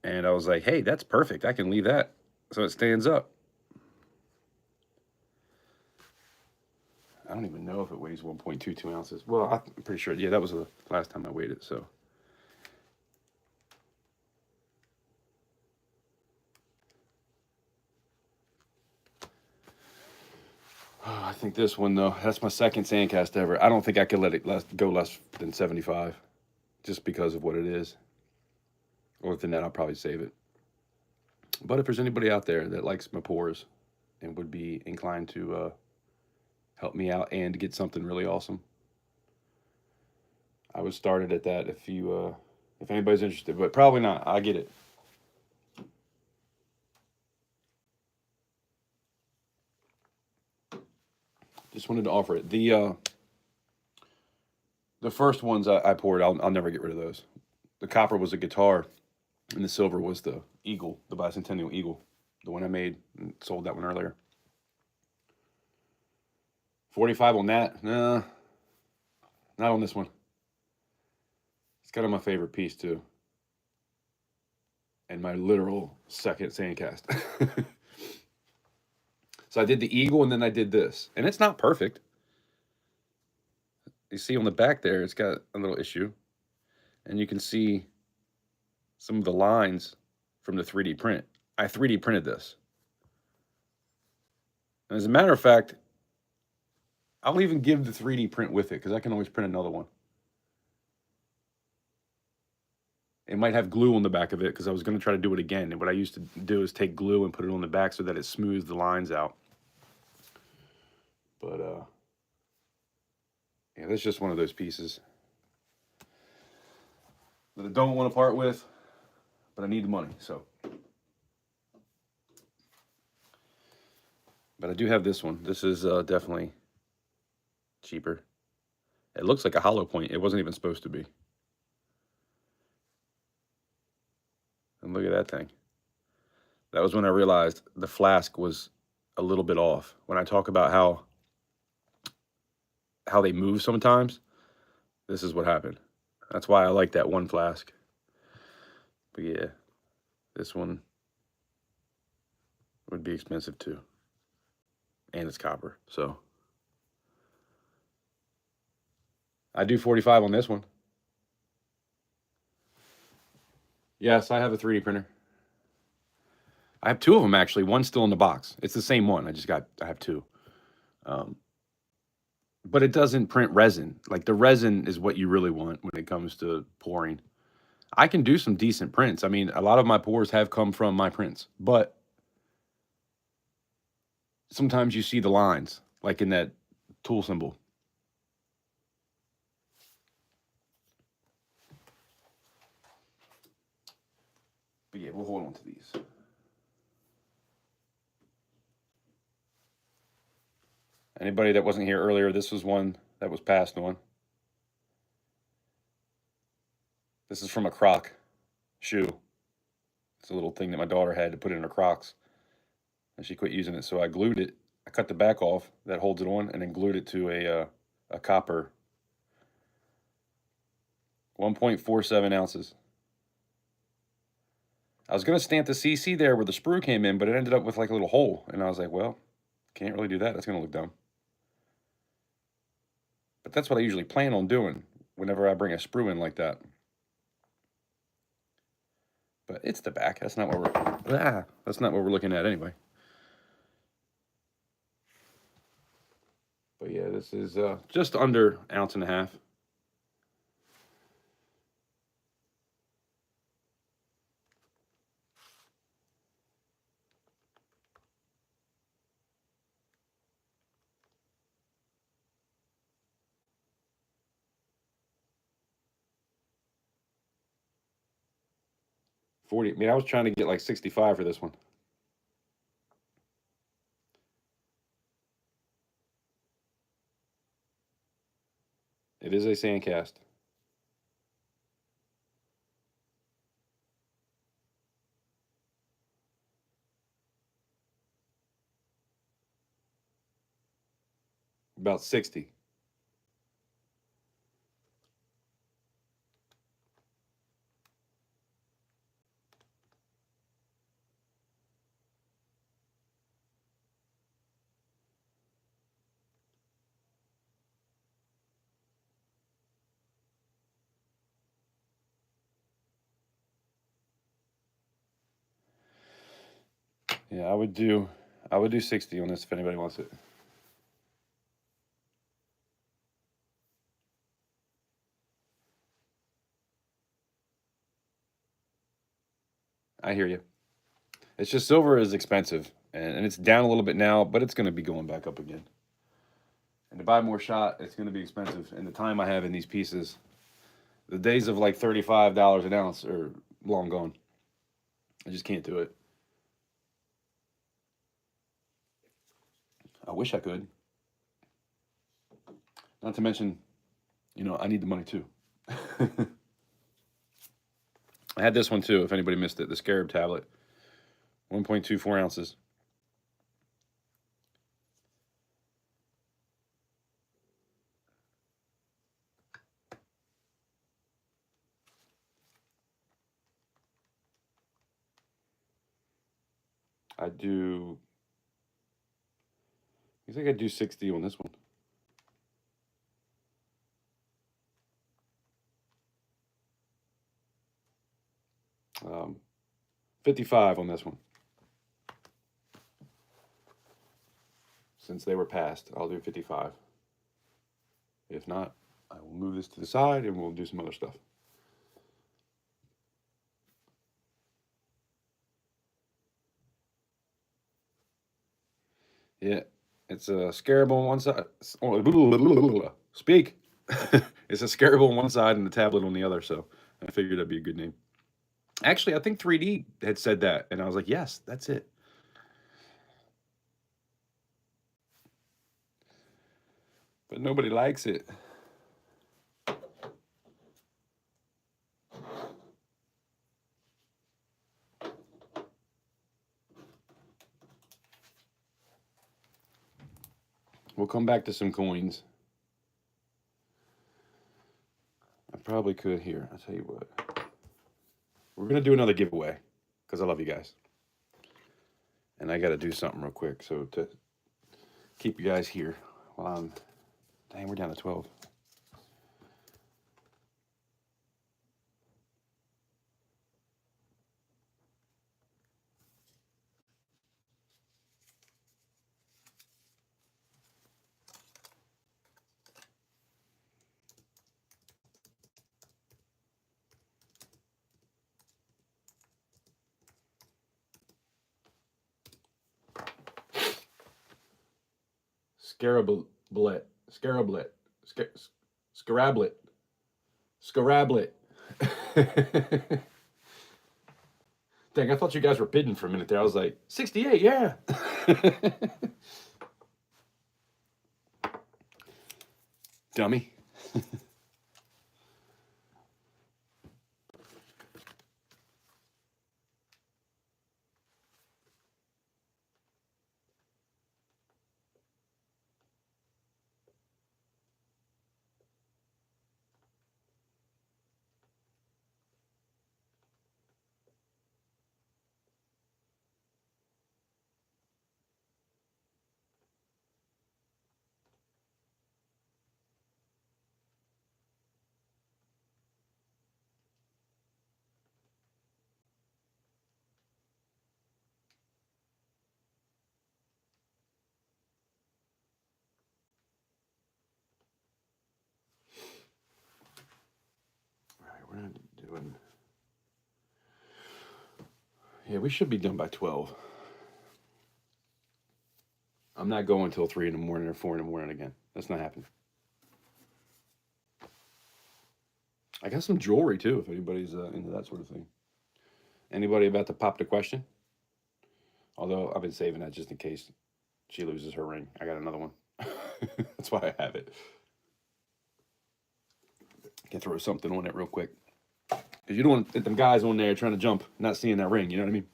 And I was like, hey, that's perfect. I can leave that so it stands up. I don't even know if it weighs 1.22 ounces. Well, I'm pretty sure. Yeah, that was the last time I weighed it, so. Oh, I think this one, though, that's my second sandcast ever. I don't think I could let it go less than 75 just because of what it is. Or than that, I'll probably save it. But if there's anybody out there that likes my pours and would be inclined to help me out and get something really awesome, I would start it at that if anybody's interested, but probably not. I get it. Just wanted to offer it. The first ones I poured, I'll never get rid of those. The copper was a guitar, and the silver was the Eagle, the Bicentennial Eagle, the one I made and sold that one earlier. 45 on that? Nah, not on this one. It's kind of my favorite piece too, and my literal second sandcast. So I did the Eagle, and then I did this, and it's not perfect. You see on the back there, it's got a little issue, and you can see some of the lines from the 3D print. I 3D printed this. And as a matter of fact, I'll even give the 3D print with it because I can always print another one. It might have glue on the back of it because I was going to try to do it again. And what I used to do is take glue and put it on the back so that it smooths the lines out. But, yeah, that's just one of those pieces that I don't want to part with, but I need the money, so. But I do have this one. This is definitely cheaper. It looks like a hollow point. It wasn't even supposed to be. And look at that thing. That was when I realized the flask was a little bit off. When I talk about how they move sometimes, this is what happened. That's why I like that one flask. But yeah, this one would be expensive too. And it's copper, so. I do 45 on this one. Yes, I have a 3D printer. I have two of them, actually. One's still in the box. It's the same one. I have two. But it doesn't print resin. Like, the resin is what you really want when it comes to pouring. I can do some decent prints. I mean, a lot of my pours have come from my prints, but sometimes you see the lines, like in that tool symbol. But yeah, we'll hold on to these. Anybody that wasn't here earlier, this was one that was passed on. This is from a Croc shoe. It's a little thing that my daughter had to put in her Crocs, and she quit using it. So I glued it. I cut the back off that holds it on, and then glued it to a copper. 1.47 ounces. I was going to stamp the CC there where the sprue came in, but it ended up with like a little hole. And I was like, well, can't really do that. That's going to look dumb. But that's what I usually plan on doing whenever I bring a sprue in like that. But it's the back. That's not what we're looking at anyway. But yeah, this is just under 1.5 ounces. I mean, I was trying to get like 65 for this one. It is a sandcast. About 60. Yeah, I would do 60 on this if anybody wants it. I hear you. It's just silver is expensive, and it's down a little bit now, but it's going to be going back up again. And to buy more shot, it's going to be expensive. And the time I have in these pieces, the days of like $35 an ounce are long gone. I just can't do it. I wish I could. Not to mention, I need the money too. I had this one too, if anybody missed it, the Scarab tablet, 1.24 ounces. I think I do 60 on this one. 55 on this one. Since they were passed, I'll do 55. If not, I will move this to the side and we'll do some other stuff. Yeah, it's a Scarab on one side. Speak. It's a Scarab on one side and the tablet on the other, so I figured that'd be a good name. Actually, I think 3D had said that, and I was like, yes, that's it. But nobody likes it. We'll come back to some coins. I probably could here. I'll tell you what. We're going to do another giveaway because I love you guys. And I got to do something real quick. So to keep you guys here while I'm... Dang, we're down to 12. Scarablet. Scarablet. Scarablet. Scarablet. Dang, I thought you guys were bidding for a minute there. I was like, 68, yeah. Dummy. All right, we're not doing. Yeah, we should be done by 12. I'm not going until 3 in the morning or 4 in the morning again. That's not happening. I got some jewelry too, if anybody's into that sort of thing. Anybody about to pop the question? Although I've been saving that just in case she loses her ring. I got another one. That's why I have it. I can throw something on it real quick. Because you don't want them guys on there trying to jump, not seeing that ring. You know what I mean?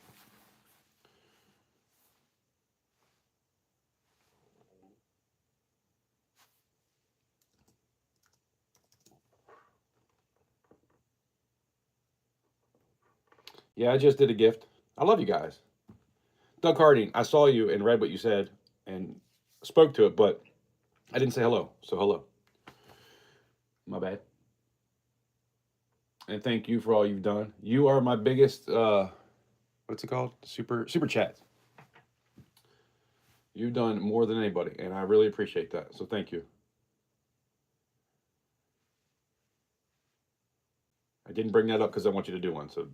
Yeah, I just did a gift. I love you guys. Doug Harding, I saw you and read what you said and spoke to it, but I didn't say hello. So hello. My bad. And thank you for all you've done. You are my biggest what's it called? Super chat. You've done more than anybody, and I really appreciate that. So thank you. I didn't bring that up because I want you to do one, so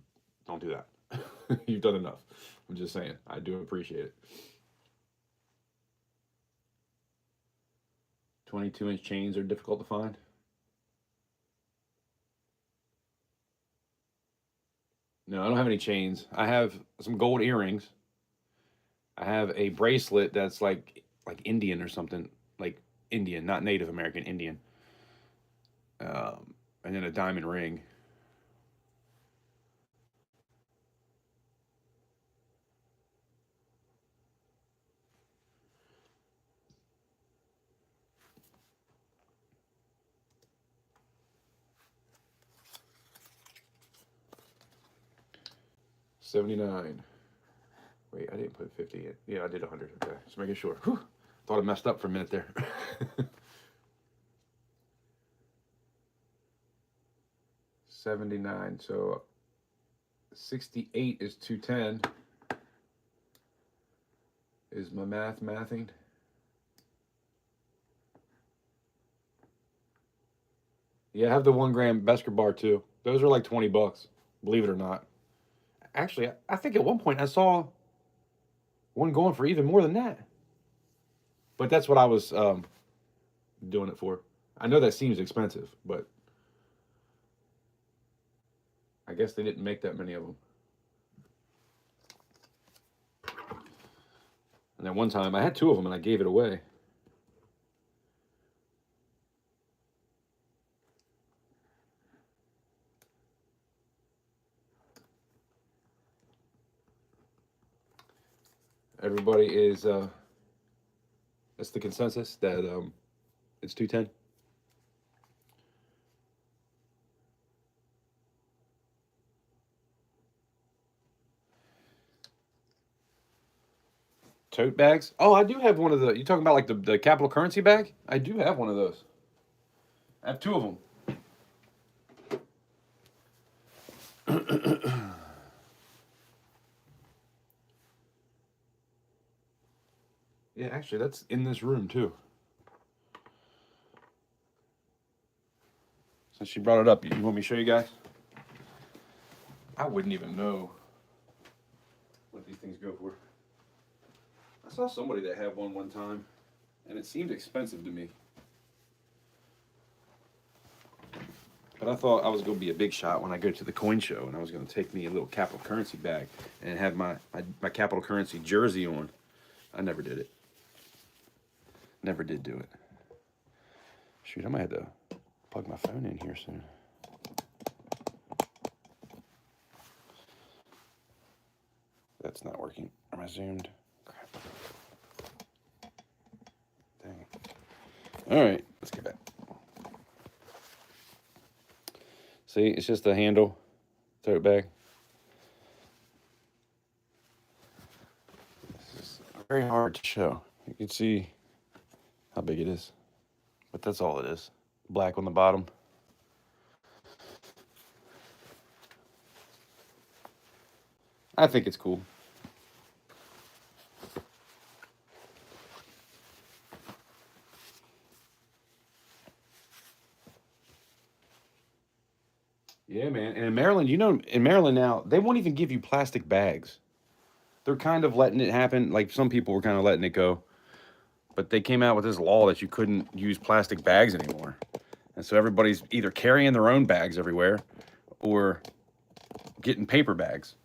don't do that. You've done enough. I'm just saying. I do appreciate it. 22-inch chains are difficult to find. No, I don't have any chains. I have some gold earrings. I have a bracelet that's like Indian or something, like Indian, not Native American, Indian. And then a diamond ring. $79. Wait, I didn't put 50 in. Yeah, I did 100. Okay, just making sure. Whew. Thought I messed up for a minute there. 79. So 68 is 210. Is my mathing? Yeah, I have the 1 gram Besker bar too. Those are like $20, believe it or not. Actually, I think at one point I saw one going for even more than that. But that's what I was doing it for. I know that seems expensive, but I guess they didn't make that many of them. And then one time I had 2 of them and I gave it away. Everybody is that's the consensus that it's 210. Tote bags? Oh, I do have one of the. You talking about like the capital currency bag? I do have one of those. I have 2 of them. Yeah, actually, that's in this room too. Since she brought it up, you want me to show you guys? I wouldn't even know what these things go for. I saw somebody that had one time, And it seemed expensive to me. But I thought I was going to be a big shot when I go to the coin show, and I was going to take me a little capital currency bag and have my capital currency jersey on. I never did it. Never did do it. Shoot, I might have to plug my phone in here soon. That's not working. Am I zoomed? Crap. Dang. All right, let's get back. See, it's just a handle tote bag. This is very hard to show. You can see how big it is, but that's all it is. Black on the bottom. I think it's cool. Yeah, man. And in Maryland, in Maryland now, they won't even give you plastic bags. They're kind of letting it happen. Like some people were kind of letting it go. But they came out with this law that you couldn't use plastic bags anymore. And so everybody's either carrying their own bags everywhere or getting paper bags.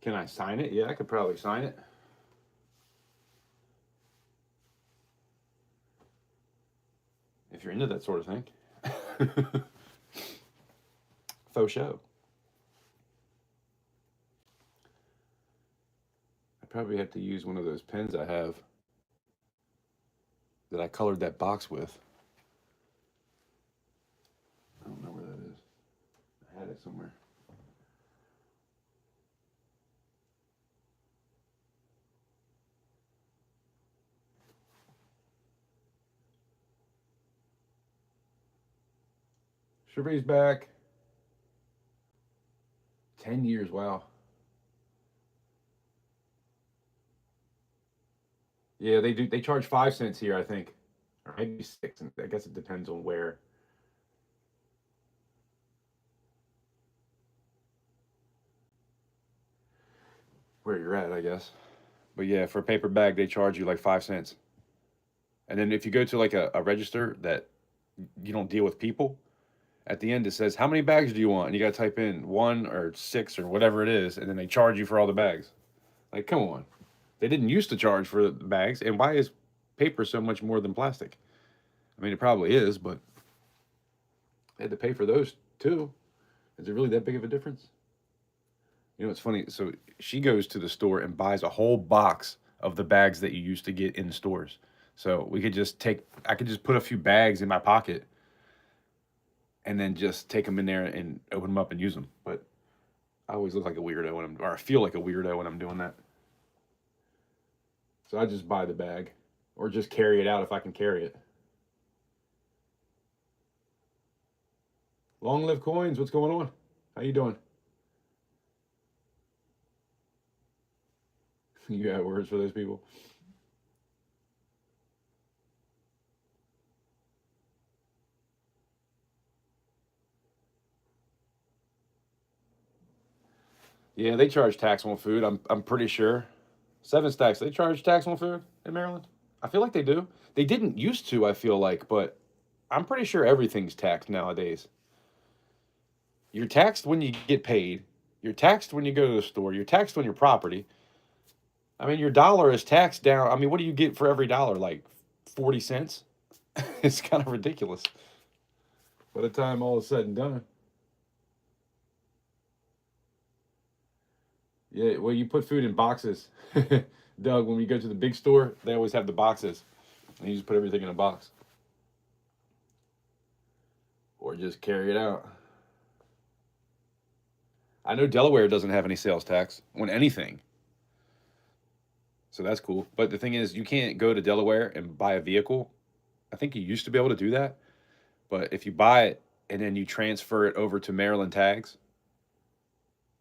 Can I sign it? Yeah, I could probably sign it. If you're into that sort of thing. Faux show. I probably have to use one of those pens I have that I colored that box with. I don't know where that is. I had it somewhere. Chevrie's back. 10 years, wow. Yeah, they do. They charge 5 cents here, I think, or maybe 6. And I guess it depends on where you're at, I guess. But yeah, for a paper bag, they charge you like 5 cents. And then if you go to like a register that you don't deal with people, at the end it says, how many bags do you want? And you got to type in 1 or 6 or whatever it is, and then they charge you for all the bags. Like, come on. They didn't used to charge for the bags, and why is paper so much more than plastic? I mean, it probably is, but they had to pay for those too. Is it really that big of a difference? You know, it's funny. So she goes to the store and buys a whole box of the bags that you used to get in stores. So I could just put a few bags in my pocket and then just take them in there and open them up and use them. But I always look like a weirdo or I feel like a weirdo when I'm doing that. So I just buy the bag or just carry it out if I can carry it. Long live coins. What's going on? How you doing? You got words for those people? Yeah, they charge tax on food. I'm pretty sure. 7 Stacks, they charge tax on food in Maryland. I feel like they do. They didn't used to, I feel like, but I'm pretty sure everything's taxed nowadays. You're taxed when you get paid. You're taxed when you go to the store. You're taxed on your property. I mean, your dollar is taxed down. I mean, what do you get for every dollar? Like 40 cents? It's kind of ridiculous. By the time all is said and done. Yeah, well, you put food in boxes. Doug, when we go to the big store, they always have the boxes. And you just put everything in a box. Or just carry it out. I know Delaware doesn't have any sales tax on anything. So that's cool. But the thing is, you can't go to Delaware and buy a vehicle. I think you used to be able to do that. But if you buy it and then you transfer it over to Maryland tags,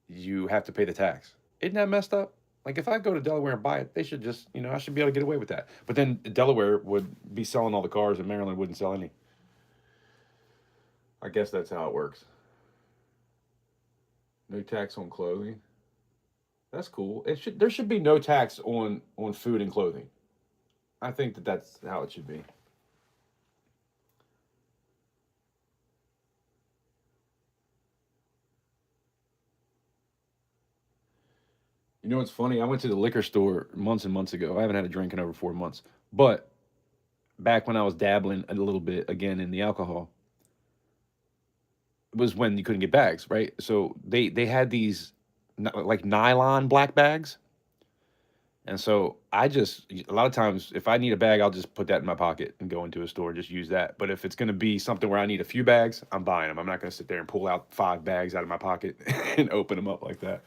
you have to pay the tax. Isn't that messed up? Like if I go to Delaware and buy it, they should just, I should be able to get away with that. But then Delaware would be selling all the cars and Maryland wouldn't sell any. I guess that's how it works. No tax on clothing. That's cool. There should be no tax on food and clothing. I think that's how it should be. You know what's funny? I went to the liquor store months and months ago. I haven't had a drink in over 4 months. But back when I was dabbling a little bit again in the alcohol, was when you couldn't get bags, right? So they had these like nylon black bags. And so I just a lot of times if I need a bag, I'll just put that in my pocket and go into a store and just use that. But if it's going to be something where I need a few bags, I'm buying them. I'm not going to sit there and pull out 5 bags out of my pocket and open them up like that.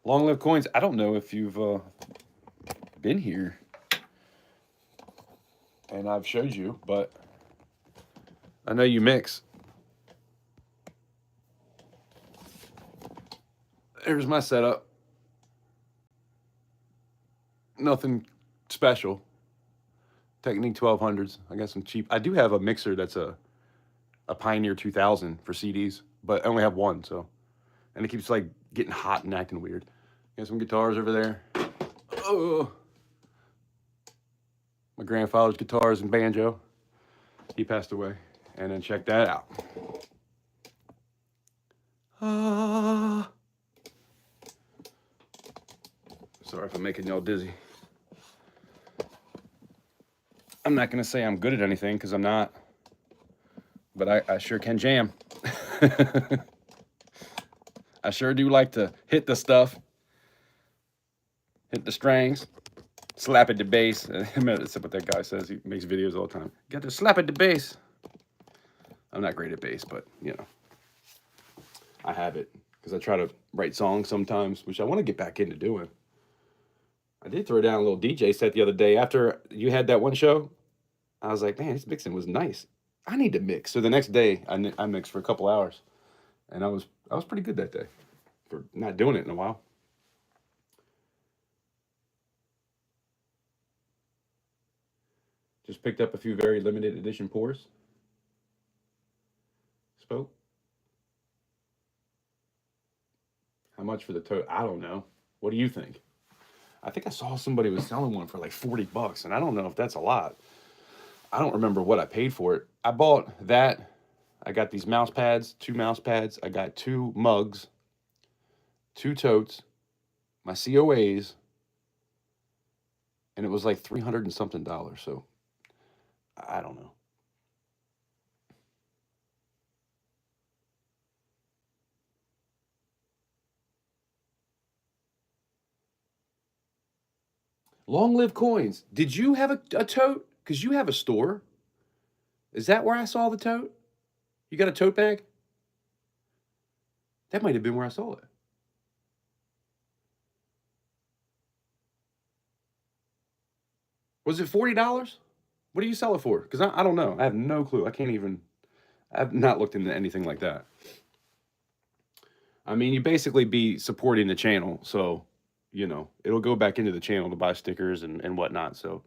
Long live coins. I don't know if you've been here and I've showed you, but I know you mix. There's my setup. Nothing special. Technique 1200s. I got some cheap. I do have a mixer that's a Pioneer 2000 for CDs, but I only have one, so. And it keeps like getting hot and acting weird. Got some guitars over there. Oh. My grandfather's guitars and banjo. He passed away. And then check that out. Sorry if I'm making y'all dizzy. I'm not going to say I'm good at anything because I'm not. But I sure can jam. I sure do like to hit the stuff. Hit the strings. Slap at the bass. That's what that guy says. He makes videos all the time. Got to slap at the bass. I'm not great at bass, but, you know. I have it. Because I try to write songs sometimes, which I want to get back into doing. I did throw down a little DJ set the other day. After you had that one show, I was like, man, this mixing was nice. I need to mix. So the next day, I mixed for a couple hours. And I was pretty good that day for not doing it in a while. Just picked up a few very limited edition pours. Spoke. How much for the tote? I don't know. What do you think? I think I saw somebody was selling one for like $40, and I don't know if that's a lot. I don't remember what I paid for it. I bought that. I got these mouse pads, 2 mouse pads. I got 2 mugs, 2 totes, my COAs, and it was like $300 and something. So I don't know. Long live coins. Did you have a tote? Because you have a store. Is that where I saw the tote? You got a tote bag? That might have been where I saw it. Was it $40? What do you sell it for? Because I don't know. I have no clue. I've not looked into anything like that. I mean, you basically be supporting the channel. So, you know, it'll go back into the channel to buy stickers and whatnot. So,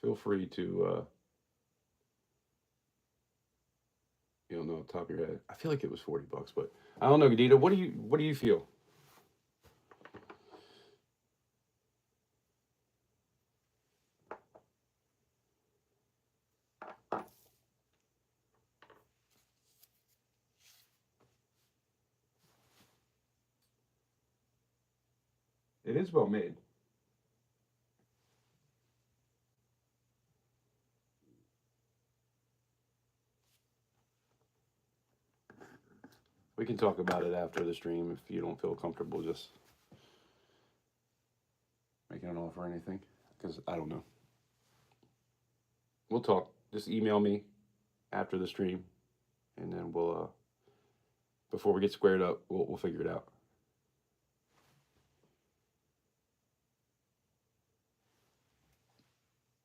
feel free to, you don't know off the top of your head. I feel like it was $40, but I don't know, Gadita. What do you feel? It is well made. We can talk about it after the stream if you don't feel comfortable just making an offer or anything, because I don't know. We'll talk. Just email me after the stream, and then we'll before we get squared up, we'll figure it out.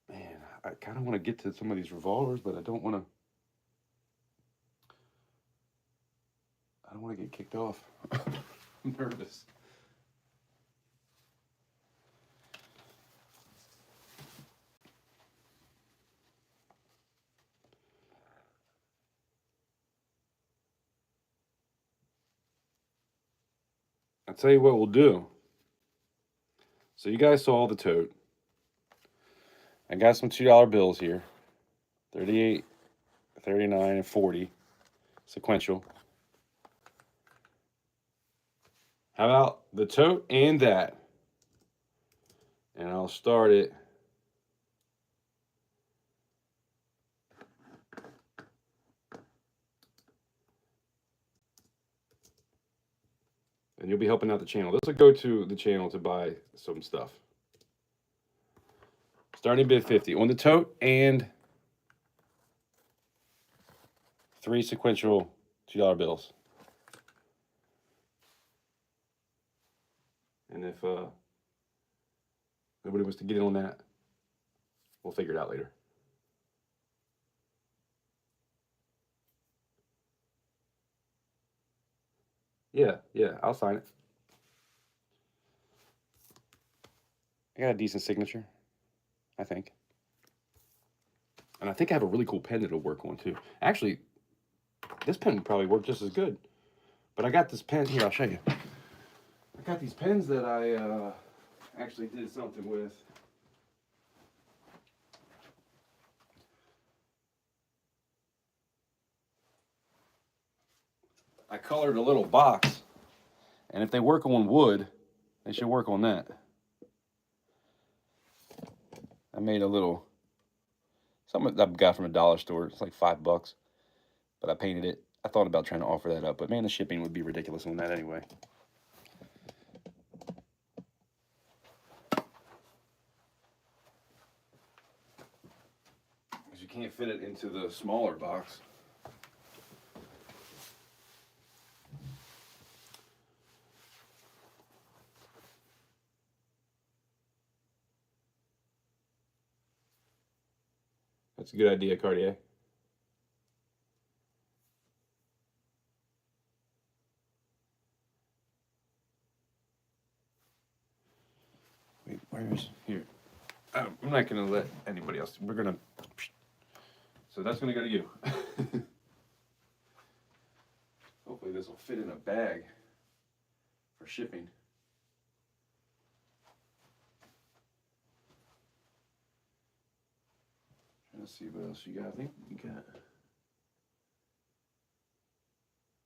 Man, I kind of want to get to some of these revolvers, but I don't want to. I don't want to get kicked off. I'm nervous. I'll tell you what we'll do. So you guys saw the tote. I got some $2 bills here. 38, 39, and 40. Sequential. How about the tote and that? And I'll start it. And you'll be helping out the channel. This will go to the channel to buy some stuff. Starting bid 50 on the tote and 3 sequential $2 bills. And if nobody wants to get in on that, we'll figure it out later. Yeah, I'll sign it. I got a decent signature, I think. And I think I have a really cool pen that'll work on too. Actually, this pen would probably work just as good. But I got this pen, here, I'll show you. I got these pens that I actually did something with. I colored a little box, and if they work on wood, they should work on that. I made a little, something I got from a dollar store. It's like $5, but I painted it. I thought about trying to offer that up, but man, the shipping would be ridiculous on that anyway. Because you can't fit it into the smaller box. That's a good idea, Cartier. Wait, where is here? I'm not going to let anybody else. We're going to. So that's going to go to you. Hopefully this will fit in a bag for shipping. Let's see what else you got. I think you got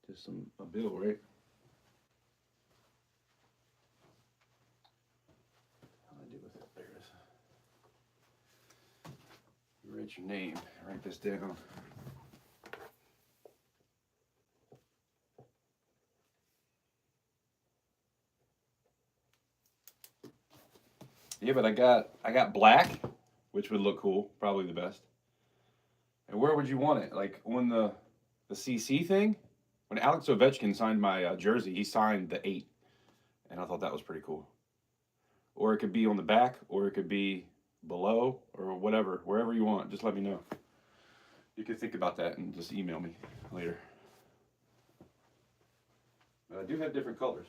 just a bill, right? How do I do with it? There it is. You write your name. Write this down. Yeah, but I got black, which would look cool, probably the best. And where would you want it? Like on the CC thing? When Alex Ovechkin signed my jersey, he signed the 8. And I thought that was pretty cool. Or it could be on the back, or it could be below, or whatever. Wherever you want, just let me know. You can think about that and just email me later. But I do have different colors.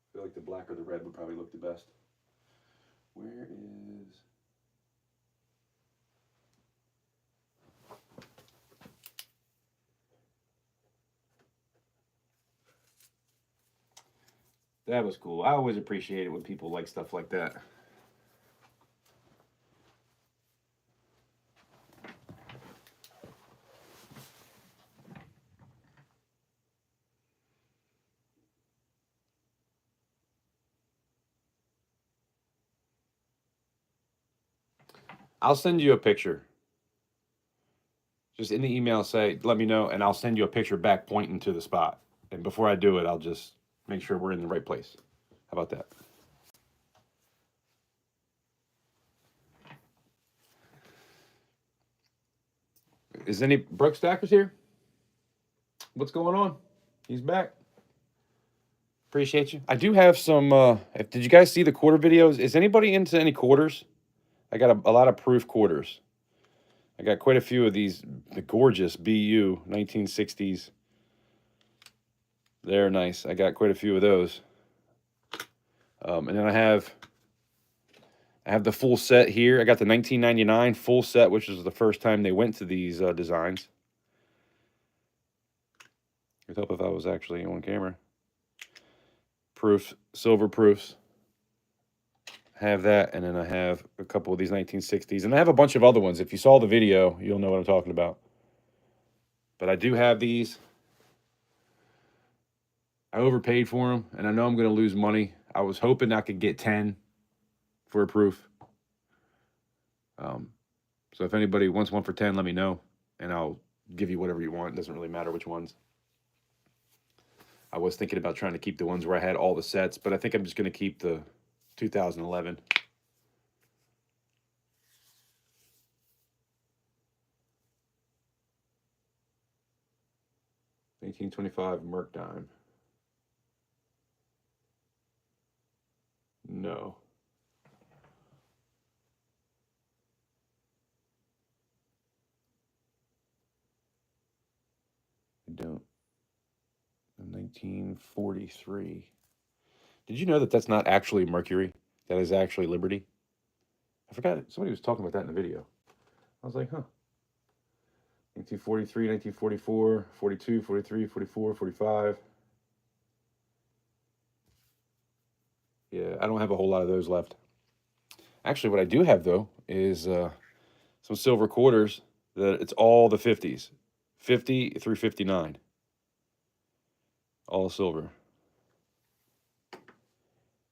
I feel like the black or the red would probably look the best. Where is... That was cool. I always appreciate it when people like stuff like that. I'll send you a picture. Just in the email, say, let me know, and I'll send you a picture back pointing to the spot. And before I do it, I'll just make sure we're in the right place. How about that? Is any Brooke Stackers here? What's going on? He's back. Appreciate you. I do have some, did you guys see the quarter videos? Is anybody into any quarters? I got a lot of proof quarters. I got quite a few of these, the gorgeous BU 1960s. They're nice. I got quite a few of those. And then I have the full set here. I got the 1999 full set, which was the first time they went to these designs. It'd help if I was actually on camera. Proofs, silver proofs. I have that, and then I have a couple of these 1960s, and I have a bunch of other ones. If you saw the video, you'll know what I'm talking about. But I do have these. I overpaid for them, and I know I'm going to lose money. I was hoping I could get 10 for a proof. So if anybody wants one for 10, let me know, and I'll give you whatever you want. It doesn't really matter which ones. I was thinking about trying to keep the ones where I had all the sets, but I think I'm just going to keep the 2011. 1925 Merc dime. No. I don't. 1943. Did you know that that's not actually Mercury? That is actually Liberty? I forgot. Somebody was talking about that in the video. I was like, huh. 1943, 1944, 42, 43, 44, 45. Yeah, I don't have a whole lot of those left. Actually, what I do have, though, is some silver quarters that it's all the 50s. 50 through 59. All silver.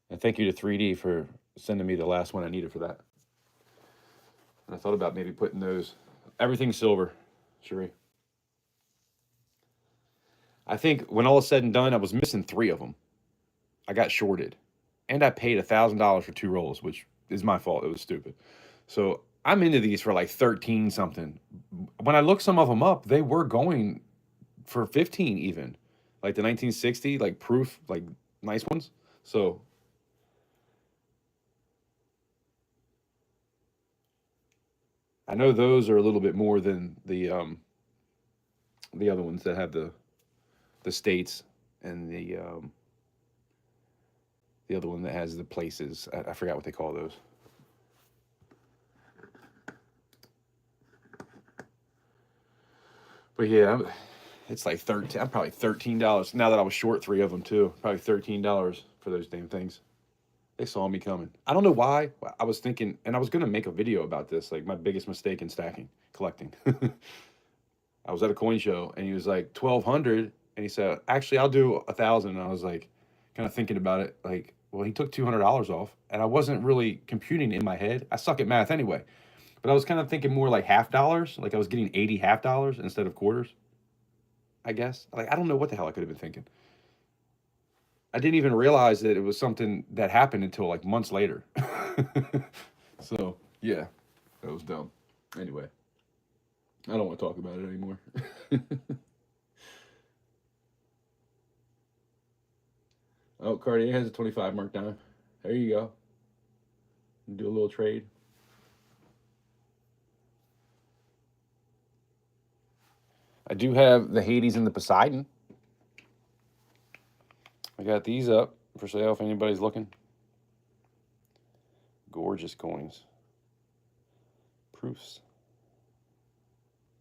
And thank you to 3D for sending me the last one I needed for that. And I thought about maybe putting those. Everything's silver, Cherie. I think when all is said and done, I was missing 3 of them. I got shorted. And I paid $1,000 for 2 rolls, which is my fault. It was stupid. So I'm into these for like 13 something. When I looked some of them up, they were going for 15 even. Like the 1960, like proof, like nice ones. So I know those are a little bit more than the other ones that have the states and the other one that has the places. I forgot what they call those. But yeah, it's like 13. I'm probably $13 now that I was short 3 of them too. Probably $13 for those damn things. They saw me coming. I don't know why. I was thinking, and I was gonna make a video about this, like my biggest mistake in collecting. I was at a coin show, and he was like 1,200, and he said, "Actually, I'll do 1,000." And I was like, kind of thinking about it, like, well, he took $200 off, and I wasn't really computing in my head. I suck at math anyway, but I was kind of thinking more like half dollars, like I was getting 80 half dollars instead of quarters. I guess, like I don't know what the hell I could have been thinking. I didn't even realize that it was something that happened until like months later. So yeah, that was dumb. Anyway, I don't want to talk about it anymore. Oh, Cartier has a 25 mark down. There you go. Do a little trade. I do have the Hades and the Poseidon. I got these up for sale if anybody's looking. Gorgeous coins. Proofs.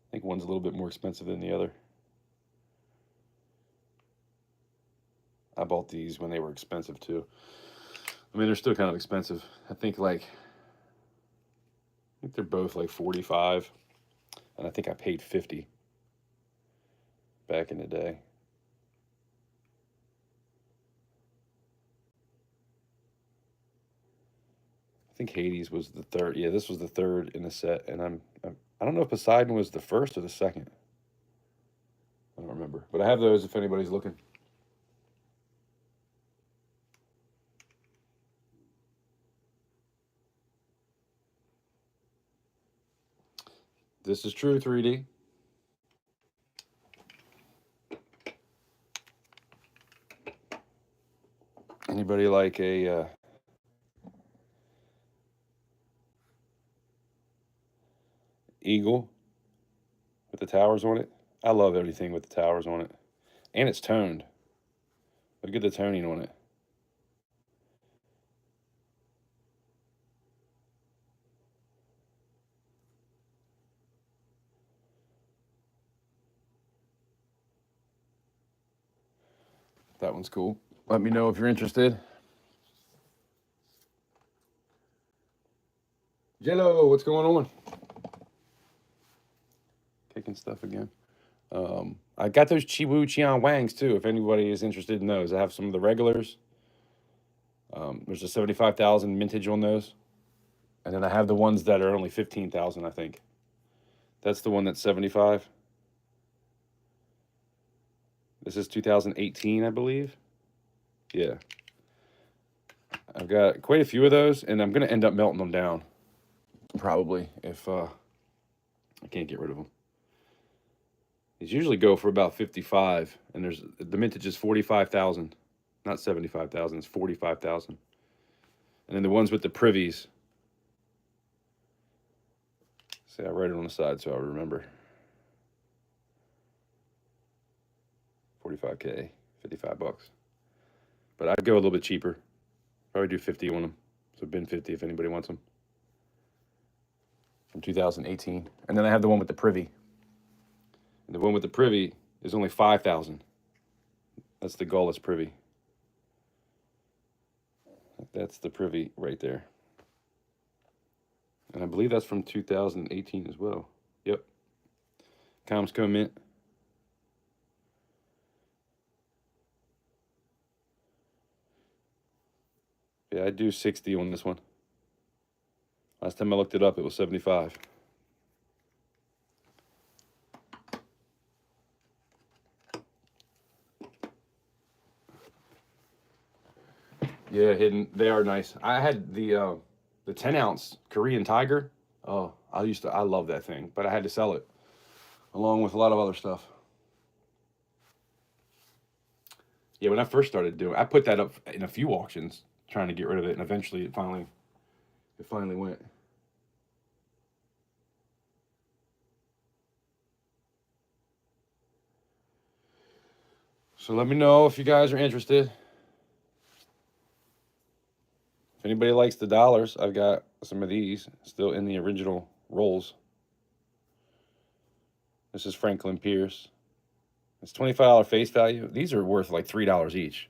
I think one's a little bit more expensive than the other. I bought these when they were expensive too. I mean, they're still kind of expensive. I think they're both like 45, and I think I paid 50 back in the day. I think Hades was the third. Yeah, this was the third in the set, and I don't know if Poseidon was the first or the second. I don't remember, but I have those if anybody's looking. This is true, 3D. Anybody like a eagle with the towers on it. I love everything with the towers on it. And it's toned. Look at the toning on it. That one's cool. Let me know if you're interested. Jello, what's going on? Kicking stuff again. I got those Chiwu Qian Wangs too, if anybody is interested in those. I have some of the regulars. There's a 75,000 mintage on those. And then I have the ones that are only 15,000, I think. That's the one that's 75. This is 2018, I believe. Yeah. I've got quite a few of those, and I'm going to end up melting them down. Probably, if I can't get rid of them. These usually go for about 55, and there's the mintage is 45,000, not 75,000. It's 45,000. And then the ones with the privies. See, I write it on the side so I remember. 45K, 55 bucks. But I'd go a little bit cheaper. Probably do 50 on them. So bin 50 if anybody wants them. From 2018. And then I have the one with the privy. And the one with the privy is only 5,000. That's the gulless privy. That's the privy right there. And I believe that's from 2018 as well. Yep. Comsco Mint. Yeah, I do 60 on this one. Last time I looked it up, it was 75. Yeah, hidden. They are nice. I had the 10-ounce Korean Tiger. Oh, I love that thing, but I had to sell it along with a lot of other stuff. Yeah, when I first started doing, I put that up in a few auctions trying to get rid of it, and eventually it finally went. So let me know if you guys are interested. If anybody likes the dollars, I've got some of these still in the original rolls. This is Franklin Pierce. It's $25 face value. These are worth like $3 each.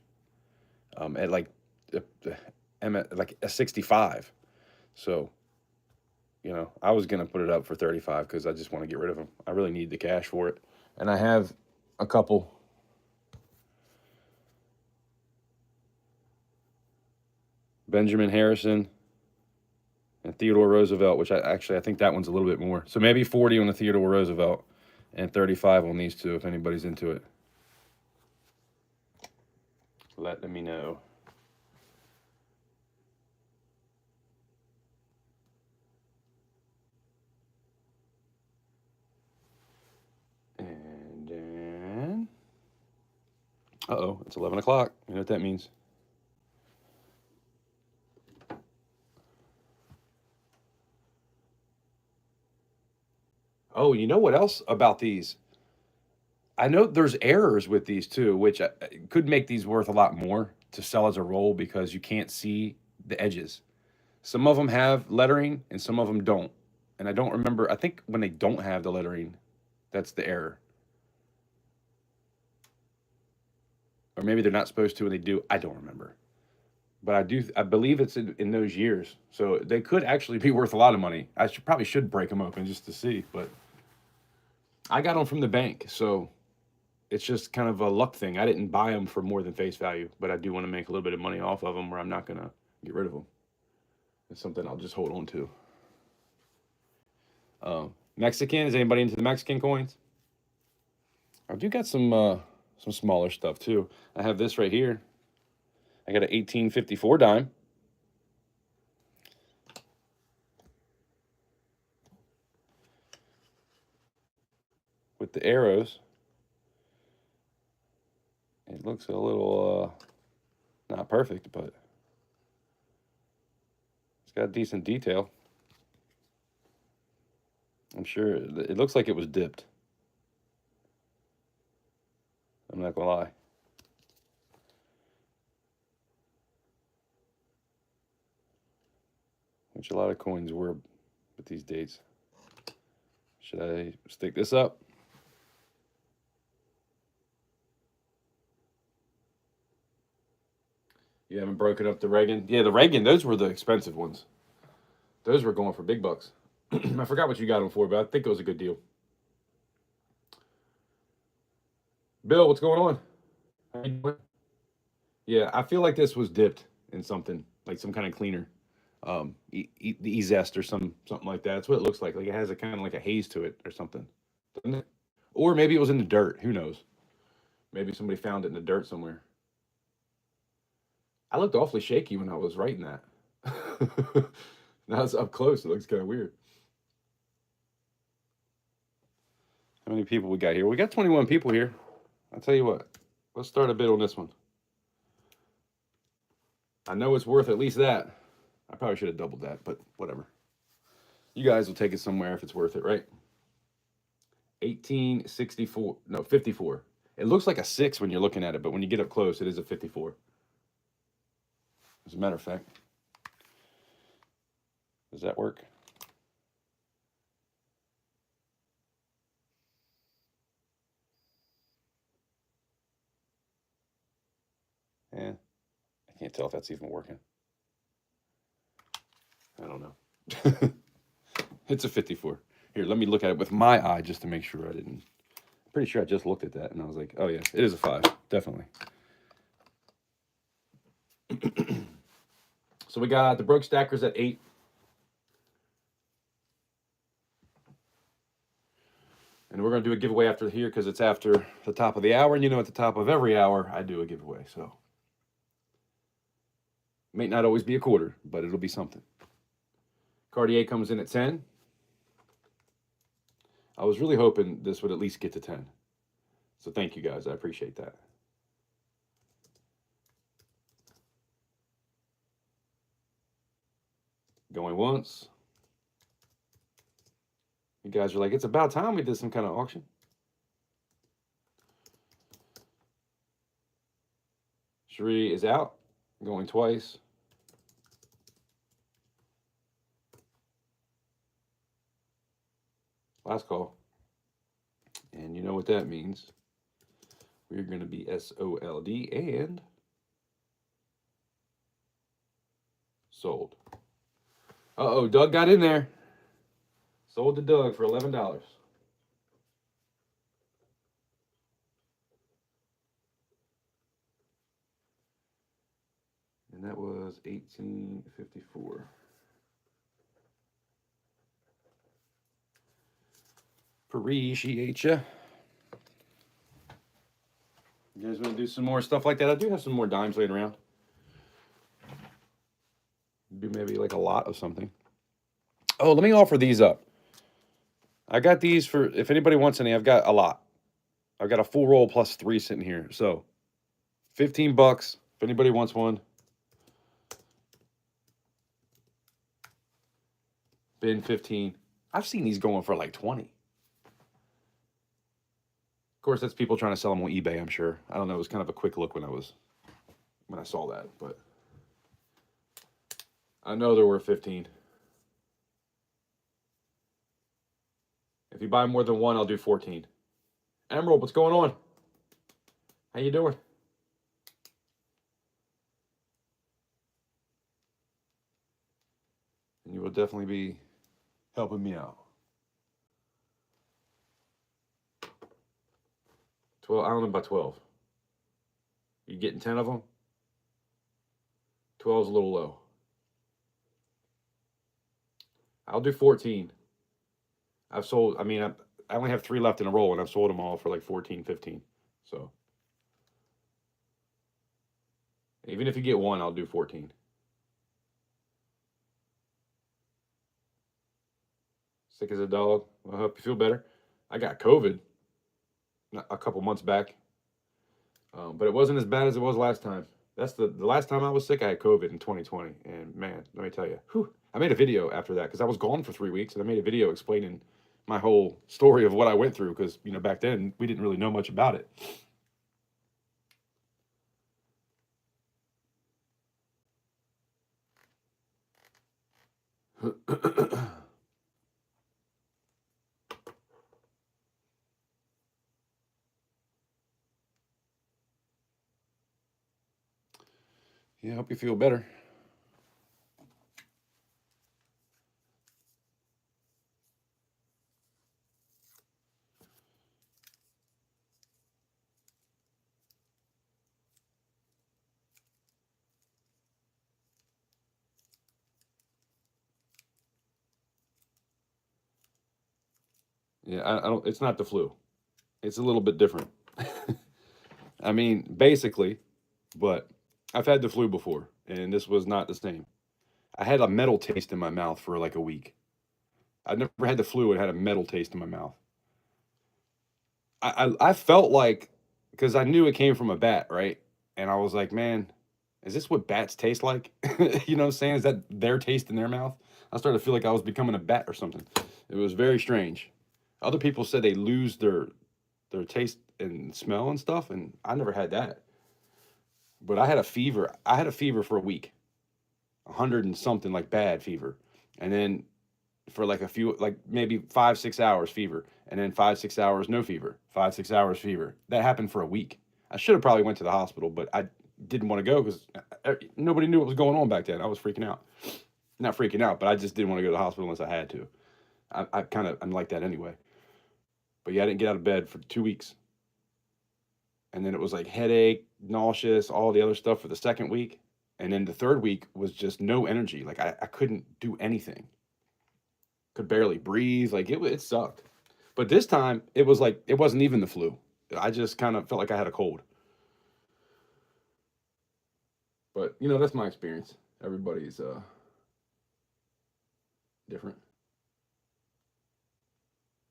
At like a 65. So, you know, I was gonna put it up for 35 because I just want to get rid of them. I really need the cash for it, and I have a couple. Benjamin Harrison and Theodore Roosevelt, which I think that one's a little bit more. So maybe 40 on the Theodore Roosevelt and 35 on these two if anybody's into it. Let me know. And then, uh-oh, it's 11 o'clock. You know what that means. Oh, you know what else about these? I know there's errors with these too, which could make these worth a lot more to sell as a roll because you can't see the edges. Some of them have lettering and some of them don't. And I don't remember, I think when they don't have the lettering, that's the error. Or maybe they're not supposed to and they do. I don't remember. But I believe it's in those years. So they could actually be worth a lot of money. I probably should break them open just to see, but I got them from the bank, so it's just kind of a luck thing. I didn't buy them for more than face value, but I do want to make a little bit of money off of them where I'm not going to get rid of them. It's something I'll just hold on to. Mexican, is anybody into the Mexican coins? I do got some smaller stuff too. I have this right here. I got an 1854 dime. With the arrows. It looks a little not perfect, but it's got decent detail. I'm sure it looks like it was dipped. I'm not gonna lie. Which a lot of coins were with these dates. Should I stick this up? You haven't broken up the Reagan? Yeah, the Reagan, those were the expensive ones. Those were going for big bucks. I forgot what you got them for, but I think it was a good deal. Bill, what's going on? How you doing? Yeah, I feel like this was dipped in something, like some kind of cleaner. The zest or something like that. That's what it looks like. Like it has a kind of like a haze to it or something, doesn't it? Or maybe it was in the dirt. Who knows? Maybe somebody found it in the dirt somewhere. I looked awfully shaky when I was writing that. Now it's up close. It looks kind of weird. How many people we got here? We got 21 people here. I'll tell you what. Let's start a bid on this one. I know it's worth at least that. I probably should have doubled that, but whatever. You guys will take it somewhere if it's worth it, right? 1864. No, 54. It looks like a 6 when you're looking at it, but when you get up close, it is a 54. As a matter of fact. Does that work? Yeah. I can't tell if that's even working. I don't know. It's a 54. Here, let me look at it with my eye just to make sure I didn't. I'm pretty sure I just looked at that and I was like, oh yeah, it is a 5. Definitely. So we got the broke stackers at 8. And we're going to do a giveaway after here because it's after the top of the hour. And you know, at the top of every hour, I do a giveaway. So it may not always be a quarter, but it'll be something. Cartier comes in at 10. I was really hoping this would at least get to 10. So thank you guys. I appreciate that. Going once. You guys are like, it's about time we did some kind of auction. Cherie is out. Going twice. Last call. And you know what that means. We're going to be SOLD and sold. Uh-oh, Doug got in there. Sold to Doug for $11. And that was 1854. Appreciate you. You guys want to do some more stuff like that? I do have some more dimes laying around. Maybe like a lot of something. Oh, let me offer these up. I got these for, if anybody wants any, I've got a lot. I've got a full roll plus 3 sitting here. So, $15 if anybody wants one. Bin 15. I've seen these going for like 20. Of course, that's people trying to sell them on eBay, I'm sure. I don't know. It was kind of a quick look when I saw that, but I know there were 15. If you buy more than one, I'll do 14. Emerald, what's going on? How you doing? And you will definitely be helping me out. 12, I don't know about 12. You getting 10 of them? 12 is a little low. I'll do 14. I've sold, I mean, I only have 3 left in a roll, and I've sold them all for like 14, 15. So even if you get one, I'll do 14. Sick as a dog. Well, I hope you feel better. I got COVID a couple months back, but it wasn't as bad as it was last time. That's the last time I was sick. I had COVID in 2020, and man, let me tell you, I made a video after that because I was gone for 3 weeks, and I made a video explaining my whole story of what I went through, because back then we didn't really know much about it. Yeah, I hope you feel better. Yeah, I don't. It's not the flu. It's a little bit different. I mean, basically, but I've had the flu before, and this was not the same. I had a metal taste in my mouth for like a week. I've never had the flu and had a metal taste in my mouth. I felt like, because I knew it came from a bat, right? And I was like, man, is this what bats taste like? You know what I'm saying? Is that their taste in their mouth? I started to feel like I was becoming a bat or something. It was very strange. Other people said they lose their taste and smell and stuff, and I never had that. But I had a fever. I had a fever for a week, 100 and something, like bad fever, and then for like a few, like maybe 5 6 hours fever, and then 5 6 hours no fever, 5 6 hours fever. That happened for a week. I should have probably went to the hospital, but I didn't want to go because nobody knew what was going on back then. I was freaking out. Not freaking out, but I just didn't want to go to the hospital unless I had to. I'm like that anyway. But yeah, I didn't get out of bed for 2 weeks. And then it was like headache, nauseous, all the other stuff for the second week. And then the third week was just no energy. Like I couldn't do anything. Could barely breathe. Like it sucked. But this time it was like it wasn't even the flu. I just kind of felt like I had a cold. But that's my experience. Everybody's different.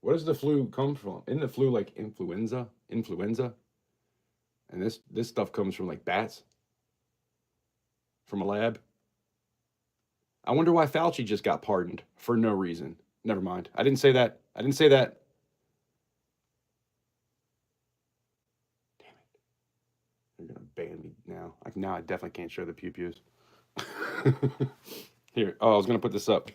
What does the flu come from? Isn't the flu like influenza? Influenza? And this stuff comes from like bats from a lab. I wonder why Fauci just got pardoned for no reason. Never mind. I didn't say that. I didn't say that. Damn it. You're going to ban me now. Now I definitely can't show the pew-pews. Here. Oh, I was going to put this up.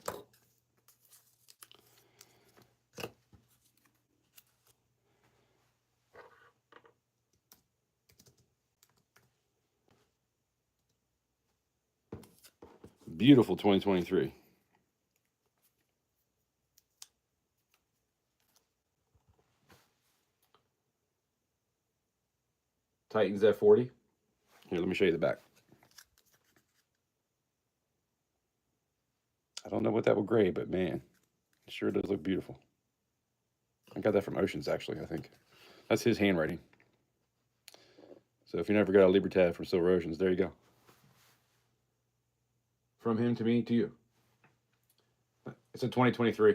Beautiful 2023. Titans F40. Here, let me show you the back. I don't know what that will grade, but man, it sure does look beautiful. I got that from Oceans, actually, I think. That's his handwriting. So if you never got a Libertad from Silver Oceans, there you go. From him to me to you. It's a 2023.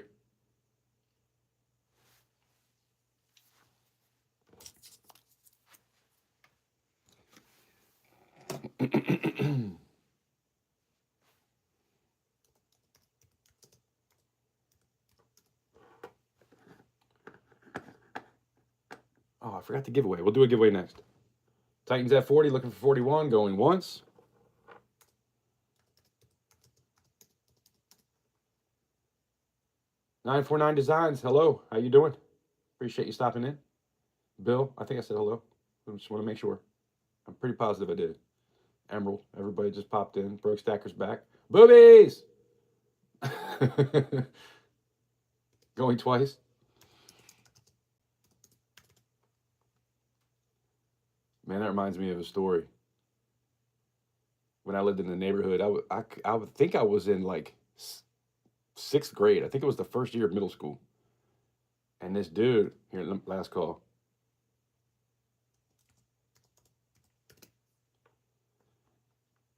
Oh, I forgot the giveaway. We'll do a giveaway next. Titans F40 looking for 41, going once. $949 Designs. Hello, how you doing? Appreciate you stopping in. Bill, I think I said hello. I just want to make sure. I'm pretty positive I did. Emerald, everybody just popped in. Broke Stacker's back. Boobies! Going twice. Man, that reminds me of a story. When I lived in the neighborhood, I would think I was in like 6th grade. I think it was the first year of middle school. And this dude, here, last call.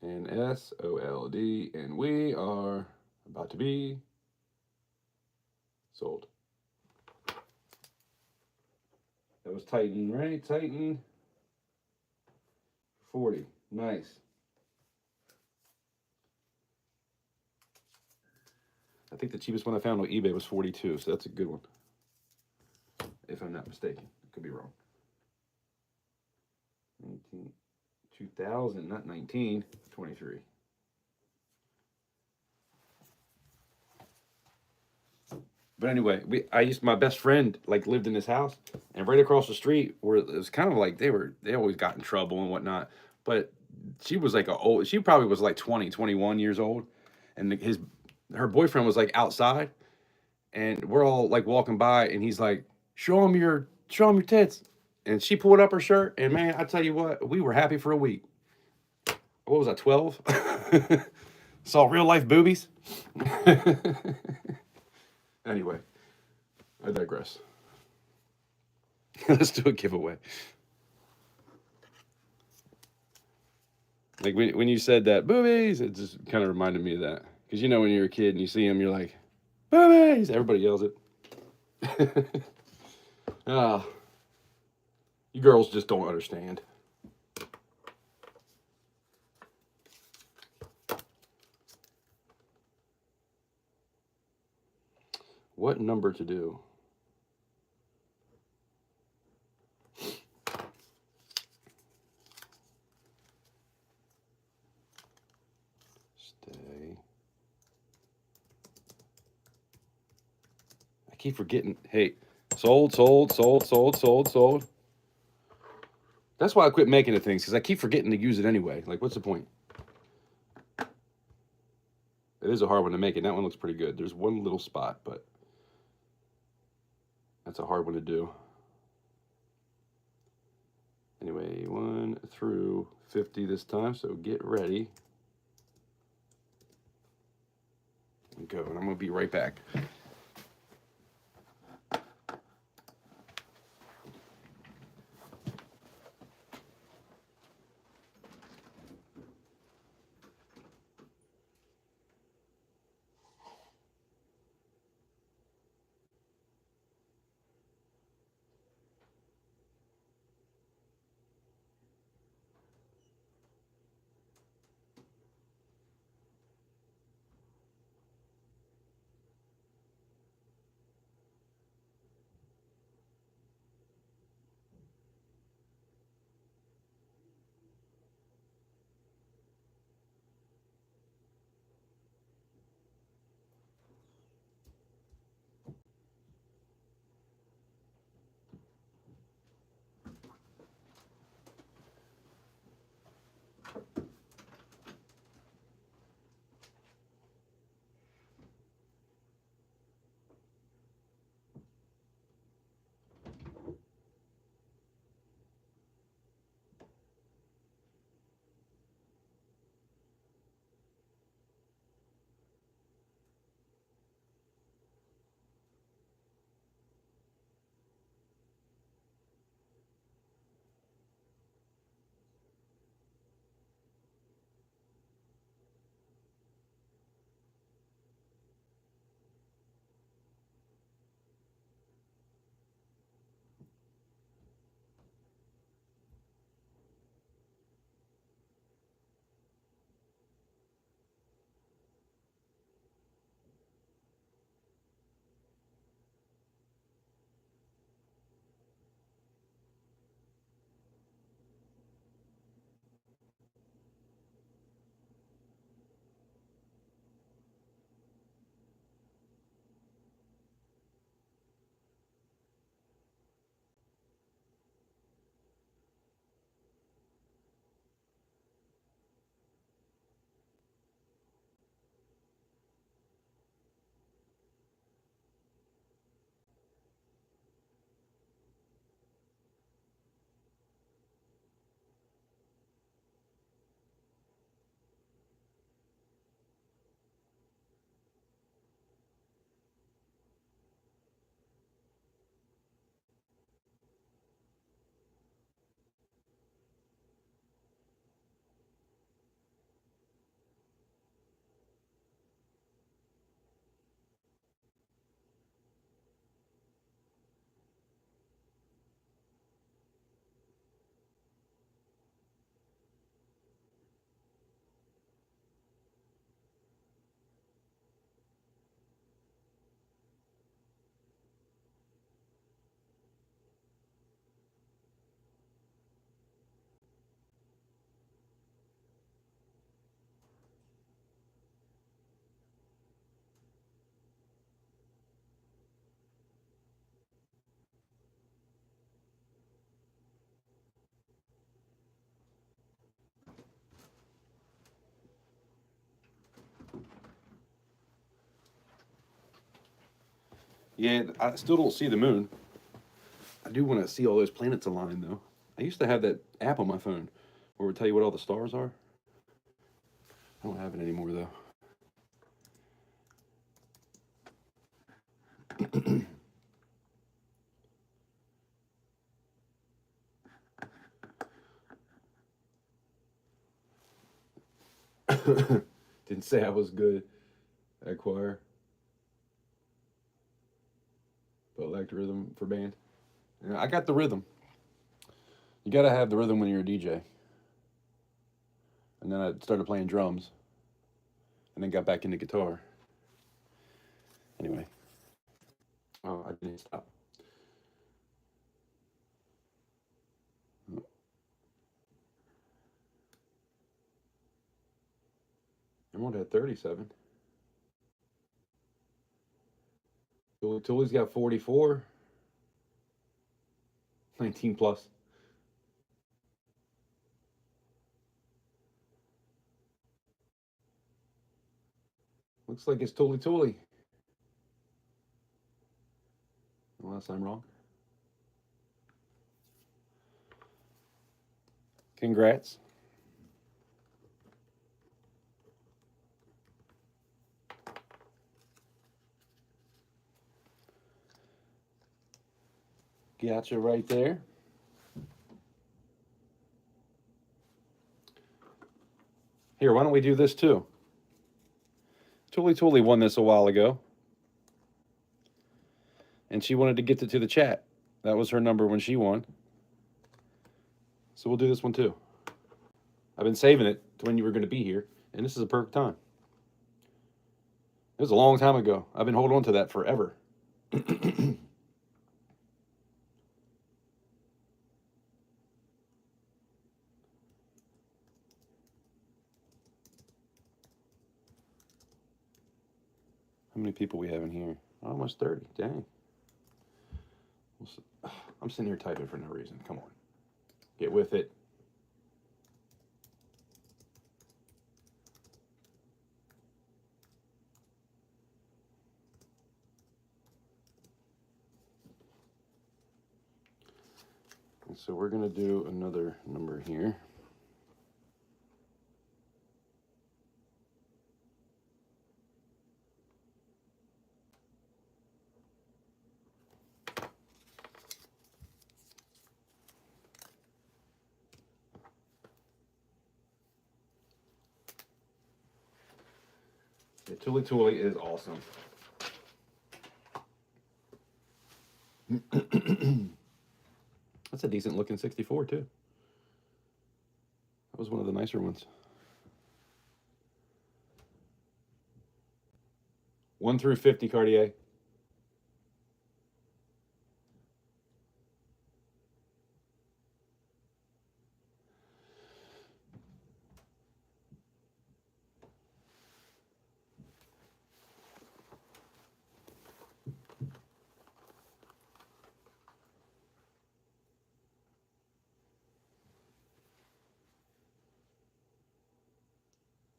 NSOLD, and we are about to be sold. That was Titan, right? Titan 40. Nice. I think the cheapest one I found on eBay was 42, so that's a good one. if I'm not mistaken. I could be wrong. 2000, not 19, 23. But anyway, my best friend like lived in this house, and right across the street where it was kind of like they always got in trouble and whatnot. But she probably was like 20, 21 years old, and her boyfriend was like outside, and we're all like walking by, and he's like, show him your tits," and she pulled up her shirt, and man, I tell you what, we were happy for a week. What was I, 12? Saw real life boobies. Anyway, I digress. Let's do a giveaway. Like when you said that, boobies, it just kind of reminded me of that. Because you know when you're a kid and you see them, you're like, boobies! Everybody yells it. Ah, you girls just don't understand. What number to do? Stay. I keep forgetting. Hey, sold. That's why I quit making the things, because I keep forgetting to use it anyway. Like, what's the point? It is a hard one to make, and that one looks pretty good. There's one little spot, but that's a hard one to do. Anyway, 1 through 50 this time, so get ready. And go, and I'm going to be right back. Yeah, I still don't see the moon. I do want to see all those planets align, though. I used to have that app on my phone where it would tell you what all the stars are. I don't have it anymore, though. Didn't say I was good at choir, but lacked rhythm for band. Yeah, I got the rhythm. You got to have the rhythm when you're a DJ. And then I started playing drums, and then got back into guitar. Anyway, oh, I didn't stop. I'm on at 37. Tully's got 44. 19 plus. Looks like it's Tully. Unless I'm wrong. Congrats. Gotcha right there. Here, why don't we do this too? Tully won this a while ago. And she wanted to get it to the chat. That was her number when she won. So we'll do this one too. I've been saving it to when you were going to be here, and this is a perfect time. It was a long time ago. I've been holding on to that forever. How many people we have in here? Almost 30. Dang. I'm sitting here typing for no reason. Come on. Get with it. And so we're going to do another number here. Yeah, Tully is awesome. That's a decent looking 64 too. That was one of the nicer ones. 1 through 50, Cartier.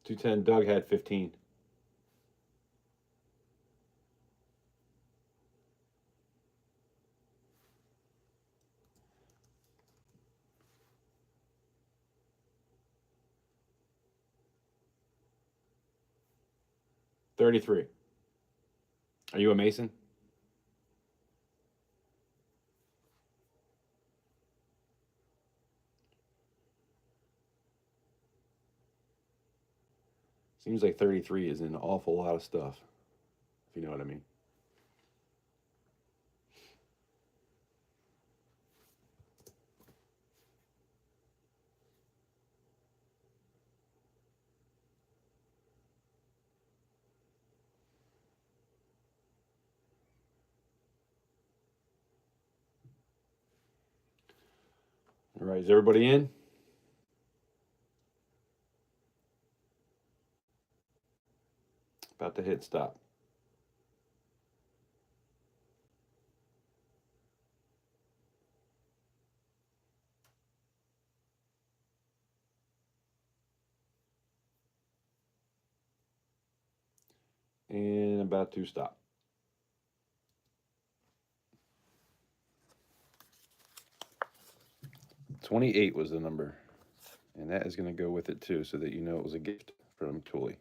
$210. Doug had 15. $33. Are you a Mason? Seems like 33 is an awful lot of stuff, if you know what I mean. All right, is everybody in? About to hit stop. And about to stop. 28 was the number. And that is going to go with it too, so that you know it was a gift from Tully.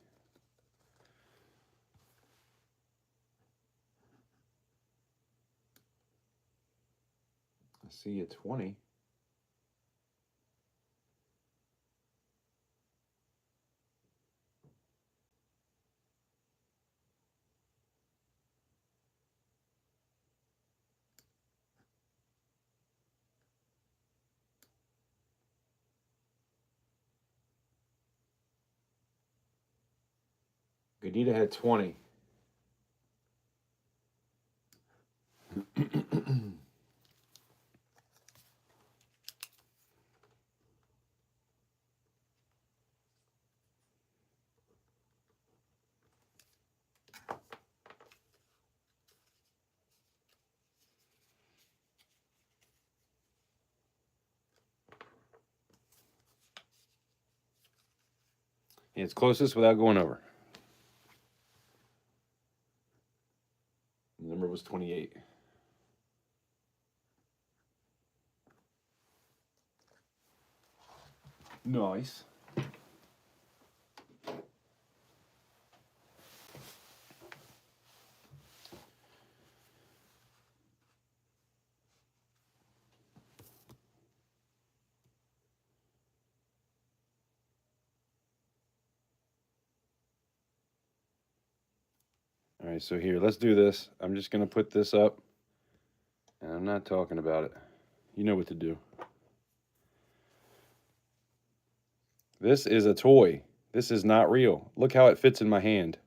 I see a 20. Gadita had 20. It's closest without going over. The number was 28. Nice. All right, so here, let's do this. I'm just going to put this up, and I'm not talking about it. You know what to do. This is a toy. This is not real. Look how it fits in my hand.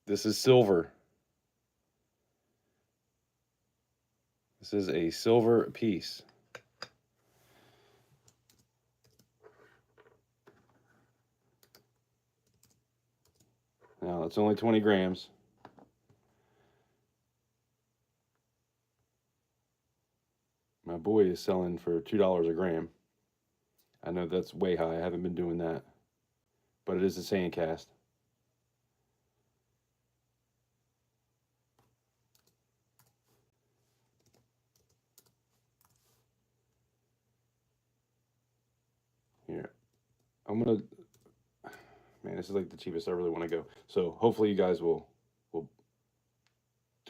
This is silver. This is a silver piece. Now, it's only 20 grams. My boy is selling for $2 a gram. I know that's way high. I haven't been doing that. But it is a sand cast. Here. I'm going to... Man, this is like the cheapest I really want to go. So hopefully you guys will do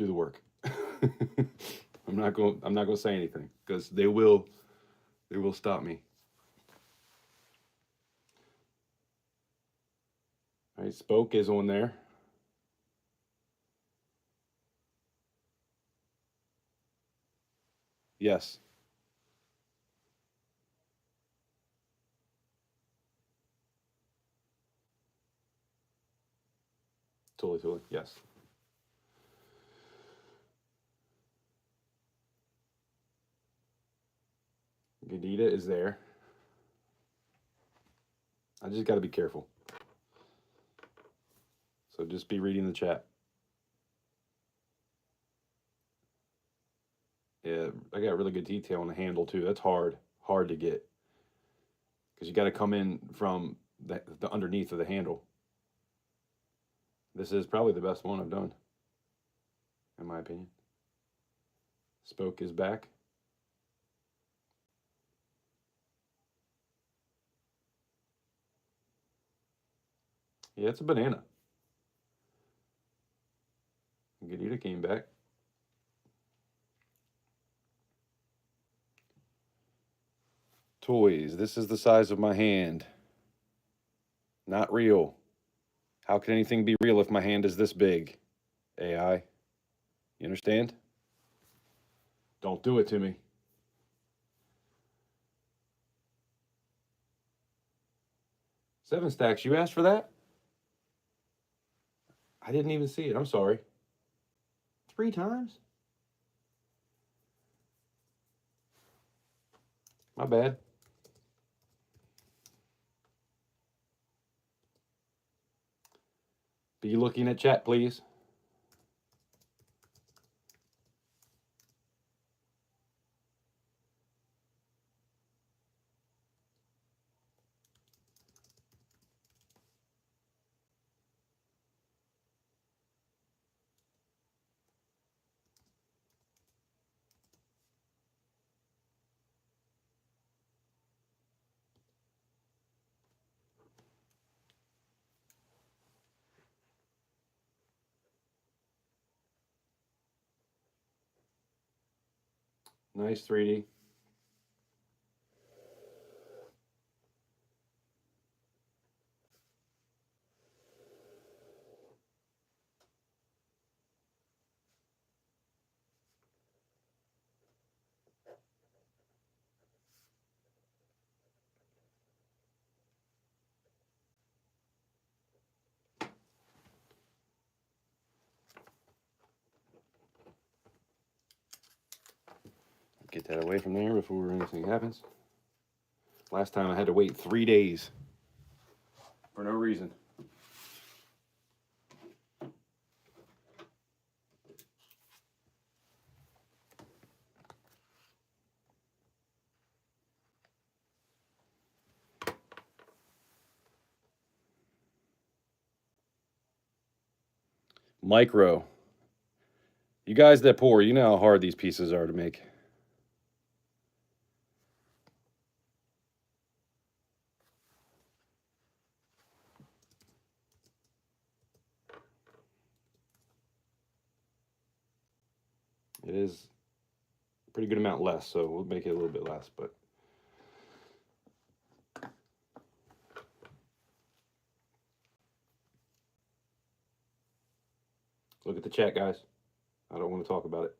the work. I'm not going to say anything because they will stop me. All right, Spoke is on there. Yes. Totally. Yes. Gadita is there. I just got to be careful. So just be reading the chat. Yeah, I got really good detail on the handle too. That's hard to get. Because you got to come in from the underneath of the handle. This is probably the best one I've done, in my opinion. Spoke is back. Yeah, it's a banana. Gadita came back. Toys. This is the size of my hand. Not real. How can anything be real if my hand is this big? AI. You understand? Don't do it to me. 7 stacks. You asked for that? I didn't even see it. I'm sorry. 3 times? My bad. Be looking at chat, please. Nice 3D. Get that away from there before anything happens. Last time I had to wait 3 days for no reason. Micro. You guys that pour, you know how hard these pieces are to make. It is a pretty good amount less, so we'll make it a little bit less, but look at the chat, guys. I don't want to talk about it.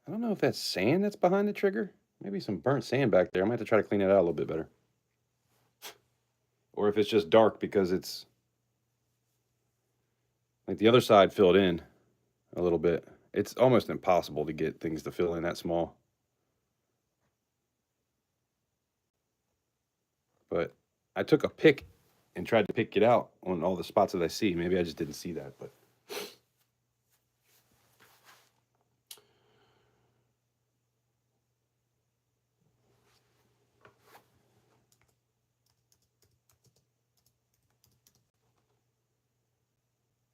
I don't know if that's sand that's behind the trigger. Maybe some burnt sand back there. I might have to try to clean it out a little bit better. Or if it's just dark because it's like the other side filled in a little bit. It's almost impossible to get things to fill in that small. But I took a pick and tried to pick it out on all the spots that I see. Maybe I just didn't see that, but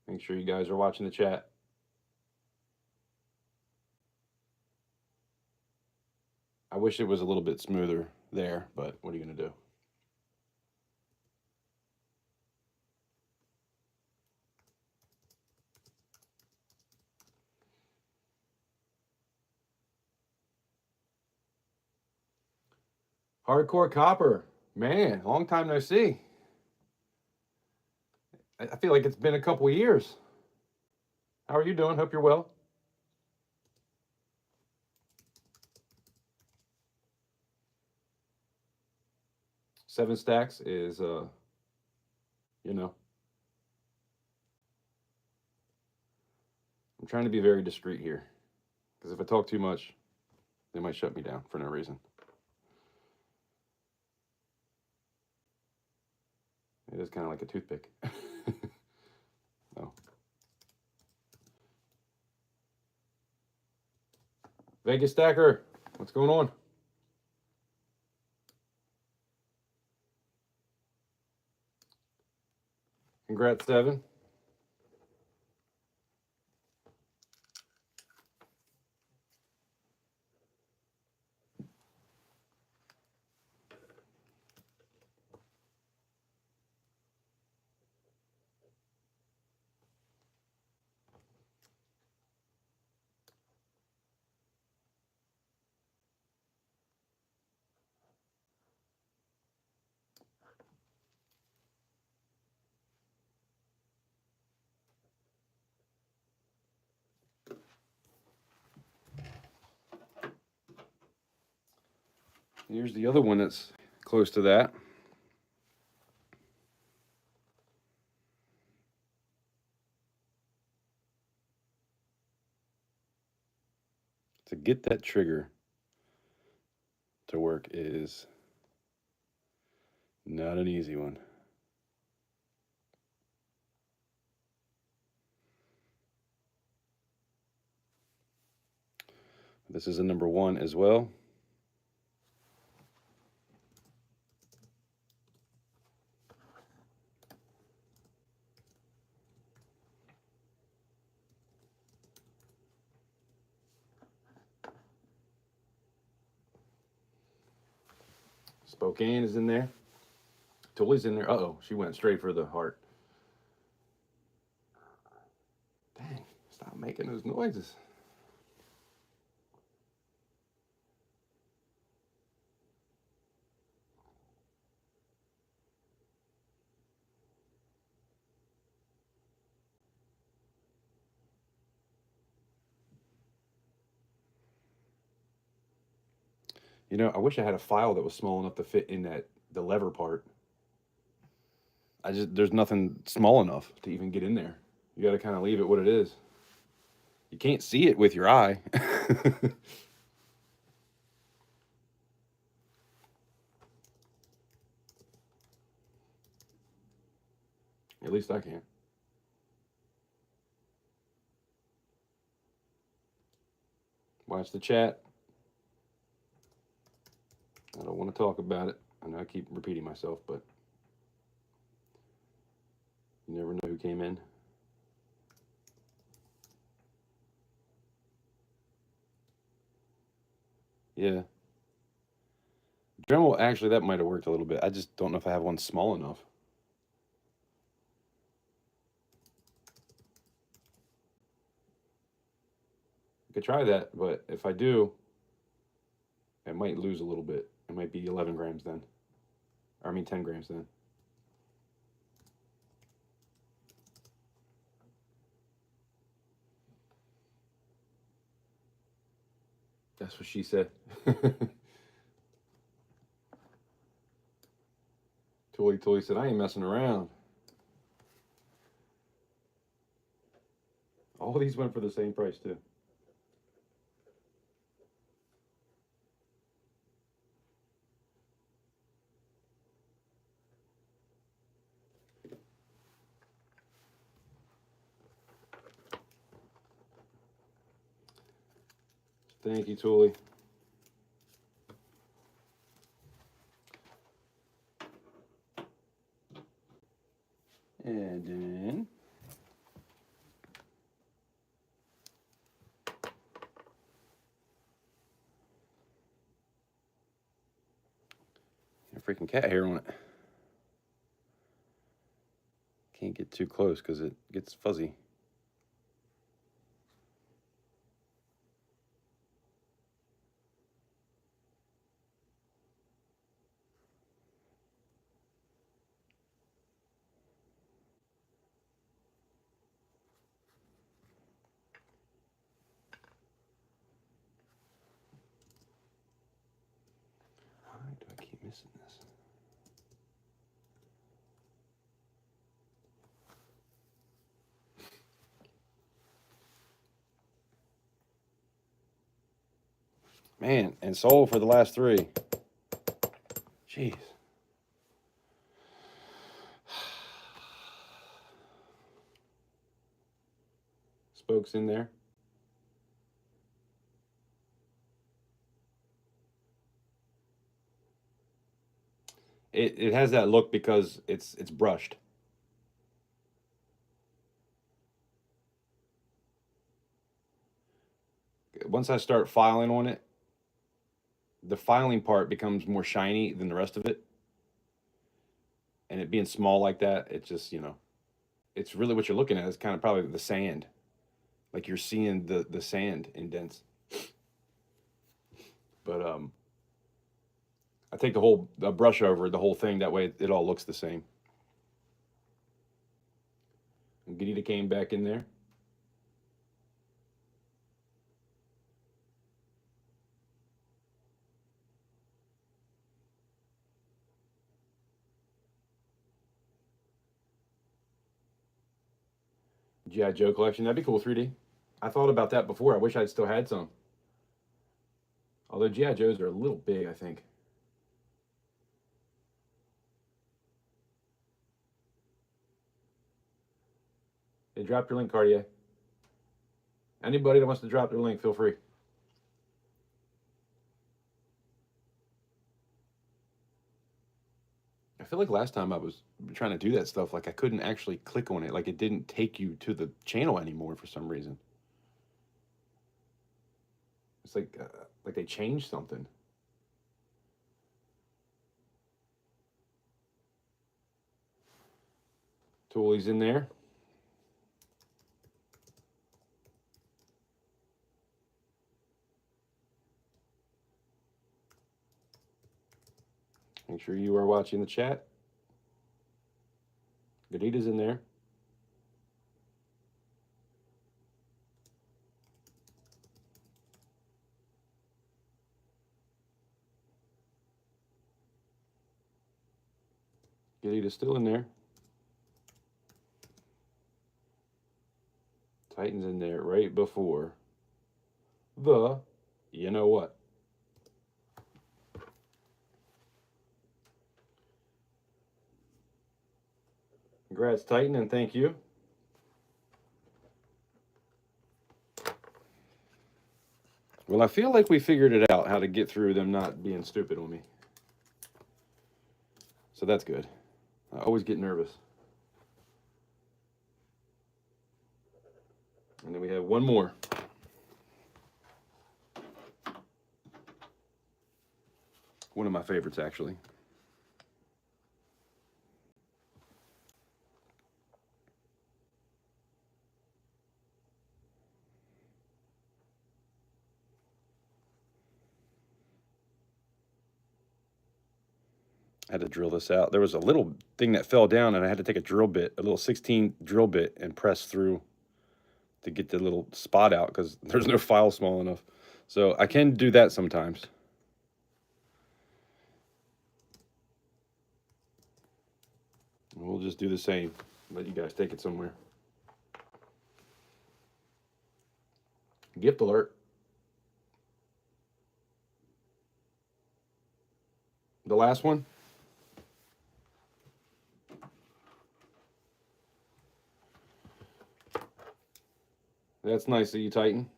make sure you guys are watching the chat. I wish it was a little bit smoother there, but what are you going to do? Hardcore Copper. Man, long time no see. I feel like it's been a couple of years. How are you doing? Hope you're well. Seven stacks is, you know, I'm trying to be very discreet here because if I talk too much, they might shut me down for no reason. It is kind of like a toothpick. No. Vegas Stacker, what's going on? Congrats, Devin. Here's the other one that's close to that. To get that trigger to work is not an easy one. This is a number 1 as well. Spokane is in there. Tully's in there. Uh-oh, she went straight for the heart. Dang, stop making those noises. You know, I wish I had a file that was small enough to fit in the lever part. There's nothing small enough to even get in there. You got to kind of leave it what it is. You can't see it with your eye. At least I can. Watch the chat. I don't want to talk about it. I know I keep repeating myself, but you never know who came in. Yeah. Dremel, actually, that might have worked a little bit. I just don't know if I have one small enough. I could try that, but if I do, it might lose a little bit. It might be 11 grams then. Or, I mean 10 grams then. That's what she said. Tully said, I ain't messing around. All these went for the same price, too. Thank you, Tully. And then a freaking cat hair on it. Can't get too close because it gets fuzzy. Why do I keep missing this? Man, and sold for the last 3. Jeez. Spokes in there. It has that look because it's brushed. Once I start filing on it, the filing part becomes more shiny than the rest of it. And it being small like that, it just, it's really what you're looking at. It's kind of probably the sand. Like you're seeing the sand indents. But I take the brush over the whole thing. That way it all looks the same. And Gadita came back in there. G.I. Joe collection. That'd be cool, 3D. I thought about that before. I wish I'd still had some. Although G.I. Joes are a little big, I think. They dropped your link, Cartier. Anybody that wants to drop their link, feel free. I feel like last time I was trying to do that stuff, like I couldn't actually click on it. Like it didn't take you to the channel anymore for some reason. It's like they changed something. Tooley's in there. Make sure you are watching the chat. Gadita's in there. Gadita's still in there. Titan's in there right before the, you know what? Congrats, Titan, and thank you. Well, I feel like we figured it out, how to get through them not being stupid on me. So that's good. I always get nervous. And then we have one more. One of my favorites, actually. I had to drill this out. There was a little thing that fell down, and I had to take a drill bit, a little 16 drill bit, and press through to get the little spot out because there's no file small enough. So I can do that sometimes. We'll just do the same. Let you guys take it somewhere. Gift alert. The last one. That's nice of you, Titan.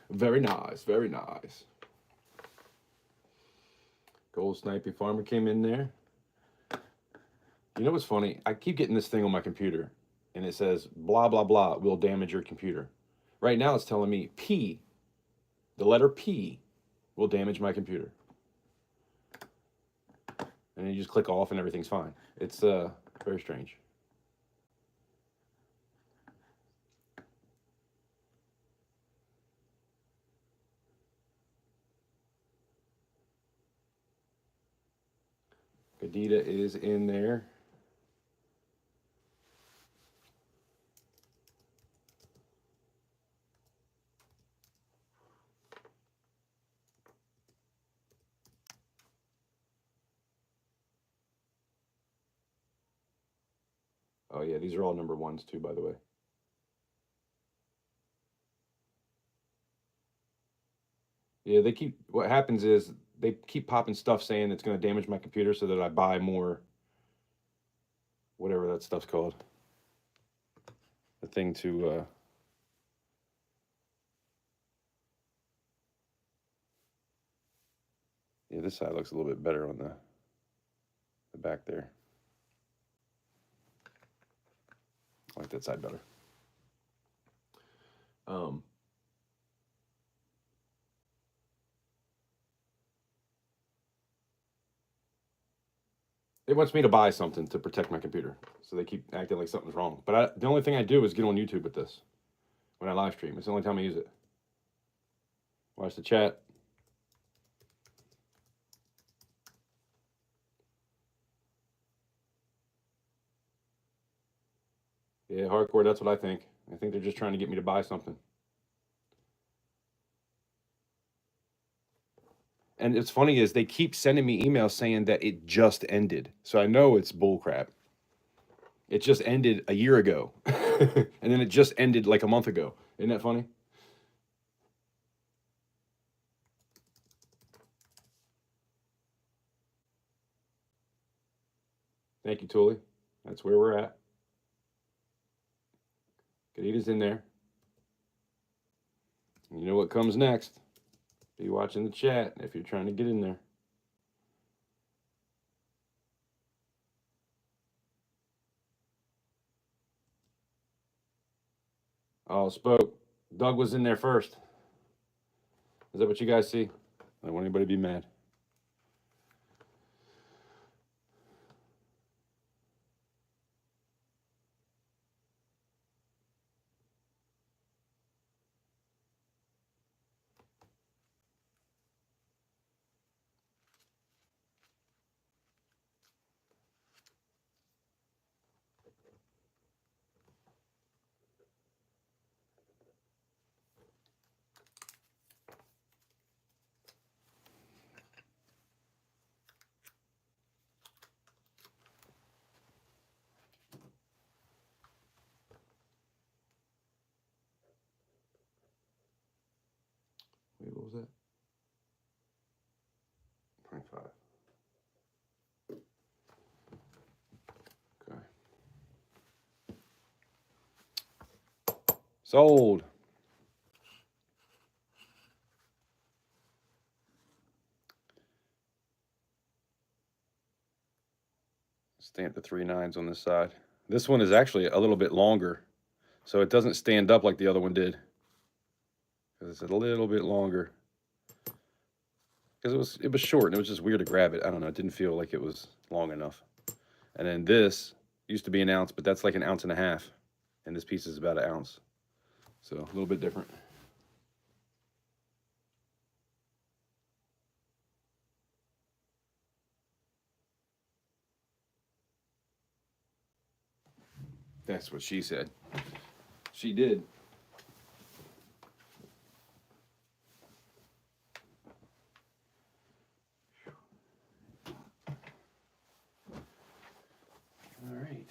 Very nice, very nice. Gold Snipey Farmer came in there. You know what's funny? I keep getting this thing on my computer, and it says, blah, blah, blah, will damage your computer. Right now it's telling me P, the letter P, will damage my computer. And then you just click off and everything's fine. It's very strange. Gadita is in there. Oh yeah, these are all number ones too, by the way. Yeah, they keep, what happens is they keep popping stuff saying it's going to damage my computer so that I buy more, whatever that stuff's called. The thing to, yeah, this side looks a little bit better on the back there. I like that side better. It wants me to buy something to protect my computer, so they keep acting like something's wrong. But the only thing I do is get on YouTube with this when I live stream. It's the only time I use it. Watch the chat. Yeah, hardcore, that's what I think. I think they're just trying to get me to buy something. And it's funny is they keep sending me emails saying that it just ended. So I know it's bullcrap. It just ended a year ago. And then it just ended like a month ago. Isn't that funny? Thank you, Tully. That's where we're at. Gadita's in there. And you know what comes next? Be watching the chat if you're trying to get in there. All spoke. Doug was in there first. Is that what you guys see? I don't want anybody to be mad. Wait, what was that? 25. Okay. Sold. Stamp the 3 9s on this side. This one is actually a little bit longer, so it doesn't stand up like the other one did. Because it's a little bit longer. Because it was short and it was just weird to grab it. I don't know. It didn't feel like it was long enough. And then this used to be an ounce, but that's like an ounce and a half. And this piece is about an ounce. So a little bit different. That's what she said. She did. All right.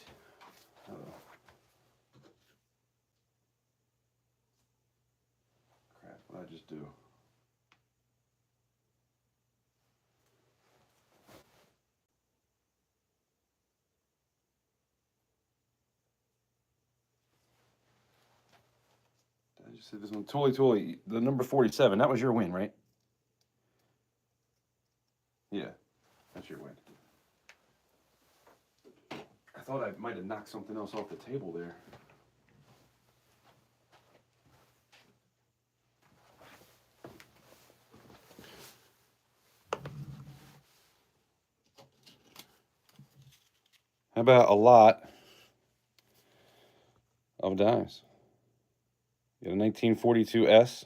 Crap, what did I just do? I just said this one. Totally. The number 47. That was your win, right? Yeah, that's your win. I thought I might have knocked something else off the table there. How about a lot of dimes? You got a 1942S,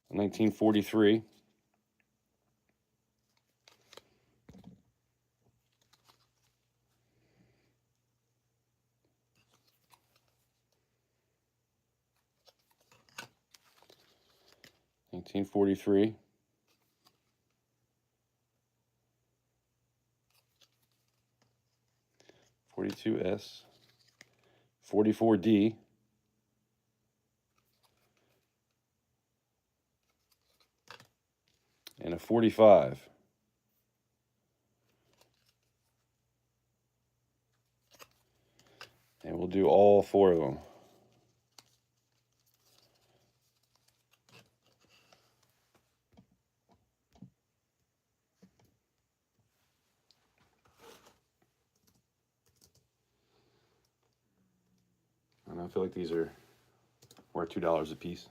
a 1943, $1943, $42S, $44D, and a $45. And we'll do all 4 of them. And I feel like these are worth $2 a piece.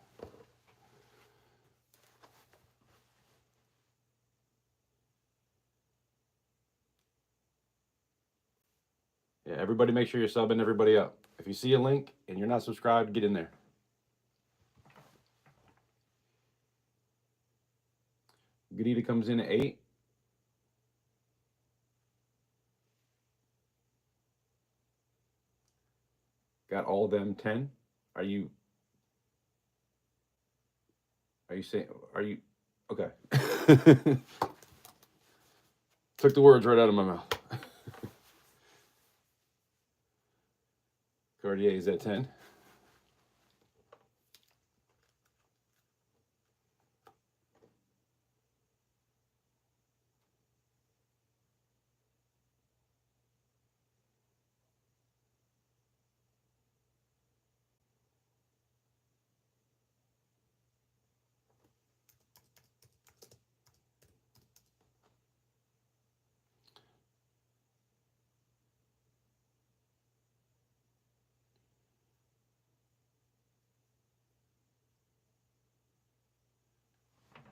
Yeah, everybody make sure you're subbing everybody up. If you see a link and you're not subscribed, get in there. Gadita comes in at 8. Got all of them 10. Are you saying, okay. Took the words right out of my mouth. Cartier is at 10.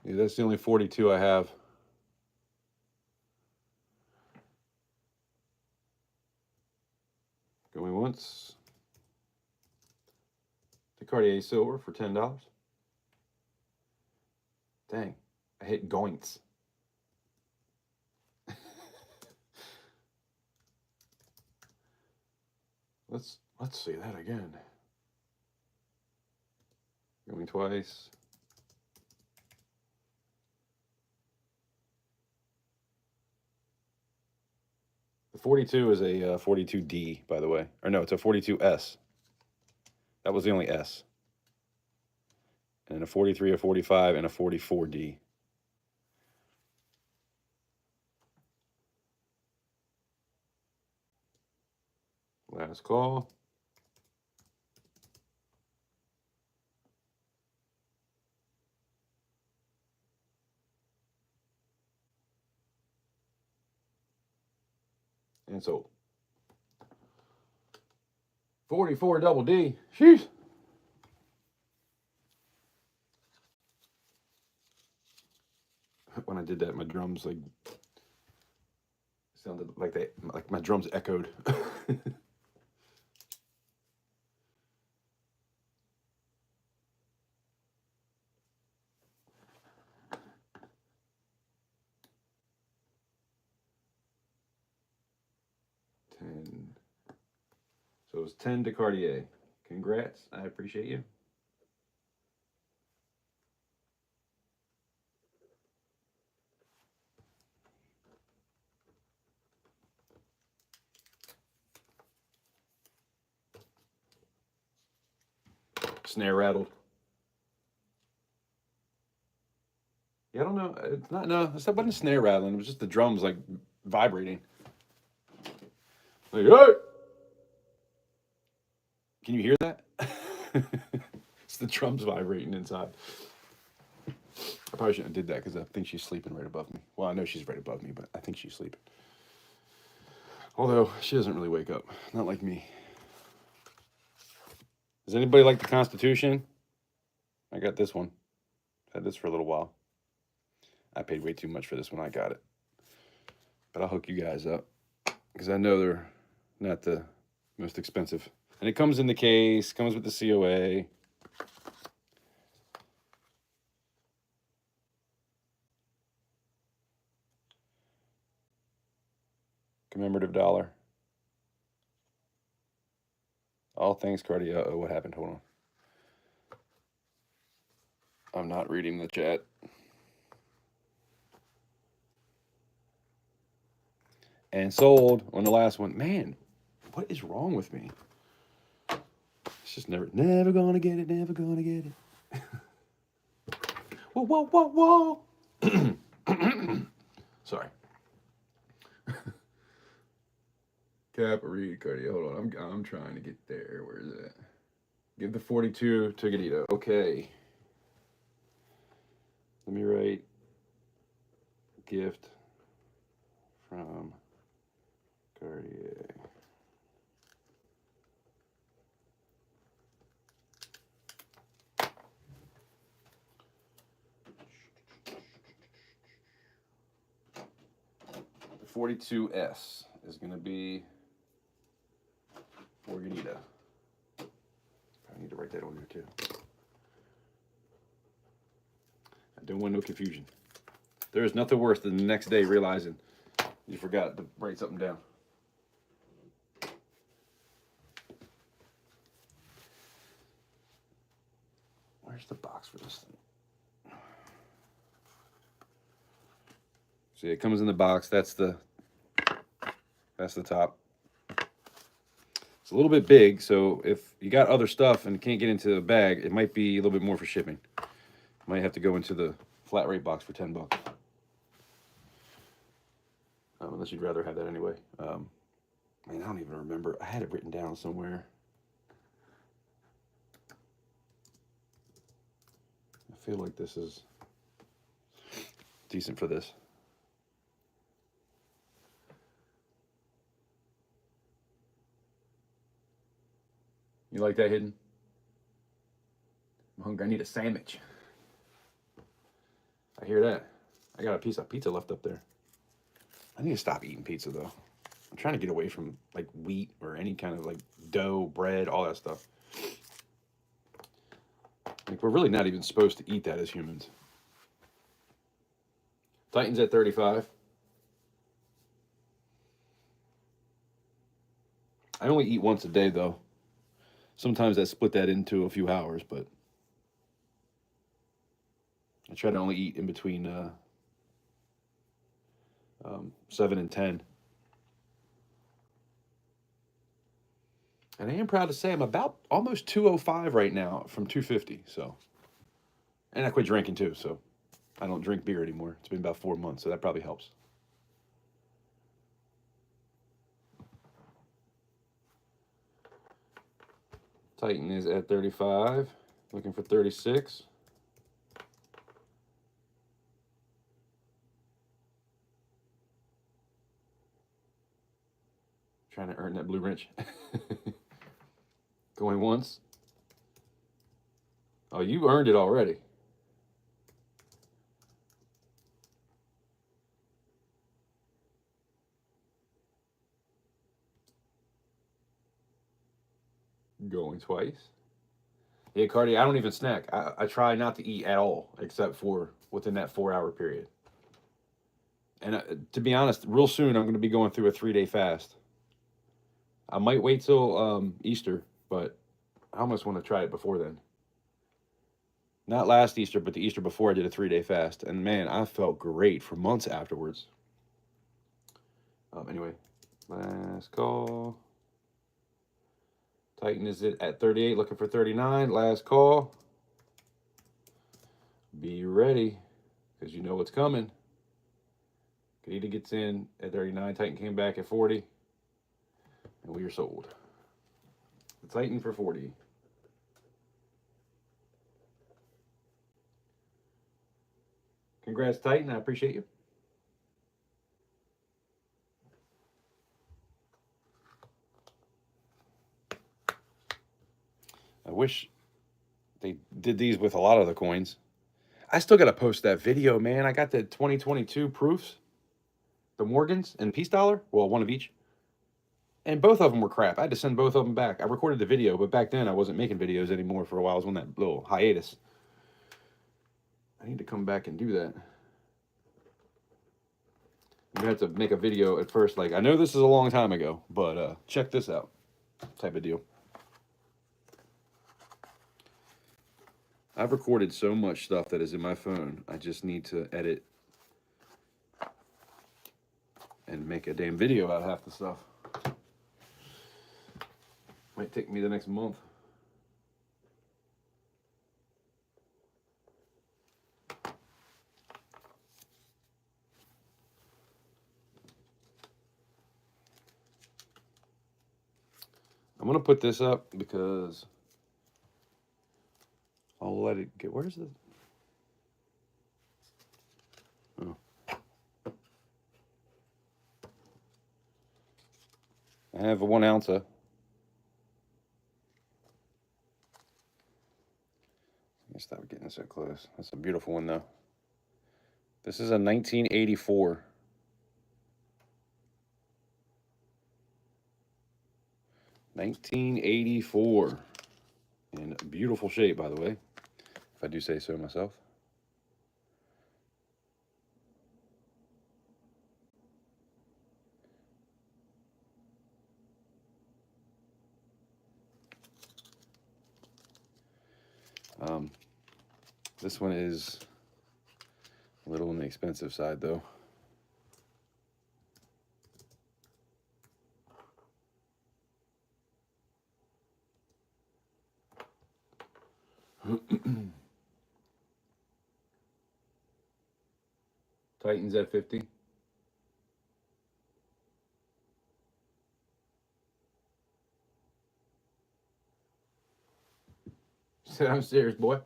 Yeah, that's the only 42 I have. Going once. The Cartier silver for $10. Dang, I hit goinks. Let's see that again. Going twice. The 42 is a 42D, by the way. Or no, it's a 42S. That was the only S. And a 43, a 45, and a 44D. Last call. And sold. 44 double D. Sheesh. When I did that, my drums like sounded like my drums echoed. So it was 10 to Cartier. Congrats. I appreciate you. Snare rattled. Yeah, I don't know. It's not, no, it wasn't snare rattling. It was just the drums like vibrating. Like, hey! Can you hear that? It's the drums vibrating inside. I probably shouldn't have did that because I think she's sleeping right above me. Well, I know she's right above me, but I think she's sleeping. Although she doesn't really wake up. Not like me. Does anybody like the Constitution? I got this one. Had this for a little while. I paid way too much for this when I got it. But I'll hook you guys up because I know they're not the most expensive. And it comes in the case, comes with the COA. Commemorative dollar. All things Cartier. Oh, what happened? Hold on. I'm not reading the chat. And sold on the last one. Man, what is wrong with me? It's just never gonna get it, never gonna get it. Whoa, whoa, whoa, whoa. Sorry. Cap, read, Cartier. Hold on, I'm trying to get there. Where is it? Give the 42 to Gadito. Okay. Let me write gift from Cartier. The 42S is going to be for Gadito. I need to write that on there too. I don't want no confusion. There is nothing worse than the next day realizing you forgot to write something down. Where's the box for this thing? See, it comes in the box. That's the top. It's a little bit big, so if you got other stuff and can't get into the bag, it might be a little bit more for shipping. Might have to go into the flat rate box for $10. Unless you'd rather have that anyway. Man, I don't even remember. I had it written down somewhere. I feel like this is decent for this. You like that hidden? I'm hungry. I need a sandwich. I hear that. I got a piece of pizza left up there. I need to stop eating pizza though. I'm trying to get away from like wheat or any kind of like dough, bread, all that stuff. Like we're really not even supposed to eat that as humans. Titans at 35. I only eat once a day though. Sometimes I split that into a few hours, but I try to only eat in between 7 and 10. And I am proud to say I'm about almost 205 right now from 250. So, and I quit drinking too, so I don't drink beer anymore. It's been about 4 months, so that probably helps. Titan is at 35, looking for 36. Trying to earn that blue wrench. Going once. Oh, you earned it already. Going twice. Yeah, Cardi, I don't even snack. I try not to eat at all, except for within that 4 hour period. And to be honest, real soon I'm going to be going through a 3 day fast. I might wait till Easter, but I almost want to try it before then. Not last Easter, but the Easter before I did a 3 day fast. And man, I felt great for months afterwards. Anyway, last call. Titan is it at 38, looking for 39. Last call. Be ready, because you know what's coming. Kadita gets in at 39. Titan came back at 40. And we are sold. The Titan for 40. Congrats, Titan. I appreciate you. I wish they did these with a lot of the coins. I still got to post that video, man. I got the 2022 proofs, the Morgans and Peace Dollar. Well, one of each. And both of them were crap. I had to send both of them back. I recorded the video, but back then I wasn't making videos anymore for a while. I was on that little hiatus. I need to come back and do that. I'm going to have to make a video at first. Like, I know this is a long time ago, but check this out type of deal. I've recorded so much stuff that is in my phone. I just need to edit and make a damn video out of half the stuff. Might take me the next month. I'm going to put this up because I'll let it get. Where's the? Oh. I have a 1 ouncer. Let me stop getting so close. That's a beautiful one, though. This is a 1984. $1984. In beautiful shape, by the way, if I do say so myself. This one is a little on the expensive side, though. Titans at 50. Sit downstairs, boy.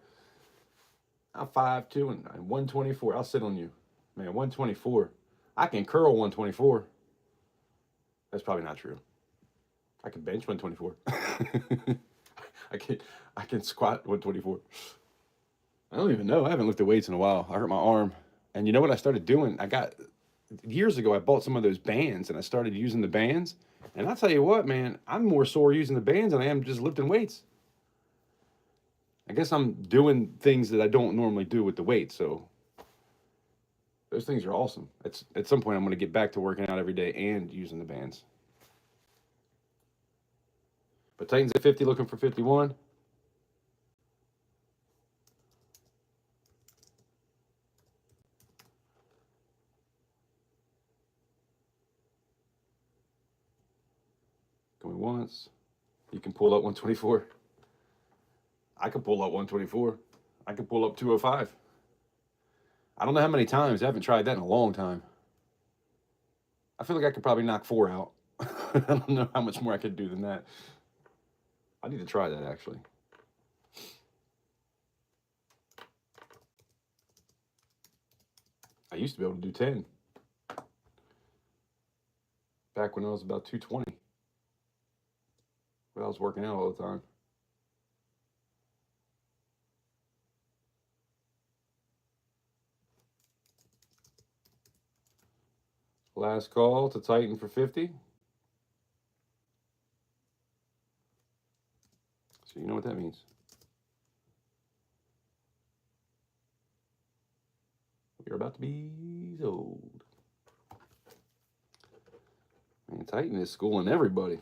I'm 5'2" and 124. I'll sit on you. Man, 124. I can curl 124. That's probably not true. I can bench 124. I can squat 124. I don't even know. I haven't lifted weights in a while. I hurt my arm. And you know what I started doing? Years ago, I bought some of those bands and I started using the bands. And I'll tell you what, man, I'm more sore using the bands than I am just lifting weights. I guess I'm doing things that I don't normally do with the weights. So those things are awesome. At some point, I'm going to get back to working out every day and using the bands. But Titans at 50, looking for 51. Going once. You can pull up 124. I can pull up 124. I can pull up 205. I don't know how many times. I haven't tried that in a long time. I feel like I could probably knock 4 out. I don't know how much more I could do than that. I need to try that, actually. I used to be able to do 10. Back when I was about 220. But I was working out all the time. Last call to Titan for 50. So you know what that means. We're about to be sold. Man, Titan is schooling everybody.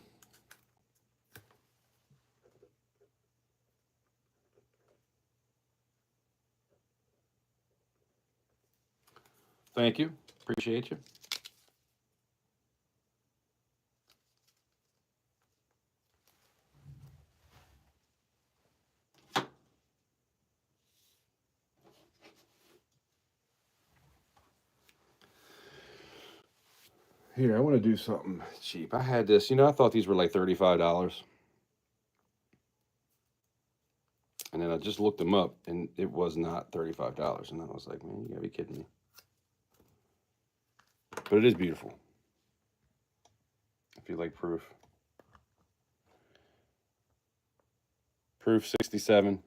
Thank you. Appreciate you. Here, I want to do something cheap. I had this, I thought these were like $35. And then I just looked them up, and it was not $35. And I was like, man, you gotta be kidding me. But it is beautiful. If you like proof. Proof 67.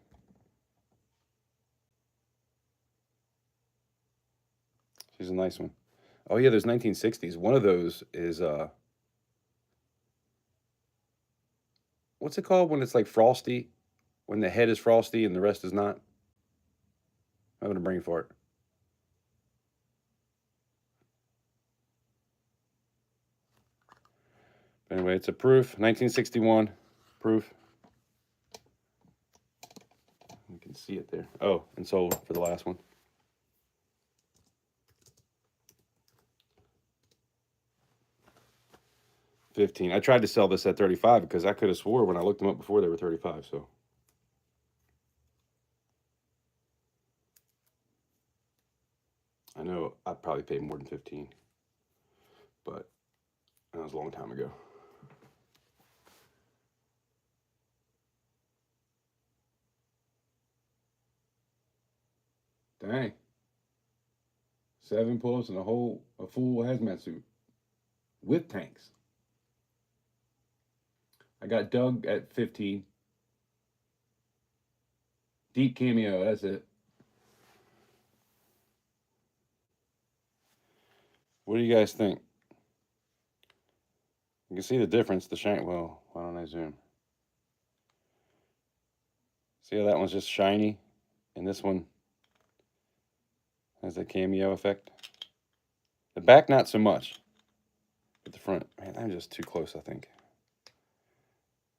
She's a nice one. Oh yeah, there's 1960s. One of those is what's it called when it's like frosty? When the head is frosty and the rest is not? I'm having a brain fart. Anyway, it's a proof, 1961 proof. You can see it there. Oh, and sold for the last one. $15. I tried to sell this at 35 because I could have swore when I looked them up before they were 35. So I know I probably paid more than 15, but that was a long time ago. Dang. 7 pull-ups and a full hazmat suit with tanks. I got Doug at 15. Deep cameo, that's it. What do you guys think? You can see the difference, the shine. Well, why don't I zoom? See how that one's just shiny? And this one has that cameo effect. The back, not so much. But the front, man, I'm just too close, I think.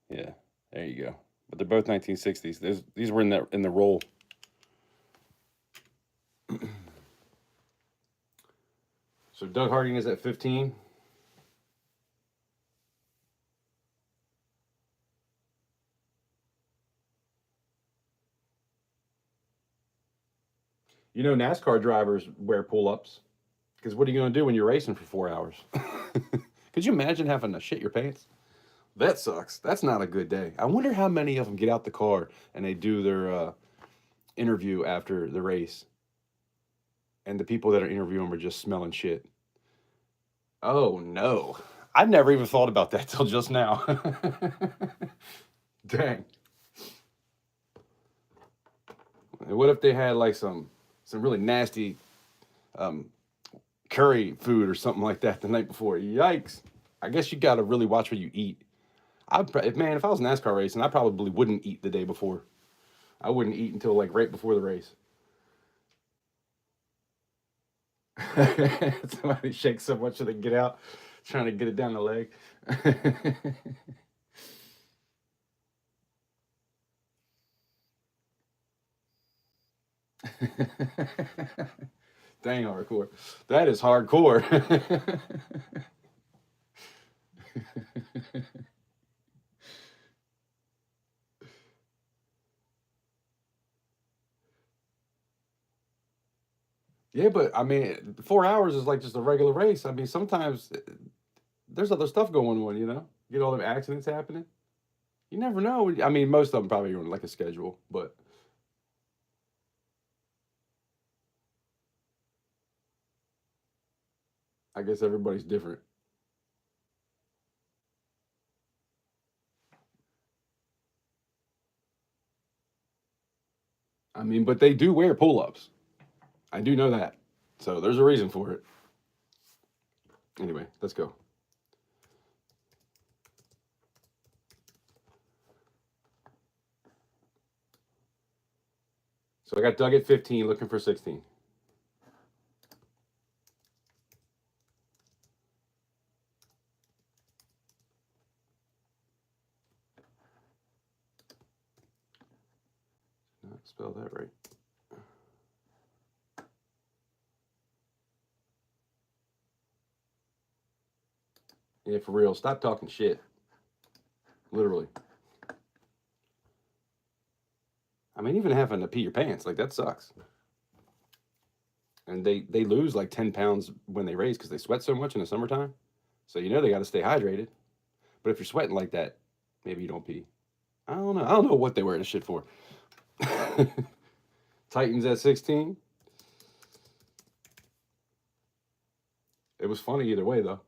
Yeah, there you go. But they're both 1960s. These were in the roll. So Doug Harding is at 15. NASCAR drivers wear pull-ups. Because what are you going to do when you're racing for 4 hours? Could you imagine having to shit your pants? That sucks. That's not a good day. I wonder how many of them get out the car and they do their interview after the race. And the people that are interviewing them are just smelling shit. Oh, no. I never even thought about that till just now. Dang. And what if they had like some really nasty curry food or something like that the night before? Yikes! I guess you got to really watch what you eat. If I was NASCAR racing, I probably wouldn't eat the day before. I wouldn't eat until like right before the race. Somebody shakes so much that they get out, trying to get it down the leg. Dang hardcore. That is hardcore. Yeah, but I mean, 4 hours is like just a regular race. I mean, sometimes there's other stuff going on, you know? Get all them accidents happening. You never know. I mean, most of them probably are on like a schedule, but I guess everybody's different. I mean, but they do wear pull ups. I do know that. So there's a reason for it. Anyway, let's go. So I got Doug at 15, looking for 16. Not spell that right. Yeah, for real. Stop talking shit. Literally. I mean, even having to pee your pants, like that sucks. And they lose like 10 pounds when they race because they sweat so much in the summertime. So you know they got to stay hydrated. But if you're sweating like that, maybe you don't pee. I don't know. I don't know what they wear this shit for. Titans at 16. It was funny either way, though.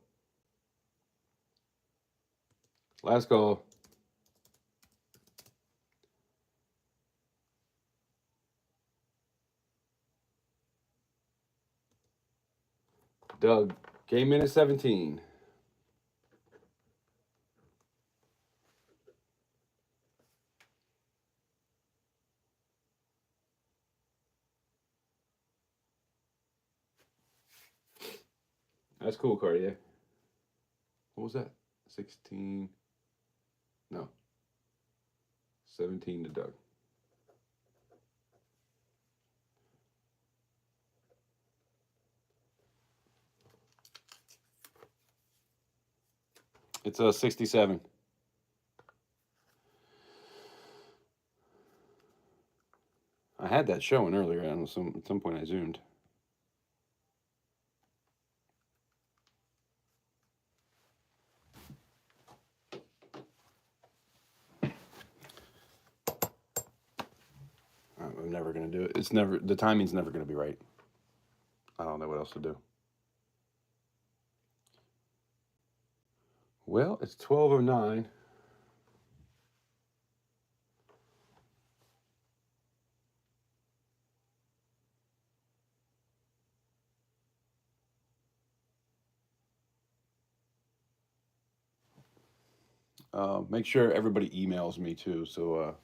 Last call. Doug came in at 17. That's cool, Cartier. What was that? 16. No. 17 to Doug. It's a 67. I had that showing earlier. I don't know, at some point I zoomed. I'm never gonna do it. The timing's never gonna be right. I don't know what else to do. Well, it's 12:09. Make sure everybody emails me too, so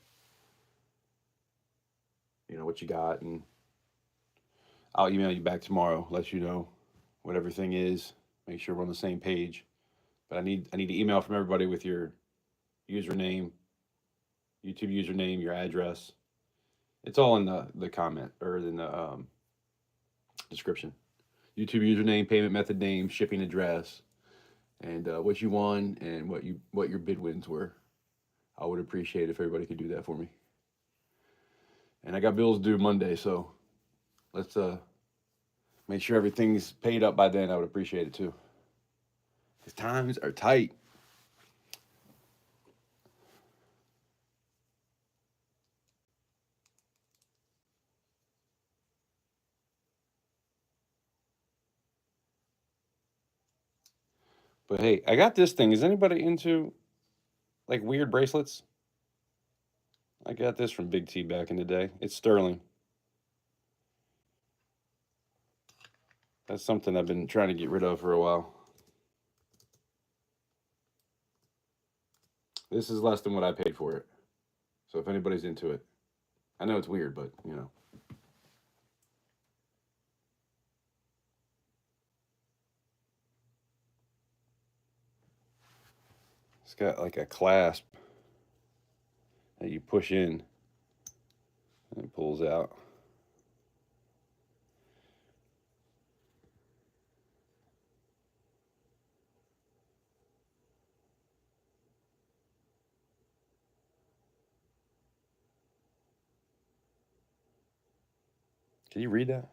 you know what you got, and I'll email you back tomorrow, let you know what everything is. Make sure we're on the same page. But I need an email from everybody with your username, YouTube username, your address. It's all in the comment or in the description. YouTube username, payment method name, shipping address, and what you won and what your bid wins were. I would appreciate if everybody could do that for me. And I got bills due Monday, so let's make sure everything's paid up by then. I would appreciate it too. Because times are tight. But hey, I got this thing. Is anybody into like weird bracelets? I got this from Big T back in the day. It's sterling. That's something I've been trying to get rid of for a while. This is less than what I paid for it. So if anybody's into it, I know it's weird, but you know. It's got like a clasp that you push in and it pulls out. Can you read that?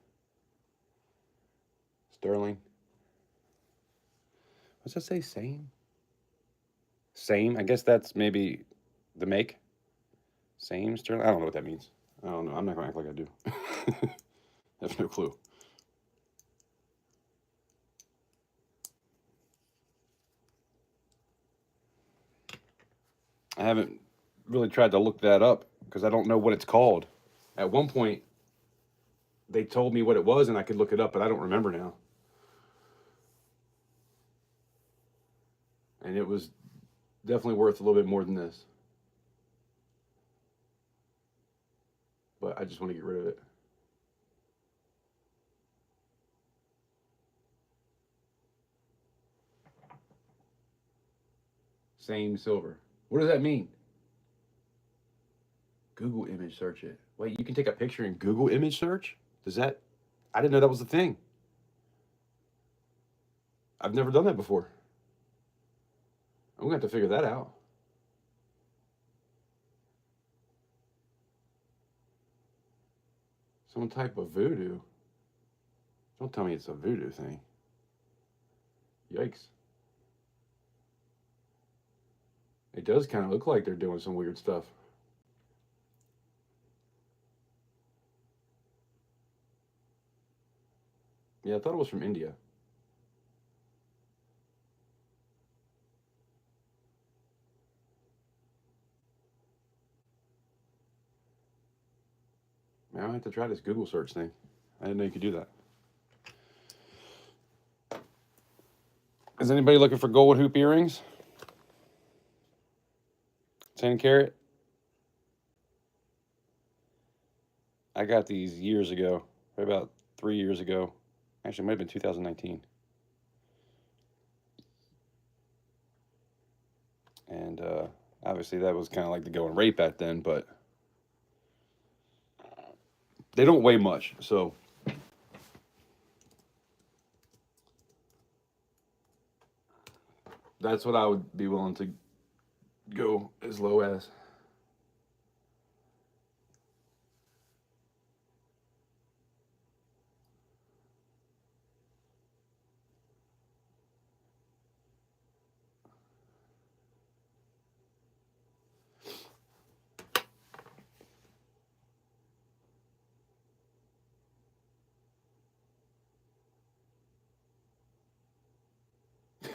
Sterling. What's that say? Same? Same? I guess that's maybe the make. Same sterling? I don't know what that means. I don't know. I'm not going to act like I do. I have no clue. I haven't really tried to look that up because I don't know what it's called. At one point, they told me what it was and I could look it up, but I don't remember now. And it was definitely worth a little bit more than this. But I just want to get rid of it. Same silver. What does that mean? Google image search it. Wait, you can take a picture in Google image search? Does that? I didn't know that was a thing. I've never done that before. I'm going to have to figure that out. Some type of voodoo. Don't tell me it's a voodoo thing. Yikes. It does kind of look like they're doing some weird stuff. Yeah, I thought it was from India. Man, I have to try this Google search thing. I didn't know you could do that. Is anybody looking for gold hoop earrings? 10 carat? I got these years ago, about 3 years ago. Actually, it might have been 2019. And obviously that was kind of like the going rate back then, but they don't weigh much, so that's what I would be willing to go as low as.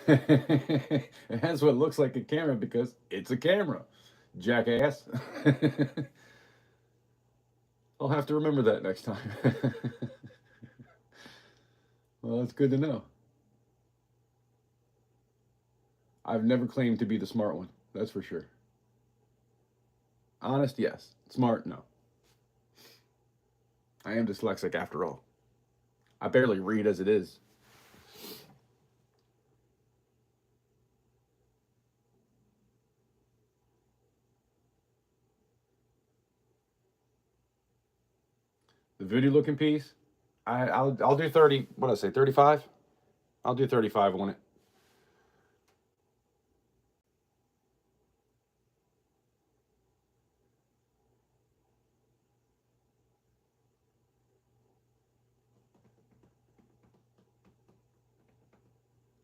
It has what looks like a camera because it's a camera, jackass. I'll have to remember that next time. Well, that's good to know. I've never claimed to be the smart one, that's for sure. Honest, yes. Smart, no. I am dyslexic after all. I barely read as it is. The voodoo looking piece, I'll do 30. What did I say? 35. I'll do 35 on it.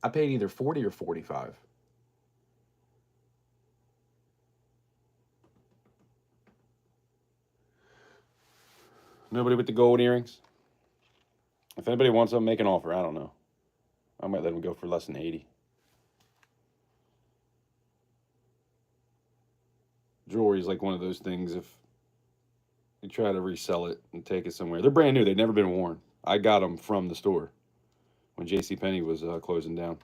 I paid either 40 or 45. Nobody with the gold earrings? If anybody wants them, make an offer. I don't know. I might let them go for less than 80. Jewelry is like one of those things. If you try to resell it and take it somewhere, they're brand new. They've never been worn. I got them from the store. when JCPenney was closing down.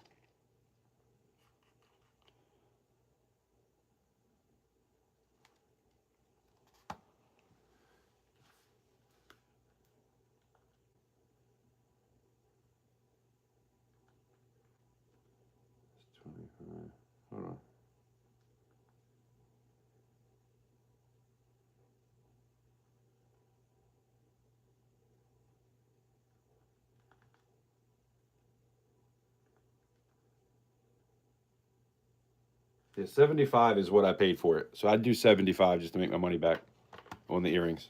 Hold on. Yeah, 75 is what I paid for it. So I'd do 75 just to make my money back on the earrings.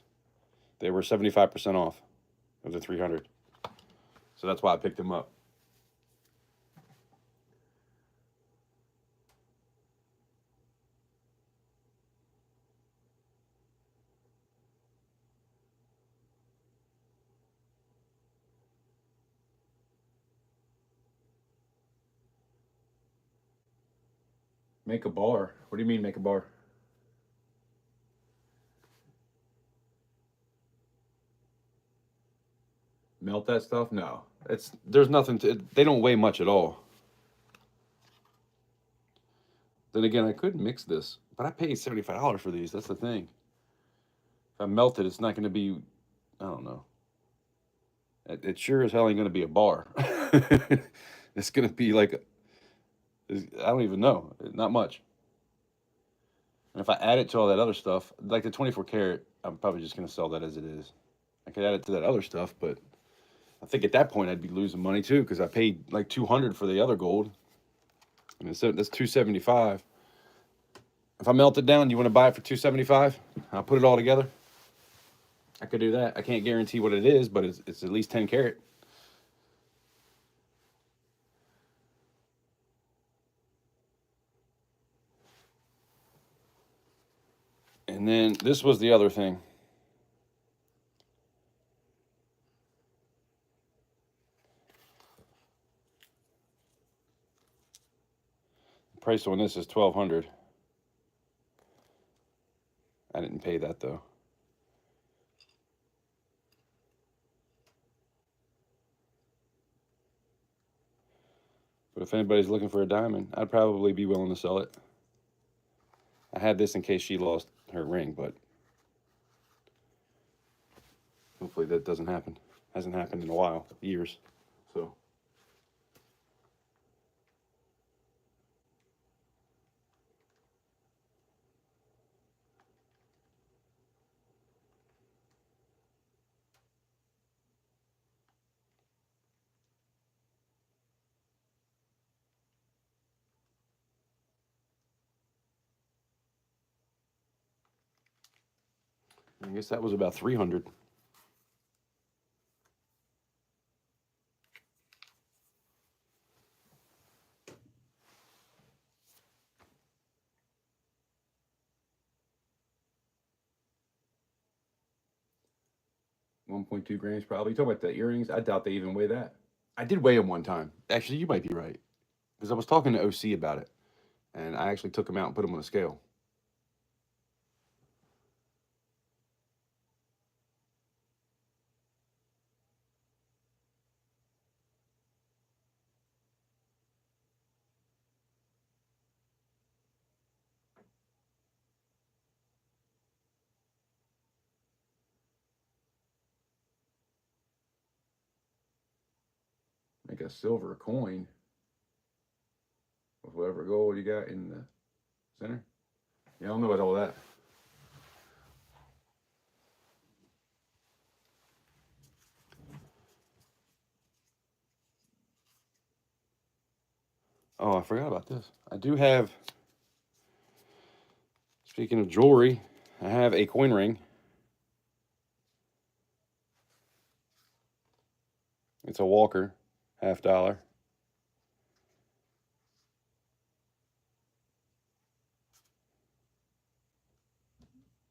They were 75% off of the 300. So that's why I picked them up. Make a bar. What do you mean make a bar? Melt that stuff? No. There's nothing to it. They don't weigh much at all. Then again, I could mix this, but I paid $75 for these. That's the thing. If I melt it, it's not going to be, I don't know. It sure as hell ain't going to be a bar. It's going to be like, I don't even know. Not much. And if I add it to all that other stuff, like the 24 karat, I'm probably just going to sell that as it is. I could add it to that other stuff, but I think at that point I'd be losing money too because I paid like 200 for the other gold. I mean, so that's 275. If I melt it down, you want to buy it for 275? I'll put it all together. I could do that. I can't guarantee what it is, but it's at least 10 karat. And then this was the other thing. The price on this is $1,200. I didn't pay that though. But if anybody's looking for a diamond, I'd probably be willing to sell it. I had this in case she lost her ring, but hopefully that doesn't happen. Hasn't happened in a while, years. So I guess that was about 300. $1.2 grams probably. You talking about the earrings? I doubt they even weigh that. I did weigh them one time. Actually, you might be right. Because I was talking to OC about it. And I actually took them out and put them on a scale. Make a silver coin with whatever gold you got in the center. Yeah, I don't know about all that. Oh, I forgot about this. I do have, speaking of jewelry, I have a coin ring. It's a Walker, $50.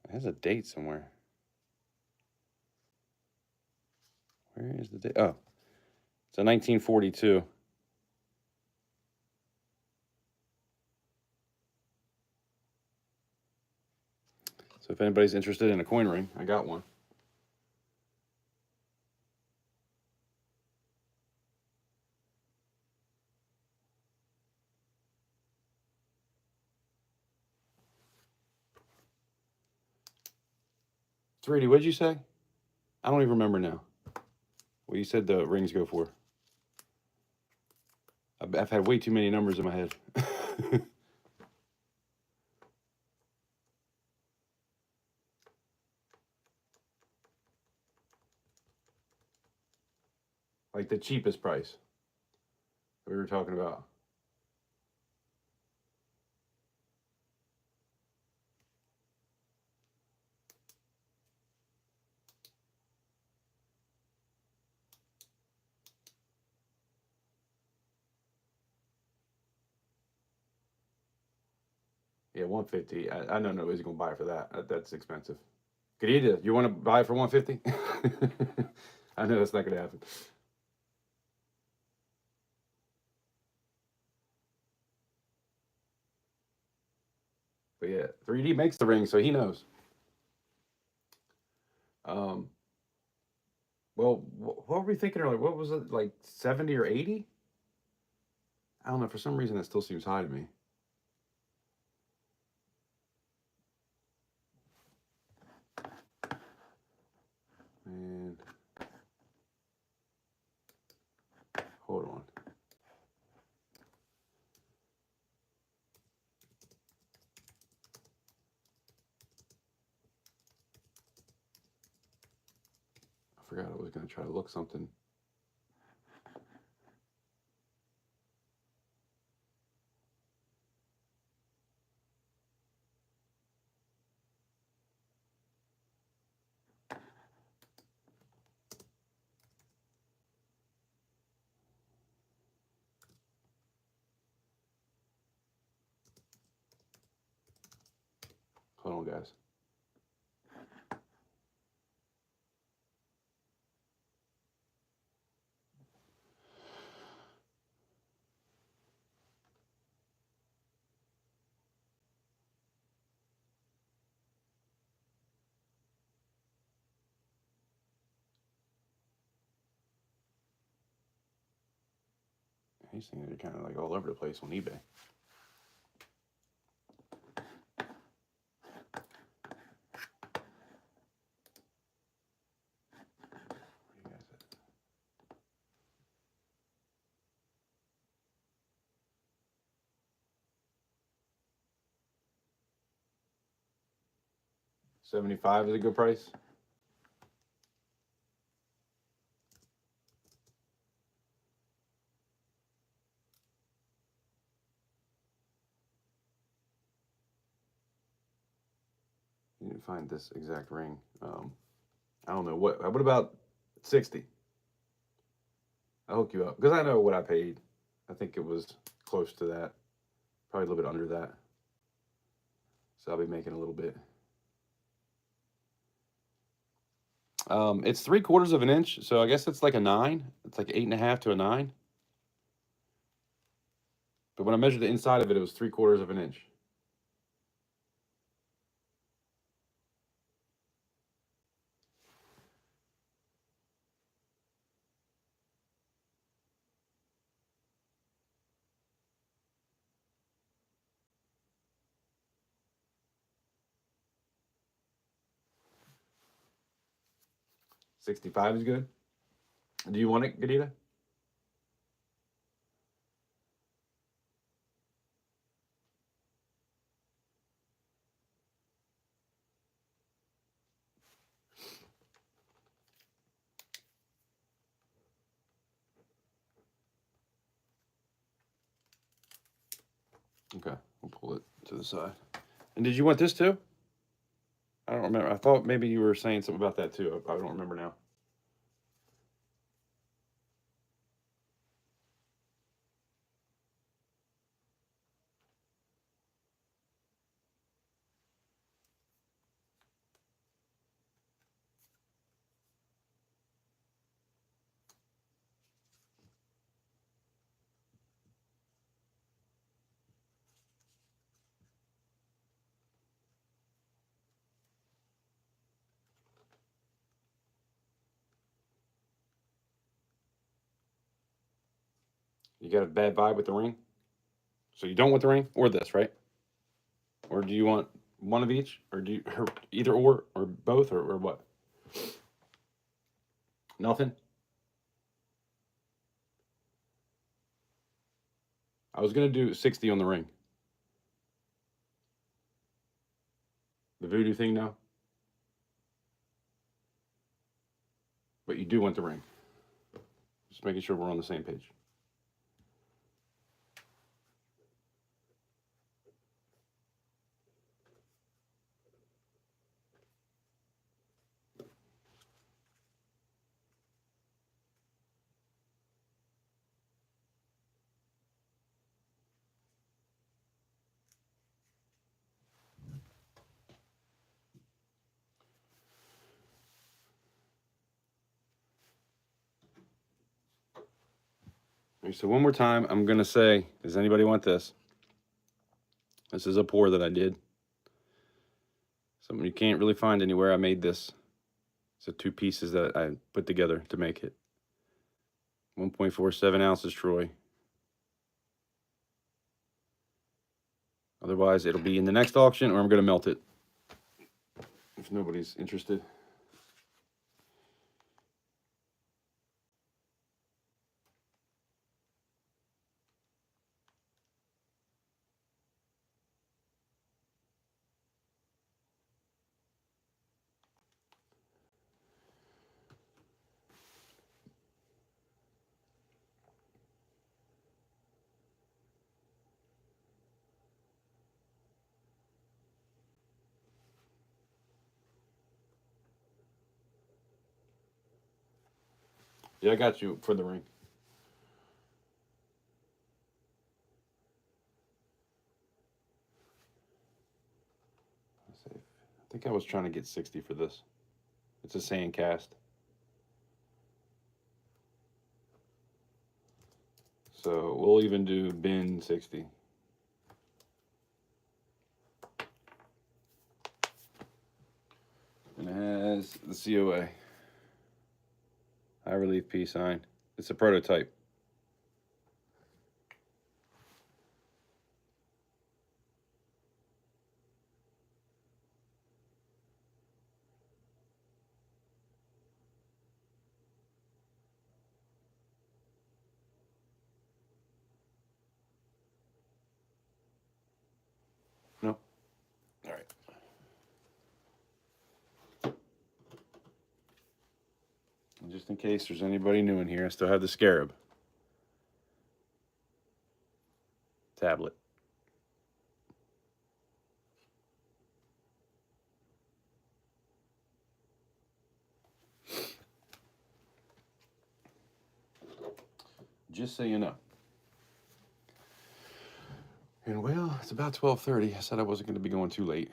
It has a date somewhere. Where is the date? Oh, it's a 1942. So if anybody's interested in a coin ring, I got one. 3D, what'd you say? I don't even remember now. What you said the rings go for. I've had way too many numbers in my head. Like the cheapest price we were talking about. Yeah, 150. I don't know nobody's gonna buy for that. That's expensive. Querida, you want to buy it for 150? I know that's not gonna happen. But yeah, 3D makes the ring, so he knows. Um, well, what were we thinking earlier? What was it, like 70 or 80? I don't know. For some reason, that still seems high to me. And hold on. I forgot I was going to try to look something. Hold on, guys. These things are kind of like all over the place on eBay. Where you guys at? $75 is a good price. You didn't find this exact ring. I don't know what about 60? I'll hook you up because I know what I paid. I think it was close to that, probably a little bit under that. So I'll be making a little bit. It's 3/4 of an inch, so I guess it's like a 9. It's like 8.5 to a 9. But when I measured the inside of it, it was 3/4 of an inch. $65 is good. Do you want it, Gadita? Okay, we'll pull it to the side. And did you want this too? I don't remember. I thought maybe you were saying something about that too. I don't remember now. You got a bad vibe with the ring? So you don't want the ring or this, right? Or do you want one of each, or do you, either or both, or what? Nothing. I was gonna do 60 on the ring. The voodoo thing now, but you do want the ring. Just making sure we're on the same page. So one more time, I'm gonna say, does anybody want this? This is a pour that I did. Something you can't really find anywhere. I made this. So 2 pieces that I put together to make it. 1.47 ounces, Troy. Otherwise, it'll be in the next auction, or I'm gonna melt it if nobody's interested. Yeah, I got you for the ring. I think I was trying to get 60 for this. It's a sand cast. So we'll even do bin 60. And it has the COA. High relief P sign. It's a prototype. No? All right. And just in case there's anybody new in here, I still have the Scarab tablet. Just so you know. And well, it's about 12:30. I said I wasn't going to be going too late.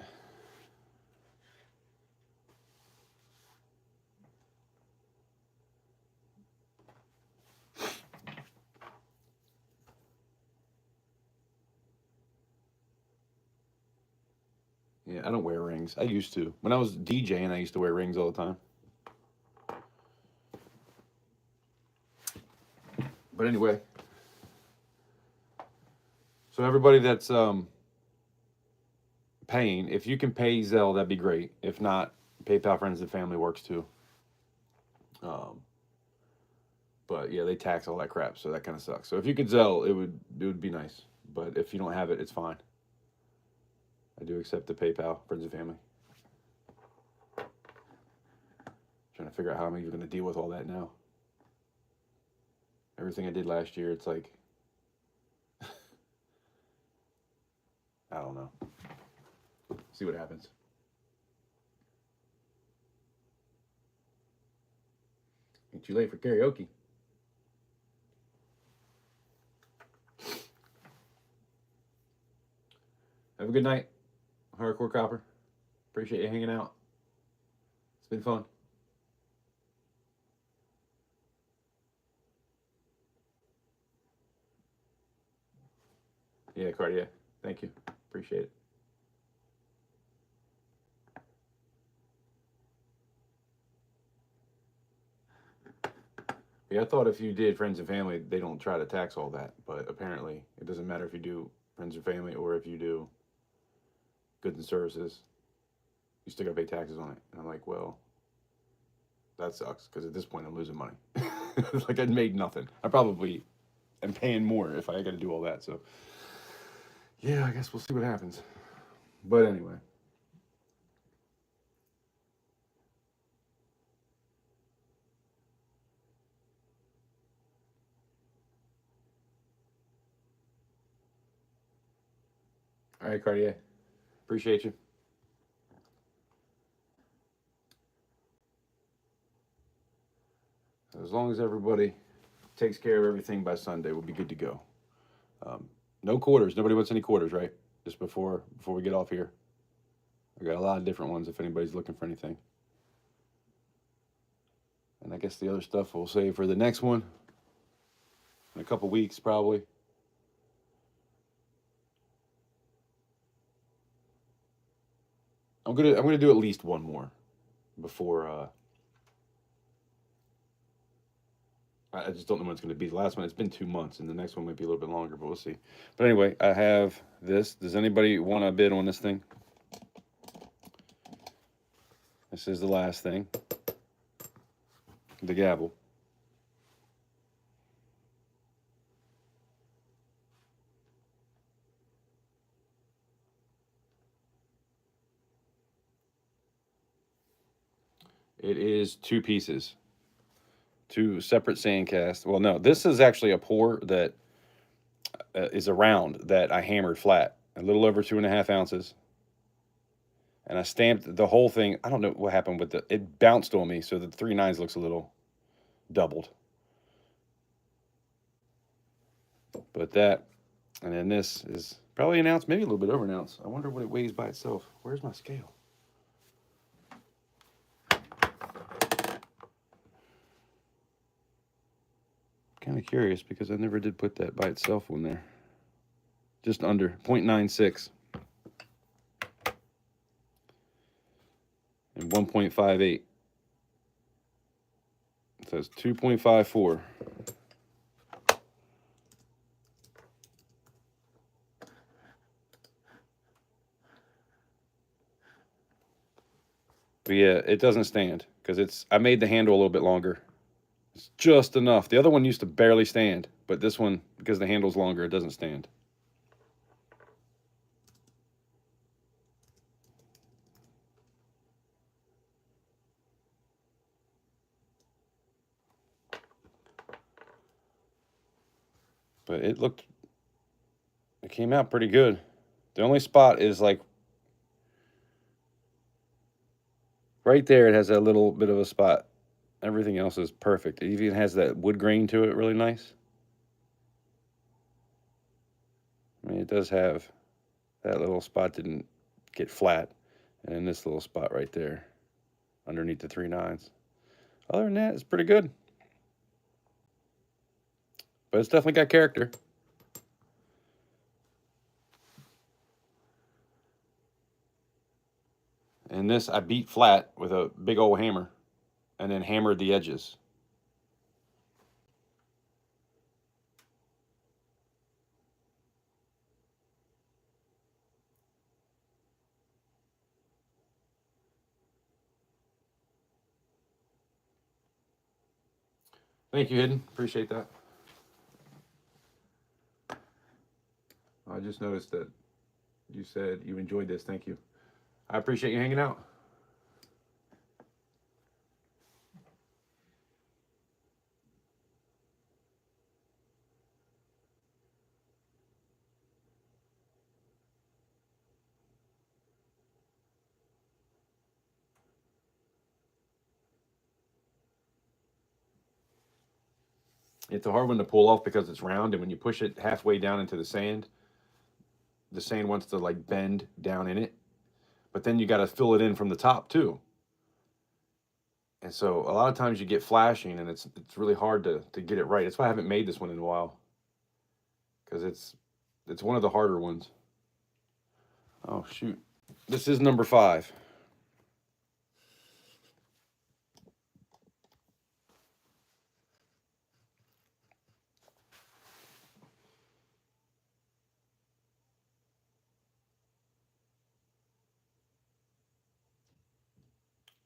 Yeah, I don't wear rings. I used to. When I was DJing, I used to wear rings all the time. But anyway, so everybody that's paying, if you can pay Zelle, that'd be great. If not, PayPal friends and family works too. But yeah, they tax all that crap, so that kind of sucks. So if you could Zelle, it would be nice. But if you don't have it, it's fine. I do accept the PayPal friends and family. Trying to figure out how I'm even going to deal with all that now. Everything I did last year, it's like, I don't know. See what happens. Ain't too late for karaoke. Have a good night, Hardcore Copper. Appreciate you hanging out. It's been fun. Yeah, Cartier. Thank you. Appreciate it. Yeah, I thought if you did friends and family, they don't try to tax all that. But apparently, it doesn't matter if you do friends and family or if you do goods and services, you still got to pay taxes on it. And I'm like, well, that sucks because at this point I'm losing money. Like I made nothing. I probably am paying more if I got to do all that. So yeah, I guess we'll see what happens. But anyway. All right, Cartier. Appreciate you. As long as everybody takes care of everything by Sunday, we'll be good to go. No quarters. Nobody wants any quarters, right? Just before we get off here. I got a lot of different ones if anybody's looking for anything. And I guess the other stuff we'll save for the next one in a couple weeks, probably. I'm gonna do at least one more before. I just don't know when it's gonna be. The last one, it's been 2 months, and the next one might be a little bit longer, but we'll see. But anyway, I have this. Does anybody want to bid on this thing? This is the last thing. The gavel. It is 2 pieces. 2 separate sand casts. Well, no, this is actually a pour that is a round that I hammered flat, a little over 2.5 ounces. And I stamped the whole thing. I don't know what happened with it bounced on me, so the 3 nines looks a little doubled. But that, and then this is probably an ounce, maybe a little bit over an ounce. I wonder what it weighs by itself. Where's my scale? Kind of curious because I never did put that by itself on there. Just under 0.96 and 1.58. It says 2.54. But yeah, it doesn't stand because I made the handle a little bit longer. It's just enough. The other one used to barely stand, but this one, because the handle's longer, it doesn't stand. But it came out pretty good. The only spot is like right there. It has a little bit of a spot. Everything else is perfect. It even has that wood grain to it, really nice. I mean, it does have that little spot didn't get flat, and then this little spot right there underneath the 3 nines. Other than that, it's pretty good. But it's definitely got character. And this I beat flat with a big old hammer and then hammered the edges. Thank you, Hidden. Appreciate that. I just noticed that you said you enjoyed this. Thank you. I appreciate you hanging out. It's a hard one to pull off because it's round, and when you push it halfway down into the sand wants to like bend down in it, but then you got to fill it in from the top too. And so a lot of times you get flashing, and it's really hard to get it right. That's why I haven't made this one in a while, because it's one of the harder ones. Oh shoot, this is number 5.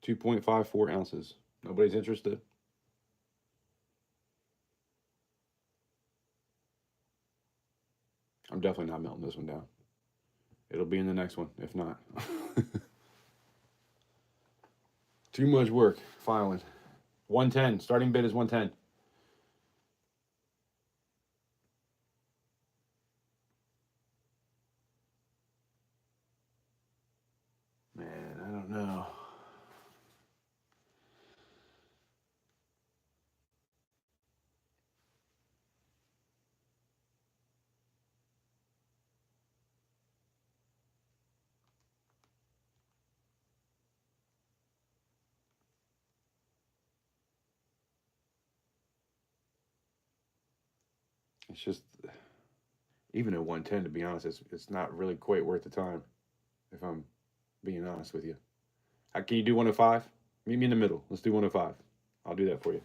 2.54 ounces. Nobody's interested. I'm definitely not melting this one down. It'll be in the next one, if not. Too much work filing. 110. Starting bid is 110. Man, I don't know. It's just, even at 110, to be honest, it's not really quite worth the time, if I'm being honest with you. Can you do 105? Meet me in the middle. Let's do 105. I'll do that for you.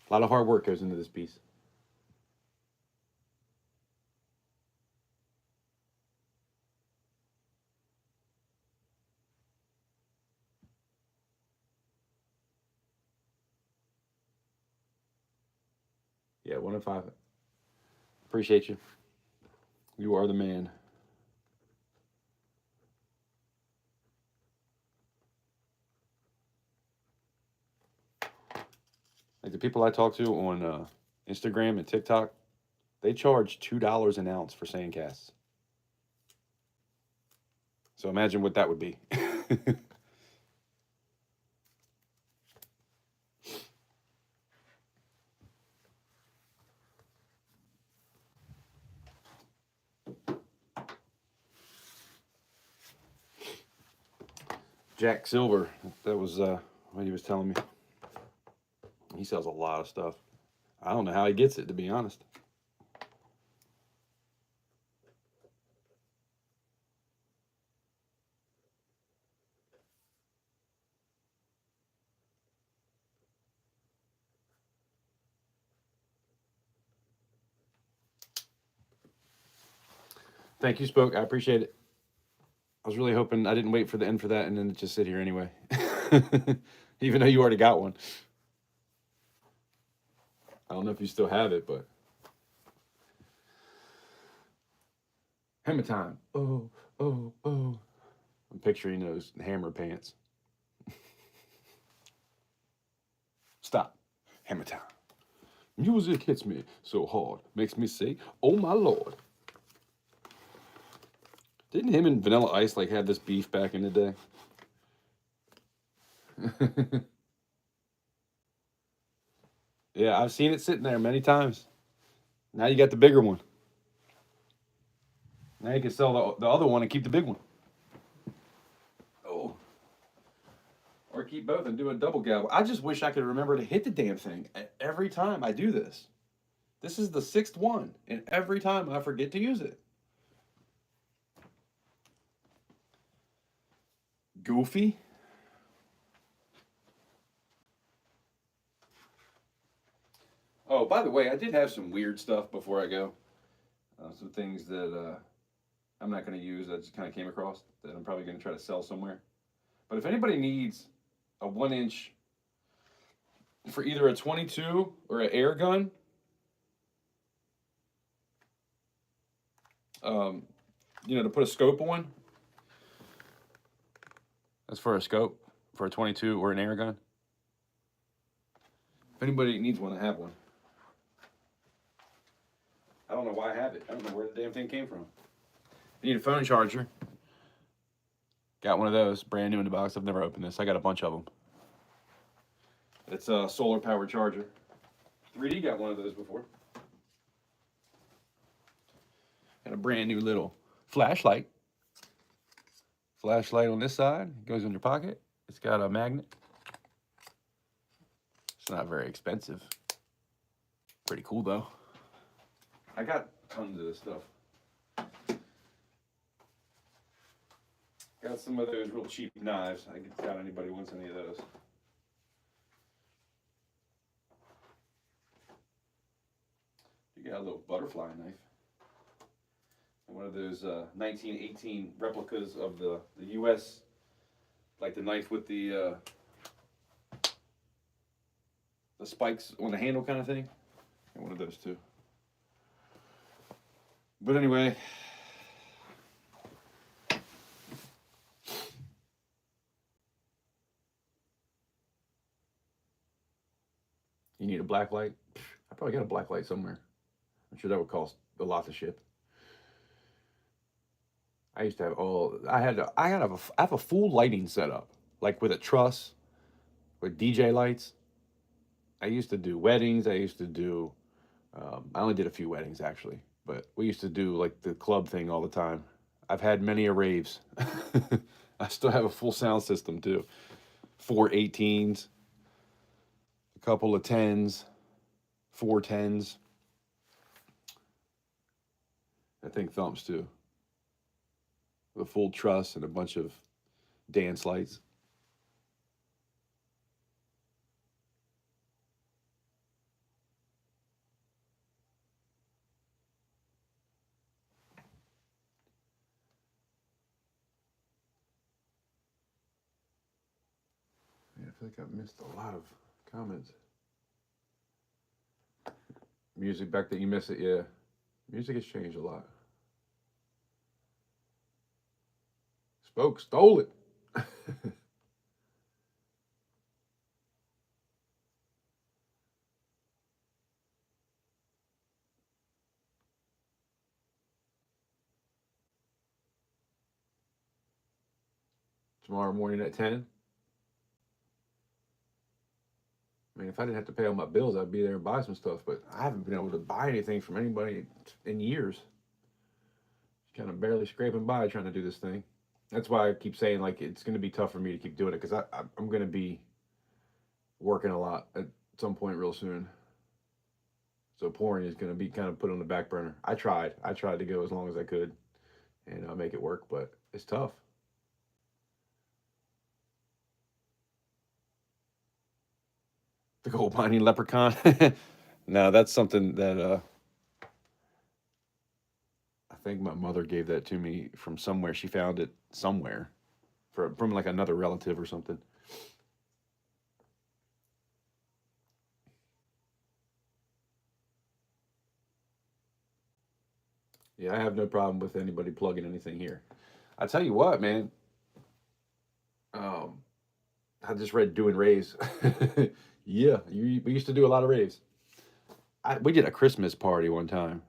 A lot of hard work goes into this piece. Yeah, 105. Appreciate you. You are the man. Like the people I talk to on Instagram and TikTok, they charge $2 an ounce for sandcasts. So imagine what that would be. Jack Silver, that was what he was telling me. He sells a lot of stuff. I don't know how he gets it, to be honest. Thank you, Spoke. I appreciate it. I was really hoping I didn't wait for the end for that and then just sit here anyway. Even though you already got one. I don't know if you still have it, but. Hammer time. Oh, oh, oh. I'm picturing those hammer pants. Stop. Hammer time. Music hits me so hard. Makes me say, oh my lord. Didn't him and Vanilla Ice like have this beef back in the day? Yeah, I've seen it sitting there many times. Now you got the bigger one. Now you can sell the other one and keep the big one. Oh. Or keep both and do a double gobble. I just wish I could remember to hit the damn thing every time I do this. This is the 6th one, and every time I forget to use it. Goofy. Oh, by the way, I did have some weird stuff before I go. Some things that I'm not going to use. I just kind of came across that I'm probably going to try to sell somewhere. But if anybody needs a 1-inch for either a 22 or an air gun, to put a scope on. That's for a scope for a 22 or an air gun. If anybody needs one, I have one. I don't know why I have it. I don't know where the damn thing came from. You need a phone charger. Got one of those, brand new in the box. I've never opened this. I got a bunch of them. It's a solar powered charger. 3D got one of those before. Got a brand new little flashlight. Flashlight on this side, goes in your pocket. It's got a magnet. It's not very expensive. Pretty cool though. I got tons of this stuff. Got some of those real cheap knives. I doubt anybody wants any of those. You got a little butterfly knife. One of those 1918 replicas of the U.S., like the knife with the spikes on the handle kind of thing. And one of those too. But anyway, you need a black light? I probably got a black light somewhere. I'm sure that would cost a lot to ship. I used to have I have a full lighting setup, like with a truss, with DJ lights. I used to do weddings. I used to do, I only did a few weddings actually, but we used to do like the club thing all the time. I've had many a raves. I still have a full sound system too. 4 18s, a couple of 10s, 4 10s. I think thumps too. With a full truss and a bunch of dance lights. Man, I feel like I've missed a lot of comments. Music back then, you miss it, yeah. Music has changed a lot. Stole it. Tomorrow morning at 10. I mean, if I didn't have to pay all my bills, I'd be there and buy some stuff, but I haven't been able to buy anything from anybody in years. Kind of barely scraping by trying to do this thing. That's why I keep saying, like, it's going to be tough for me to keep doing it because I'm going to be working a lot at some point real soon. So pouring is going to be kind of put on the back burner. I tried to go as long as I could and make it work, but it's tough. The gold mining leprechaun. No, that's something that I think my mother gave that to me from somewhere. She found it somewhere from like another relative or something. Yeah, I have no problem with anybody plugging anything here. I tell you what, man. Um, I just read doing raves. Yeah, we used to do a lot of raves. We did a Christmas party one time,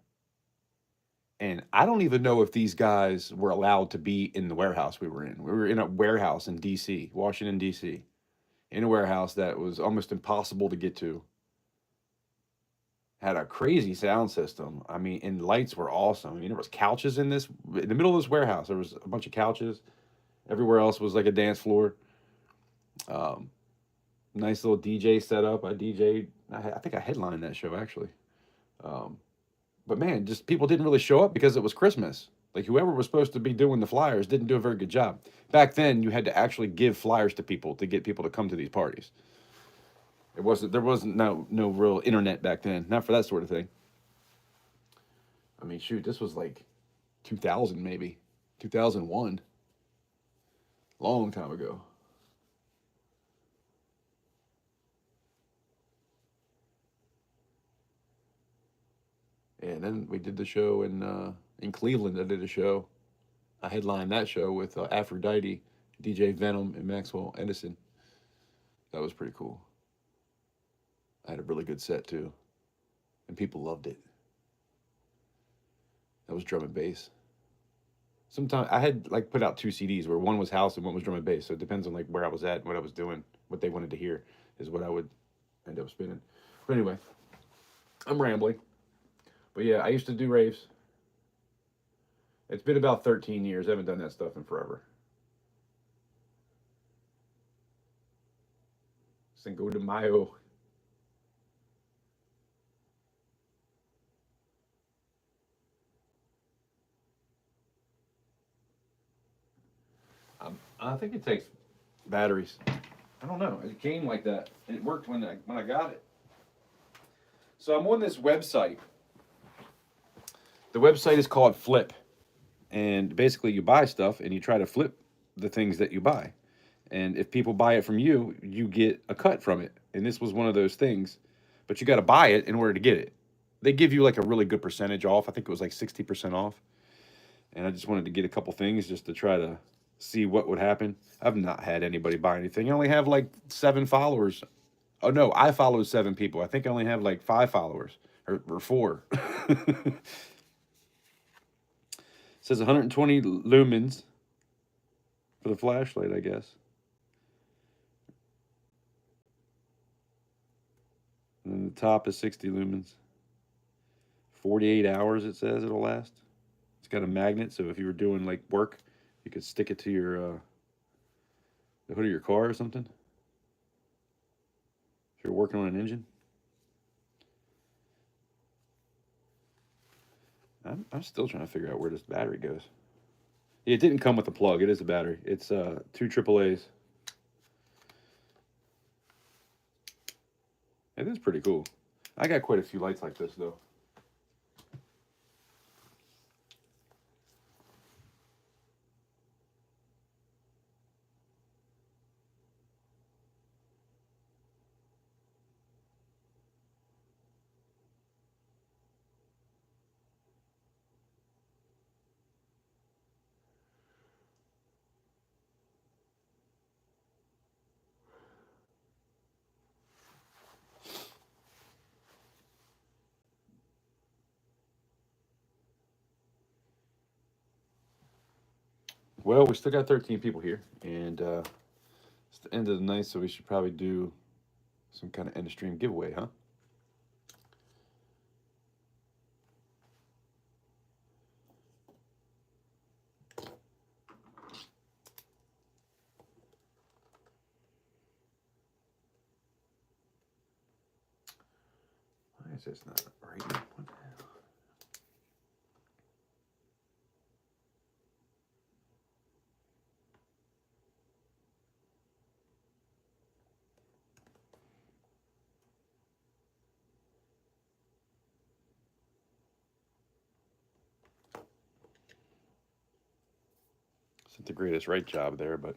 and I don't even know if these guys were allowed to be in the warehouse we were in. We were in a warehouse in D.C., Washington D.C., in a warehouse that was almost impossible to get to. Had a crazy sound system. I mean, and lights were awesome. I mean, there was couches in the middle of this warehouse. There was a bunch of couches. Everywhere else was like a dance floor. Um, Nice little DJ setup. I DJ'd. I think I headlined that show actually. Um, but man, just people didn't really show up because it was Christmas. Like whoever was supposed to be doing the flyers didn't do a very good job. Back then, you had to actually give flyers to people to get people to come to these parties. There wasn't no real internet back then, not for that sort of thing. I mean, shoot, this was like 2000 maybe, 2001, long time ago. And then we did the show in Cleveland. I did a show. I headlined that show with Aphrodite, DJ Venom, and Maxwell Edison. That was pretty cool. I had a really good set too, and people loved it. That was drum and bass. Sometimes I had like put out 2 CDs where one was house and one was drum and bass. So it depends on like where I was at, what I was doing, what they wanted to hear is what I would end up spinning. But anyway, I'm rambling. But yeah, I used to do raves. It's been about 13 years. I haven't done that stuff in forever. Cinco de Mayo. I think it takes batteries. I don't know. It came like that. It worked when I got it. So I'm on this website. The website is called Flip. And basically, you buy stuff and you try to flip the things that you buy. And if people buy it from you, you get a cut from it. And this was one of those things, but you got to buy it in order to get it. They give you like a really good percentage off. I think it was like 60% off. And I just wanted to get a couple things just to try to see what would happen. I've not had anybody buy anything. I only have like 7 followers. Oh no, I follow 7 people. I think I only have like 5 followers or 4. It says 120 lumens for the flashlight, I guess. And then the top is 60 lumens. 48 hours, it says it'll last. It's got a magnet, so if you were doing like work, you could stick it to your the hood of your car or something. If you're working on an engine. I'm still trying to figure out where this battery goes. It didn't come with a plug. It is a battery. It's 2 AAAs. It is pretty cool. I got quite a few lights like this though. Well, we still got 13 people here, and it's the end of the night, so we should probably do some kind of end of stream giveaway, huh? Why is this not right? What the hell? It's not the greatest right job there, but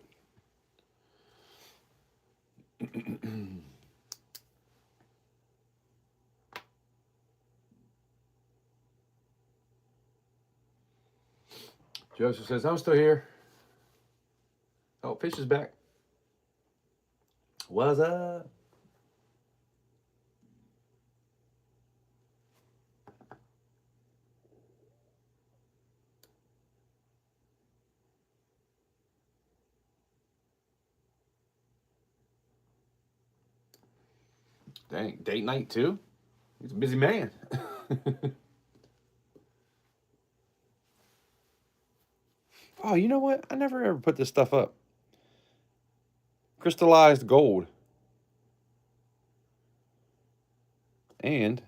Joseph says, I'm still here. Oh, Fish is back. What's up? Dang, date night too? He's a busy man. Oh, you know what? I never ever put this stuff up. Crystallized gold. And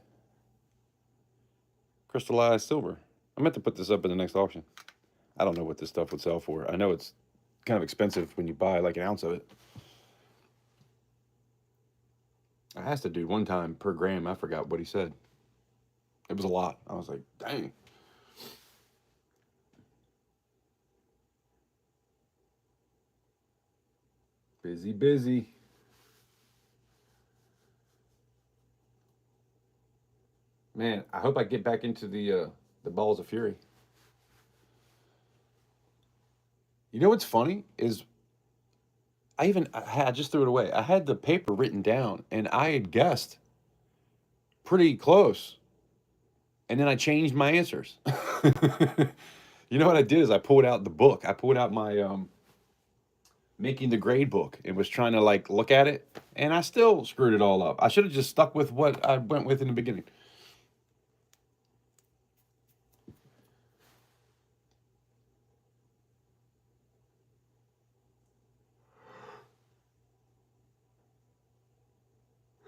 crystallized silver. I meant to put this up in the next auction. I don't know what this stuff would sell for. I know it's kind of expensive when you buy like an ounce of it. I asked a dude one time per gram. I forgot what he said. It was a lot. I was like, dang. Busy, busy. Man, I hope I get back into the Balls of Fury. You know what's funny is I just threw it away. I had the paper written down and I had guessed pretty close. And then I changed my answers. You know what I did is I pulled out the book. I pulled out my making the grade book and was trying to like look at it, and I still screwed it all up. I should have just stuck with what I went with in the beginning.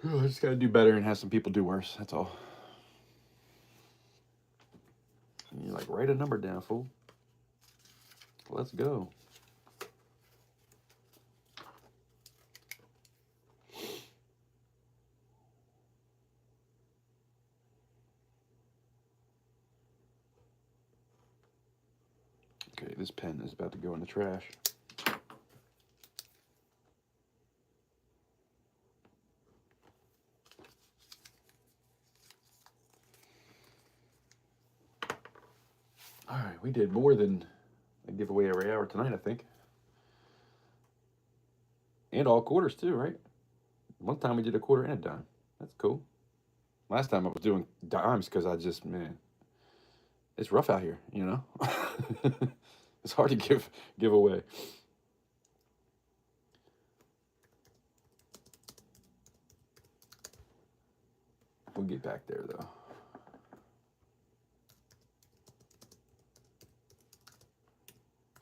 I just got to do better and have some people do worse. That's all. And you're like, write a number down, fool. Let's go. Okay, this pen is about to go in the trash. All right, we did more than a giveaway every hour tonight, I think. And all quarters too, right? One time we did a quarter and a dime. That's cool. Last time I was doing dimes because I just, man, it's rough out here, you know? It's hard to give away. We'll get back there, though.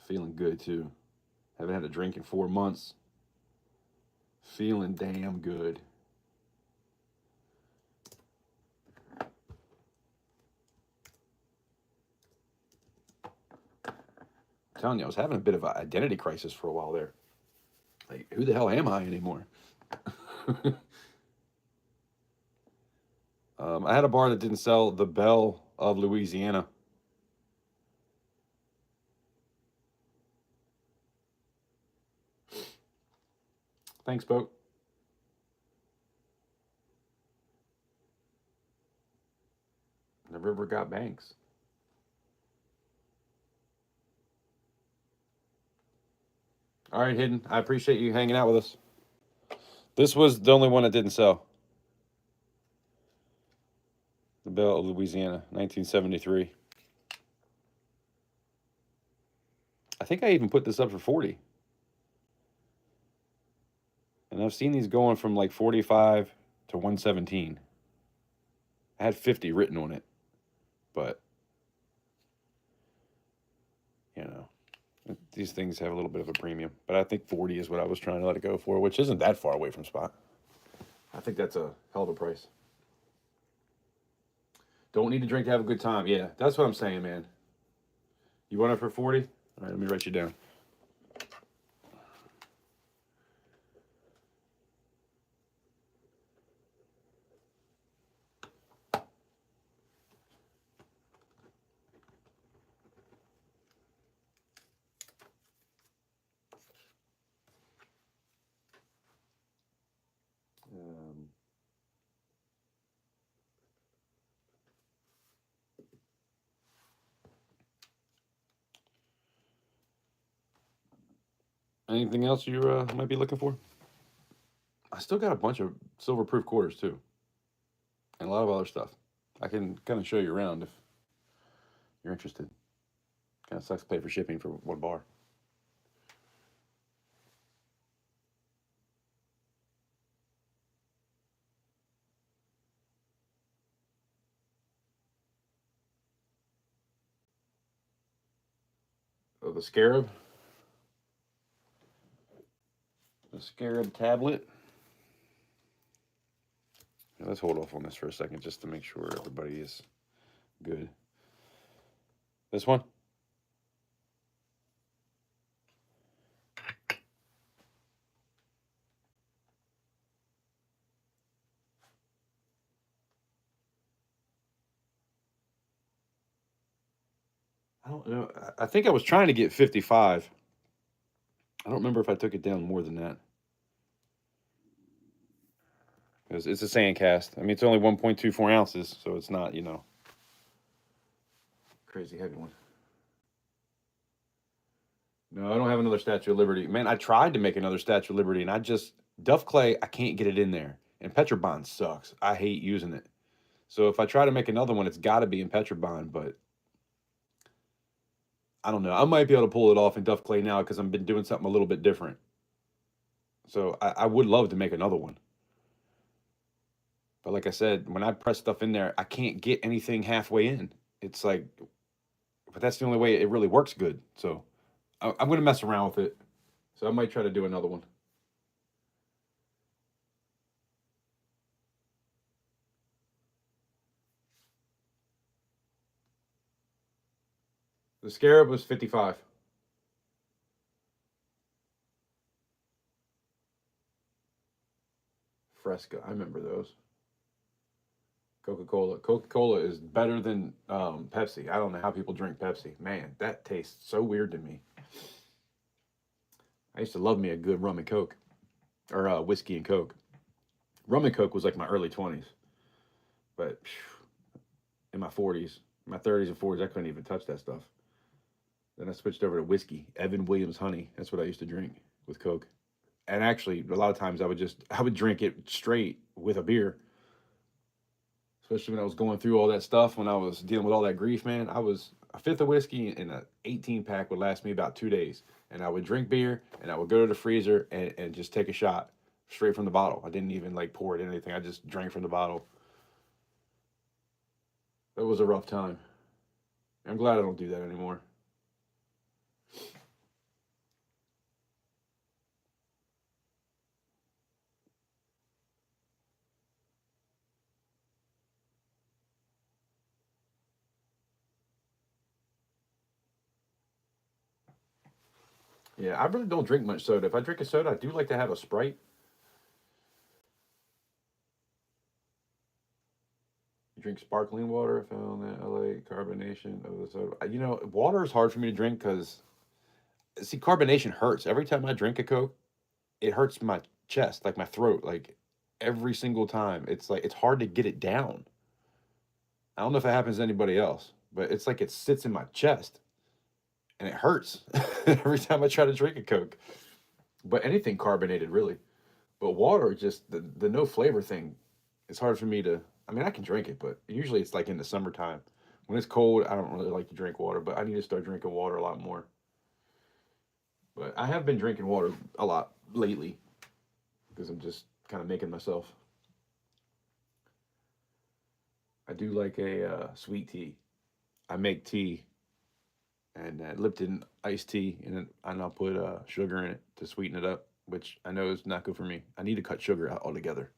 Feeling good, too. Haven't had a drink in 4 months. Feeling damn good. I'm telling you, I was having a bit of an identity crisis for a while there. Like, who the hell am I anymore? I had a bar that didn't sell, the Belle of Louisiana. Thanks, Boat. The river got banks. All right, Hidden. I appreciate you hanging out with us. This was the only one that didn't sell. The Belle of Louisiana, 1973. I think I even put this up for 40. And I've seen these going from like 45 to 117. I had 50 written on it. But, you know, these things have a little bit of a premium. But I think 40 is what I was trying to let it go for, which isn't that far away from spot. I think that's a hell of a price. Don't need to drink to have a good time. Yeah, that's what I'm saying, man. You want it for 40? All right, let me write you down. Anything else you might be looking for? I still got a bunch of silver proof quarters too, and a lot of other stuff. I can kind of show you around if you're interested. Kind of sucks to pay for shipping for one bar. Oh, the Scarab. The Scarab tablet. Now, let's hold off on this for a second just to make sure everybody is good. This one? I don't know. I think I was trying to get 55. I don't remember if I took it down more than that. It's a sand cast. I mean, it's only 1.24 ounces, so it's not, you know, crazy heavy one. No, I don't have another Statue of Liberty. Man, I tried to make another Statue of Liberty, and Duff Clay, I can't get it in there. And Petrobond sucks. I hate using it. So if I try to make another one, it's got to be in Petrobond, but I don't know. I might be able to pull it off in Duff Clay now because I've been doing something a little bit different. So I would love to make another one. But like I said, when I press stuff in there, I can't get anything halfway in. It's like, but that's the only way it really works good. So I'm going to mess around with it. So I might try to do another one. The Scarab was 55. Fresca, I remember those. Coca-Cola. Coca-Cola is better than Pepsi. I don't know how people drink Pepsi. Man, that tastes so weird to me. I used to love me a good rum and Coke or whiskey and Coke. Rum and Coke was like my early 20s, but in my 40s, my 30s and 40s, I couldn't even touch that stuff. Then I switched over to whiskey, Evan Williams Honey. That's what I used to drink with Coke. And actually, a lot of times I would drink it straight with a beer, especially when I was going through all that stuff, when I was dealing with all that grief, man. I was a fifth of whiskey and an 18 pack would last me about 2 days. And I would drink beer and I would go to the freezer and just take a shot straight from the bottle. I didn't even like pour it in anything. I just drank from the bottle. That was a rough time. I'm glad I don't do that anymore. Yeah, I really don't drink much soda. If I drink a soda, I do like to have a Sprite. You drink sparkling water. I found that LA carbonation of the soda. Water is hard for me to drink because see, carbonation hurts. Every time I drink a Coke, it hurts my chest, like my throat, like every single time. It's like it's hard to get it down. I don't know if it happens to anybody else, but it's like it sits in my chest and it hurts every time I try to drink a Coke. But anything carbonated, really. But water, just the no flavor thing, it's hard for me to. I mean, I can drink it, but usually it's like in the summertime. When it's cold, I don't really like to drink water, but I need to start drinking water a lot more. But I have been drinking water a lot lately because I'm just kind of making myself. I do like a sweet tea. I make tea and Lipton iced tea, and I'll put sugar in it to sweeten it up, which I know is not good for me. I need to cut sugar out altogether.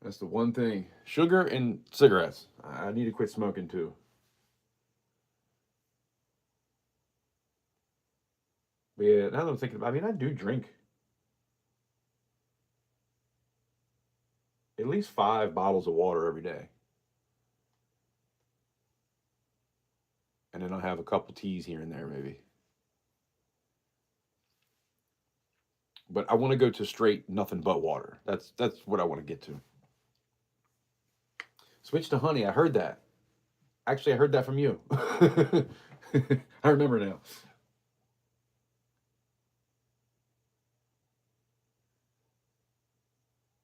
That's the one thing. Sugar and cigarettes. I need to quit smoking too. But yeah, now that I'm thinking about, I mean, I do drink at least 5 bottles of water every day, and then I'll have a couple teas here and there, maybe. But I want to go to straight nothing but water. That's what I want to get to. Switch to honey. I heard that. Actually, I heard that from you. I remember now.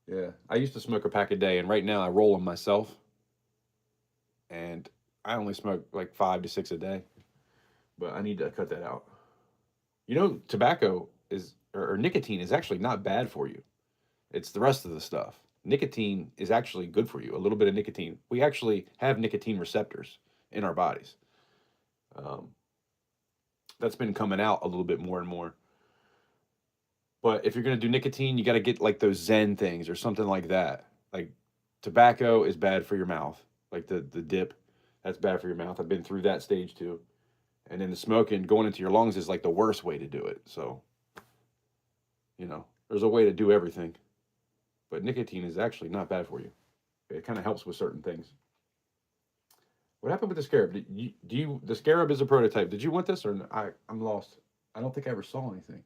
Yeah, I used to smoke a pack a day, and right now I roll them myself, and I only smoke like 5 to 6 a day. But I need to cut that out. Tobacco is or nicotine is actually not bad for you. It's the rest of the stuff. Nicotine is actually good for you. A little bit of nicotine. We actually have nicotine receptors in our bodies. Um, that's been coming out a little bit more and more. But if you're gonna do nicotine, you got to get like those Zen things or something like that. Like tobacco is bad for your mouth. Like the dip, that's bad for your mouth. I've been through that stage too. And then the smoking going into your lungs is like the worst way to do it. So there's a way to do everything. But nicotine is actually not bad for you. It kind of helps with certain things. What happened with the scarab? The scarab is a prototype. Did you want this or I'm lost. I don't think I ever saw anything.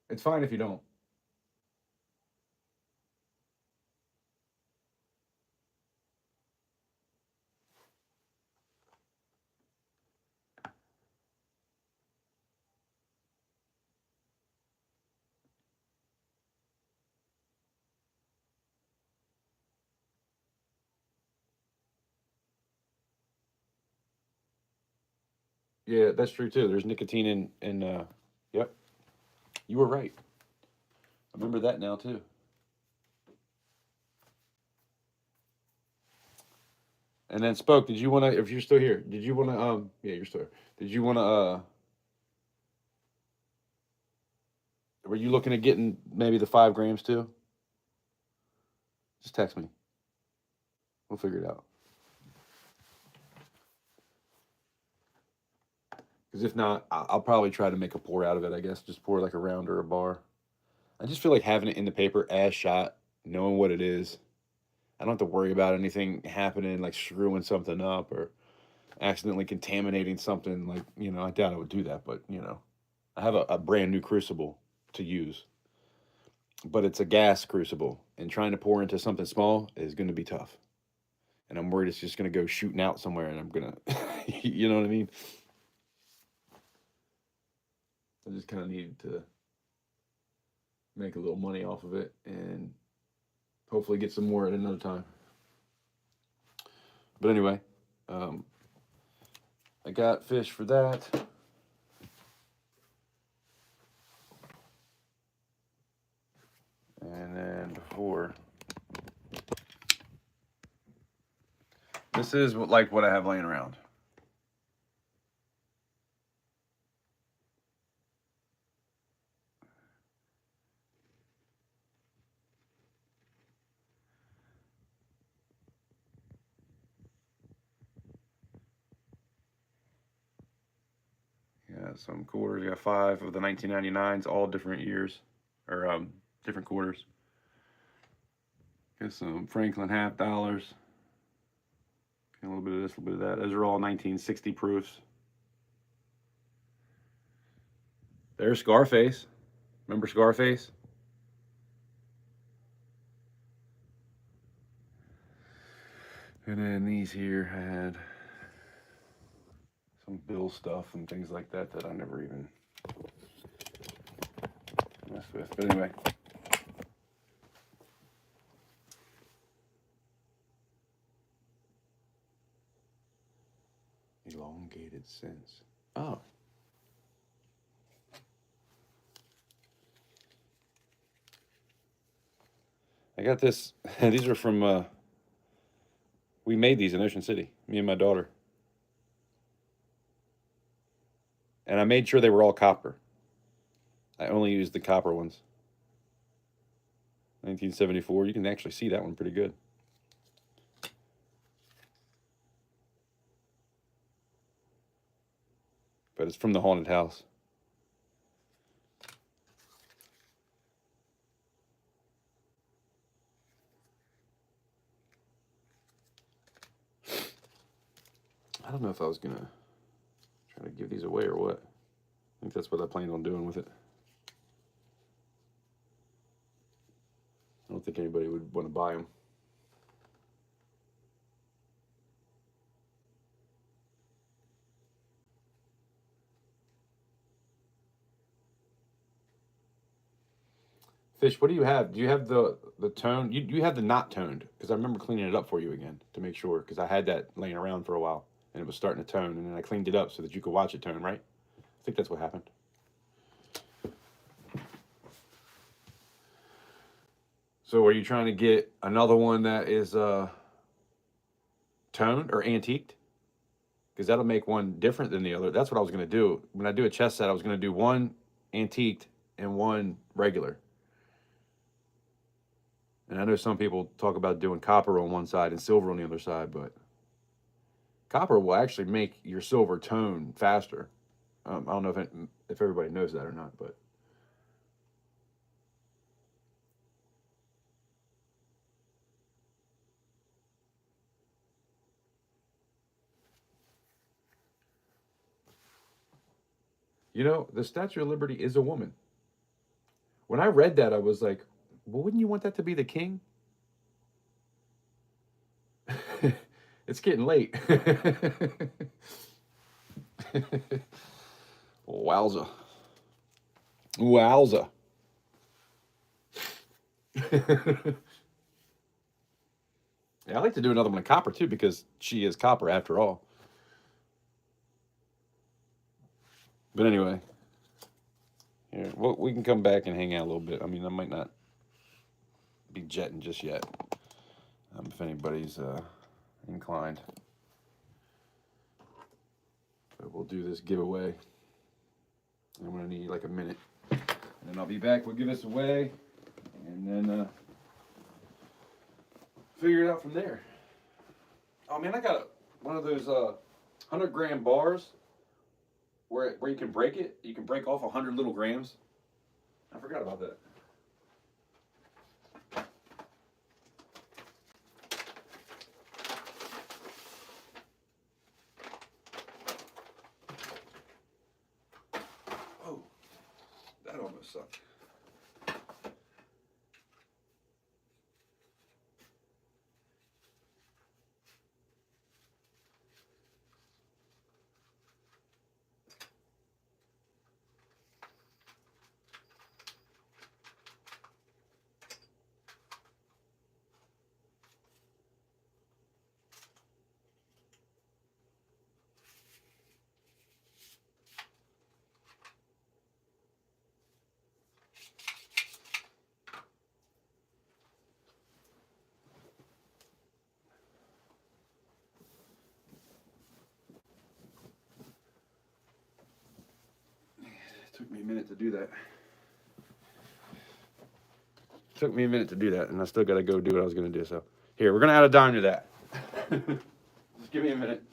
It's fine if you don't. Yeah, that's true too. There's nicotine in. Yep, you were right. I remember that now too. And then spoke. Did you want to? If you're still here, did you want to? Yeah, you're still here. Did you want to? Were you looking at getting maybe the 5 grams too? Just text me. We'll figure it out. Because if not, I'll probably try to make a pour out of it. I guess just pour like a round or a bar. I just feel like having it in the paper as shot knowing what it is. I don't have to worry about anything happening, like screwing something up or accidentally contaminating something. Like, you know, I doubt I would do that, but, you know, I have a brand new crucible to use, but it's a gas crucible, and trying to pour into something small is going to be tough. And I'm worried it's just going to go shooting out somewhere and I'm going to, you know what I mean? I just kind of need to make a little money off of it and hopefully get some more at another time. But anyway, I got fish for that. And then before, this is like what I have laying around. Yeah, some quarters. I got 5 of the 1999s, all different years, or different quarters. Got some Franklin half dollars. A little bit of this, a little bit of that. Those are all 1960 proofs. There's Scarface. Remember Scarface? And then these here had some bill stuff and things like that that I never even messed with. But anyway. Elongated cents. Oh. I got this. These are from, we made these in Ocean City, me and my daughter. And I made sure they were all copper. I only used the copper ones. 1974. You can actually see that one pretty good. But it's from the haunted house. I don't know if I was going to try to give these away or what. I think that's what I planned on doing with it. I don't think anybody would want to buy them. Fish, what do you have? Do you have the tone? You have the not toned, because I remember cleaning it up for you again to make sure, because I had that laying around for a while and it was starting to tone, and then I cleaned it up so that you could watch it tone, right? I think that's what happened. So are you trying to get another one that is toned or antiqued? Because that'll make one different than the other. That's what I was going to do. When I do a chess set, I was going to do one antiqued and one regular. And I know some people talk about doing copper on one side and silver on the other side, but copper will actually make your silver tone faster. I don't know if everybody knows that or not, but you know, the Statue of Liberty is a woman. When I read that, I was like, well, wouldn't you want that to be the king? It's getting late. Wowza. Wowza. Yeah, I like to do another one in copper too, because she is copper after all. But anyway, here, well, we can come back and hang out a little bit. I mean, I might not be jetting just yet, if anybody's inclined. But we'll do this giveaway. I'm gonna need like a minute, and then I'll be back. We'll give this away, and then figure it out from there. Oh man, I got one of those 100-gram bars where you can break it. You can break off 100 little grams. I forgot about that. gonna suck. Took me a minute to do that. Took me a minute to do that, and I still got to go do what I was going to do. So, here, we're going to add a dime to that. Just give me a minute.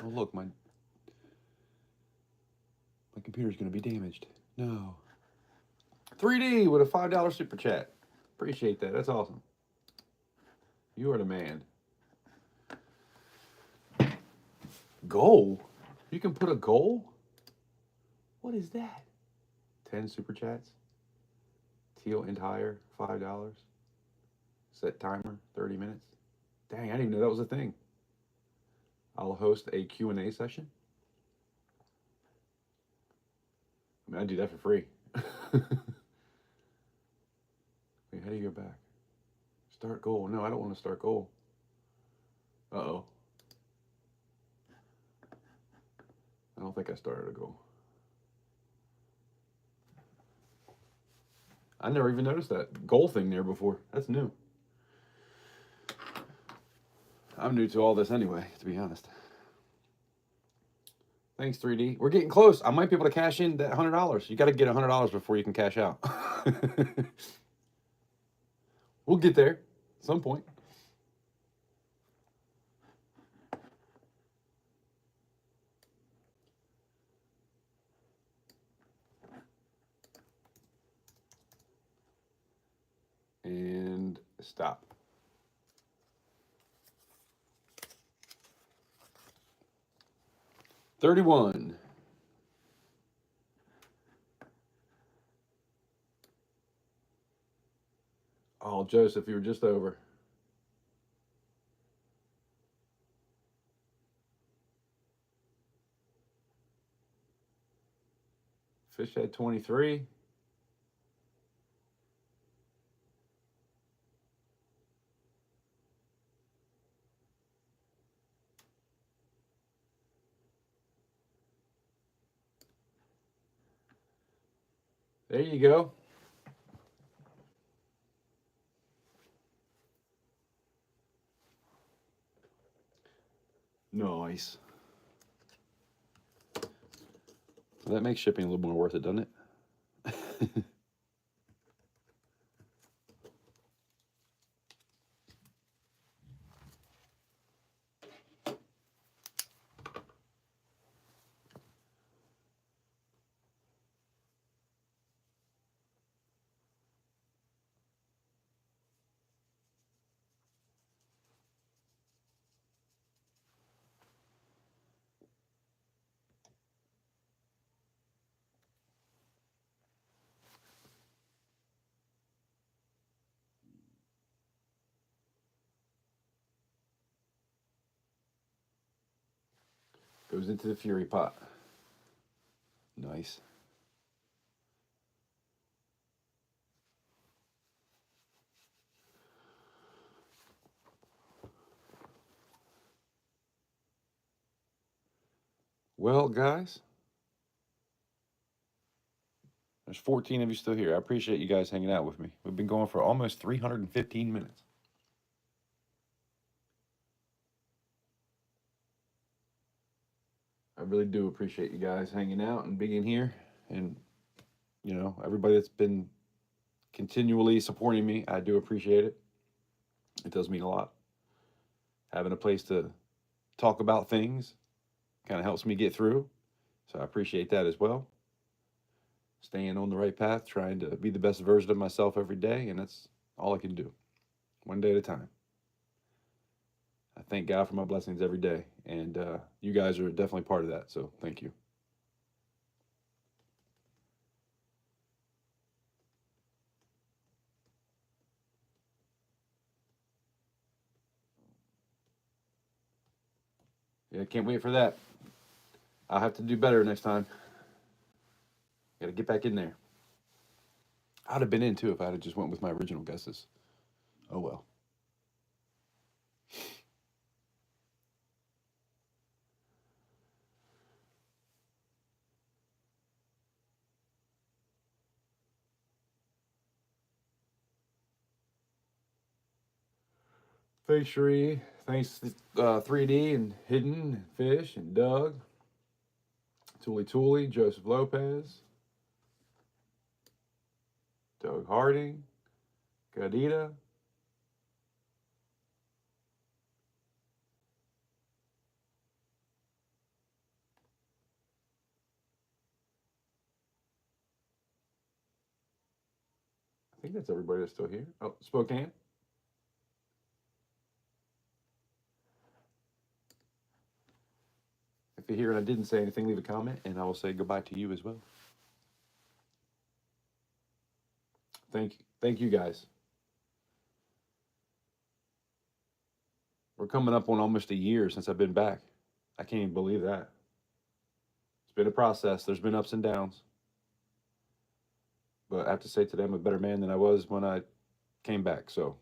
Oh, look, my computer's going to be damaged. No. 3D with a $5 super chat. Appreciate that. That's awesome. You are the man. Goal? You can put a goal? What is that? 10 super chats. Teal and higher, $5. Set timer, 30 minutes. Dang, I didn't even know that was a thing. I'll host a Q&A session. I mean, I do that for free. Wait, how do you go back? Start goal. No, I don't want to start goal. Uh-oh. I don't think I started a goal. I never even noticed that goal thing there before. That's new. I'm new to all this anyway, to be honest. Thanks, 3D. We're getting close. I might be able to cash in that $100. You got to get $100 before you can cash out. We'll get there at some point. And stop. 31. Oh, Joseph, you were just over. Fish had 23. There you go. Nice. So that makes shipping a little more worth it, doesn't it? Goes into the Fury pot. Nice. Well, guys, there's 14 of you still here. I appreciate you guys hanging out with me. We've been going for almost 315 minutes. I really do appreciate you guys hanging out and being here. And, you know, everybody that's been continually supporting me, I do appreciate it. It does mean a lot. Having a place to talk about things kind of helps me get through. So I appreciate that as well. Staying on the right path, trying to be the best version of myself every day. And that's all I can do, one day at a time. I thank God for my blessings every day. And you guys are definitely part of that. So thank you. Yeah, can't wait for that. I'll have to do better next time. Got to get back in there. I'd have been in too if I'd have just went with my original guesses. Oh well. Thanks, Sheree. Thanks, 3D and Hidden and Fish and Doug, Tooley, Joseph Lopez, Doug Harding, Gadita. I think that's everybody that's still here. Oh, Spokane. If you're here and I didn't say anything, leave a comment and I will say goodbye to you as well. Thank you guys. We're coming up on almost a year since I've been back. I can't even believe that. It's been a process. There's been ups and downs. But I have to say today I'm a better man than I was when I came back. So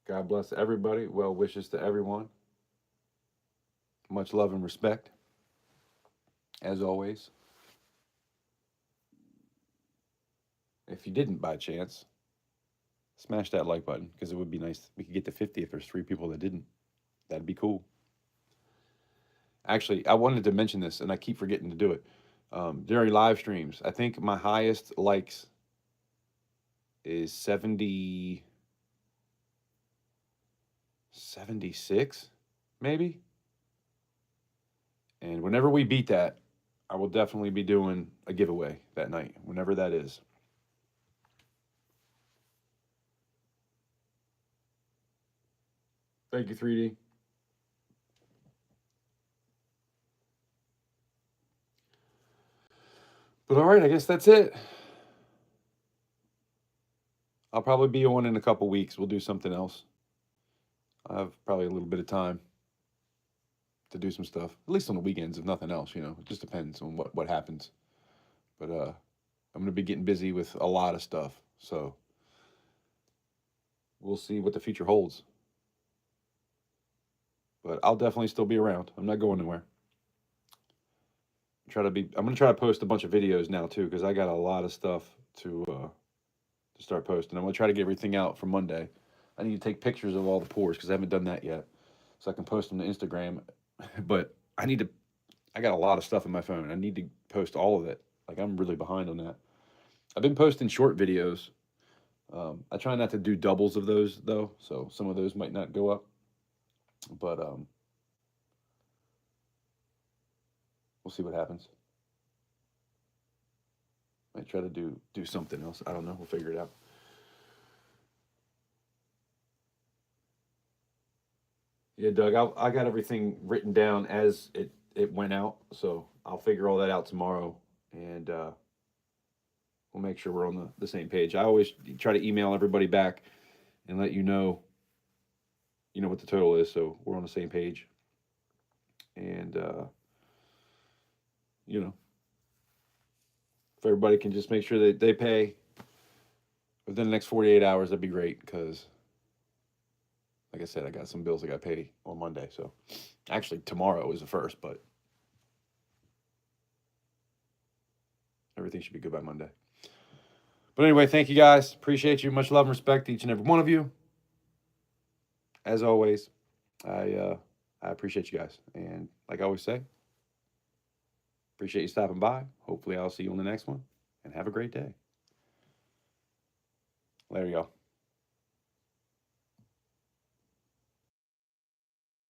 God bless everybody. Well wishes to everyone. Much love and respect, as always. If you didn't by chance, smash that like button because it would be nice. We could get to 50 if there's 3 people that didn't. That'd be cool. Actually, I wanted to mention this and I keep forgetting to do it. During live streams, I think my highest likes is 76, maybe. And whenever we beat that, I will definitely be doing a giveaway that night, whenever that is. Thank you, 3D. But all right, I guess that's it. I'll probably be on in a couple weeks. We'll do something else. I have probably a little bit of time to do some stuff, at least on the weekends, if nothing else. It just depends on what happens. But I'm going to be getting busy with a lot of stuff, so we'll see what the future holds. But I'll definitely still be around. I'm not going anywhere. I'm going to try to post a bunch of videos now too, because I got a lot of stuff to start posting. I'm going to try to get everything out for Monday. I need to take pictures of all the pours because I haven't done that yet, so I can post them to Instagram. But I got a lot of stuff in my phone. I need to post all of it. Like, I'm really behind on that. I've been posting short videos. I try not to do doubles of those though, so some of those might not go up. But we'll see what happens. Might try to do something else. I don't know. We'll figure it out. Yeah, Doug, I got everything written down as it went out, so I'll figure all that out tomorrow, and we'll make sure we're on the same page. I always try to email everybody back and let you know what the total is, so we're on the same page. And if everybody can just make sure that they pay within the next 48 hours, that'd be great. Because, like I said, I got some bills I got to pay on Monday. So, actually, tomorrow is the first, but everything should be good by Monday. But anyway, thank you guys. Appreciate you. Much love and respect to each and every one of you. As always, I appreciate you guys. And like I always say, appreciate you stopping by. Hopefully, I'll see you on the next one. And have a great day. Later, y'all.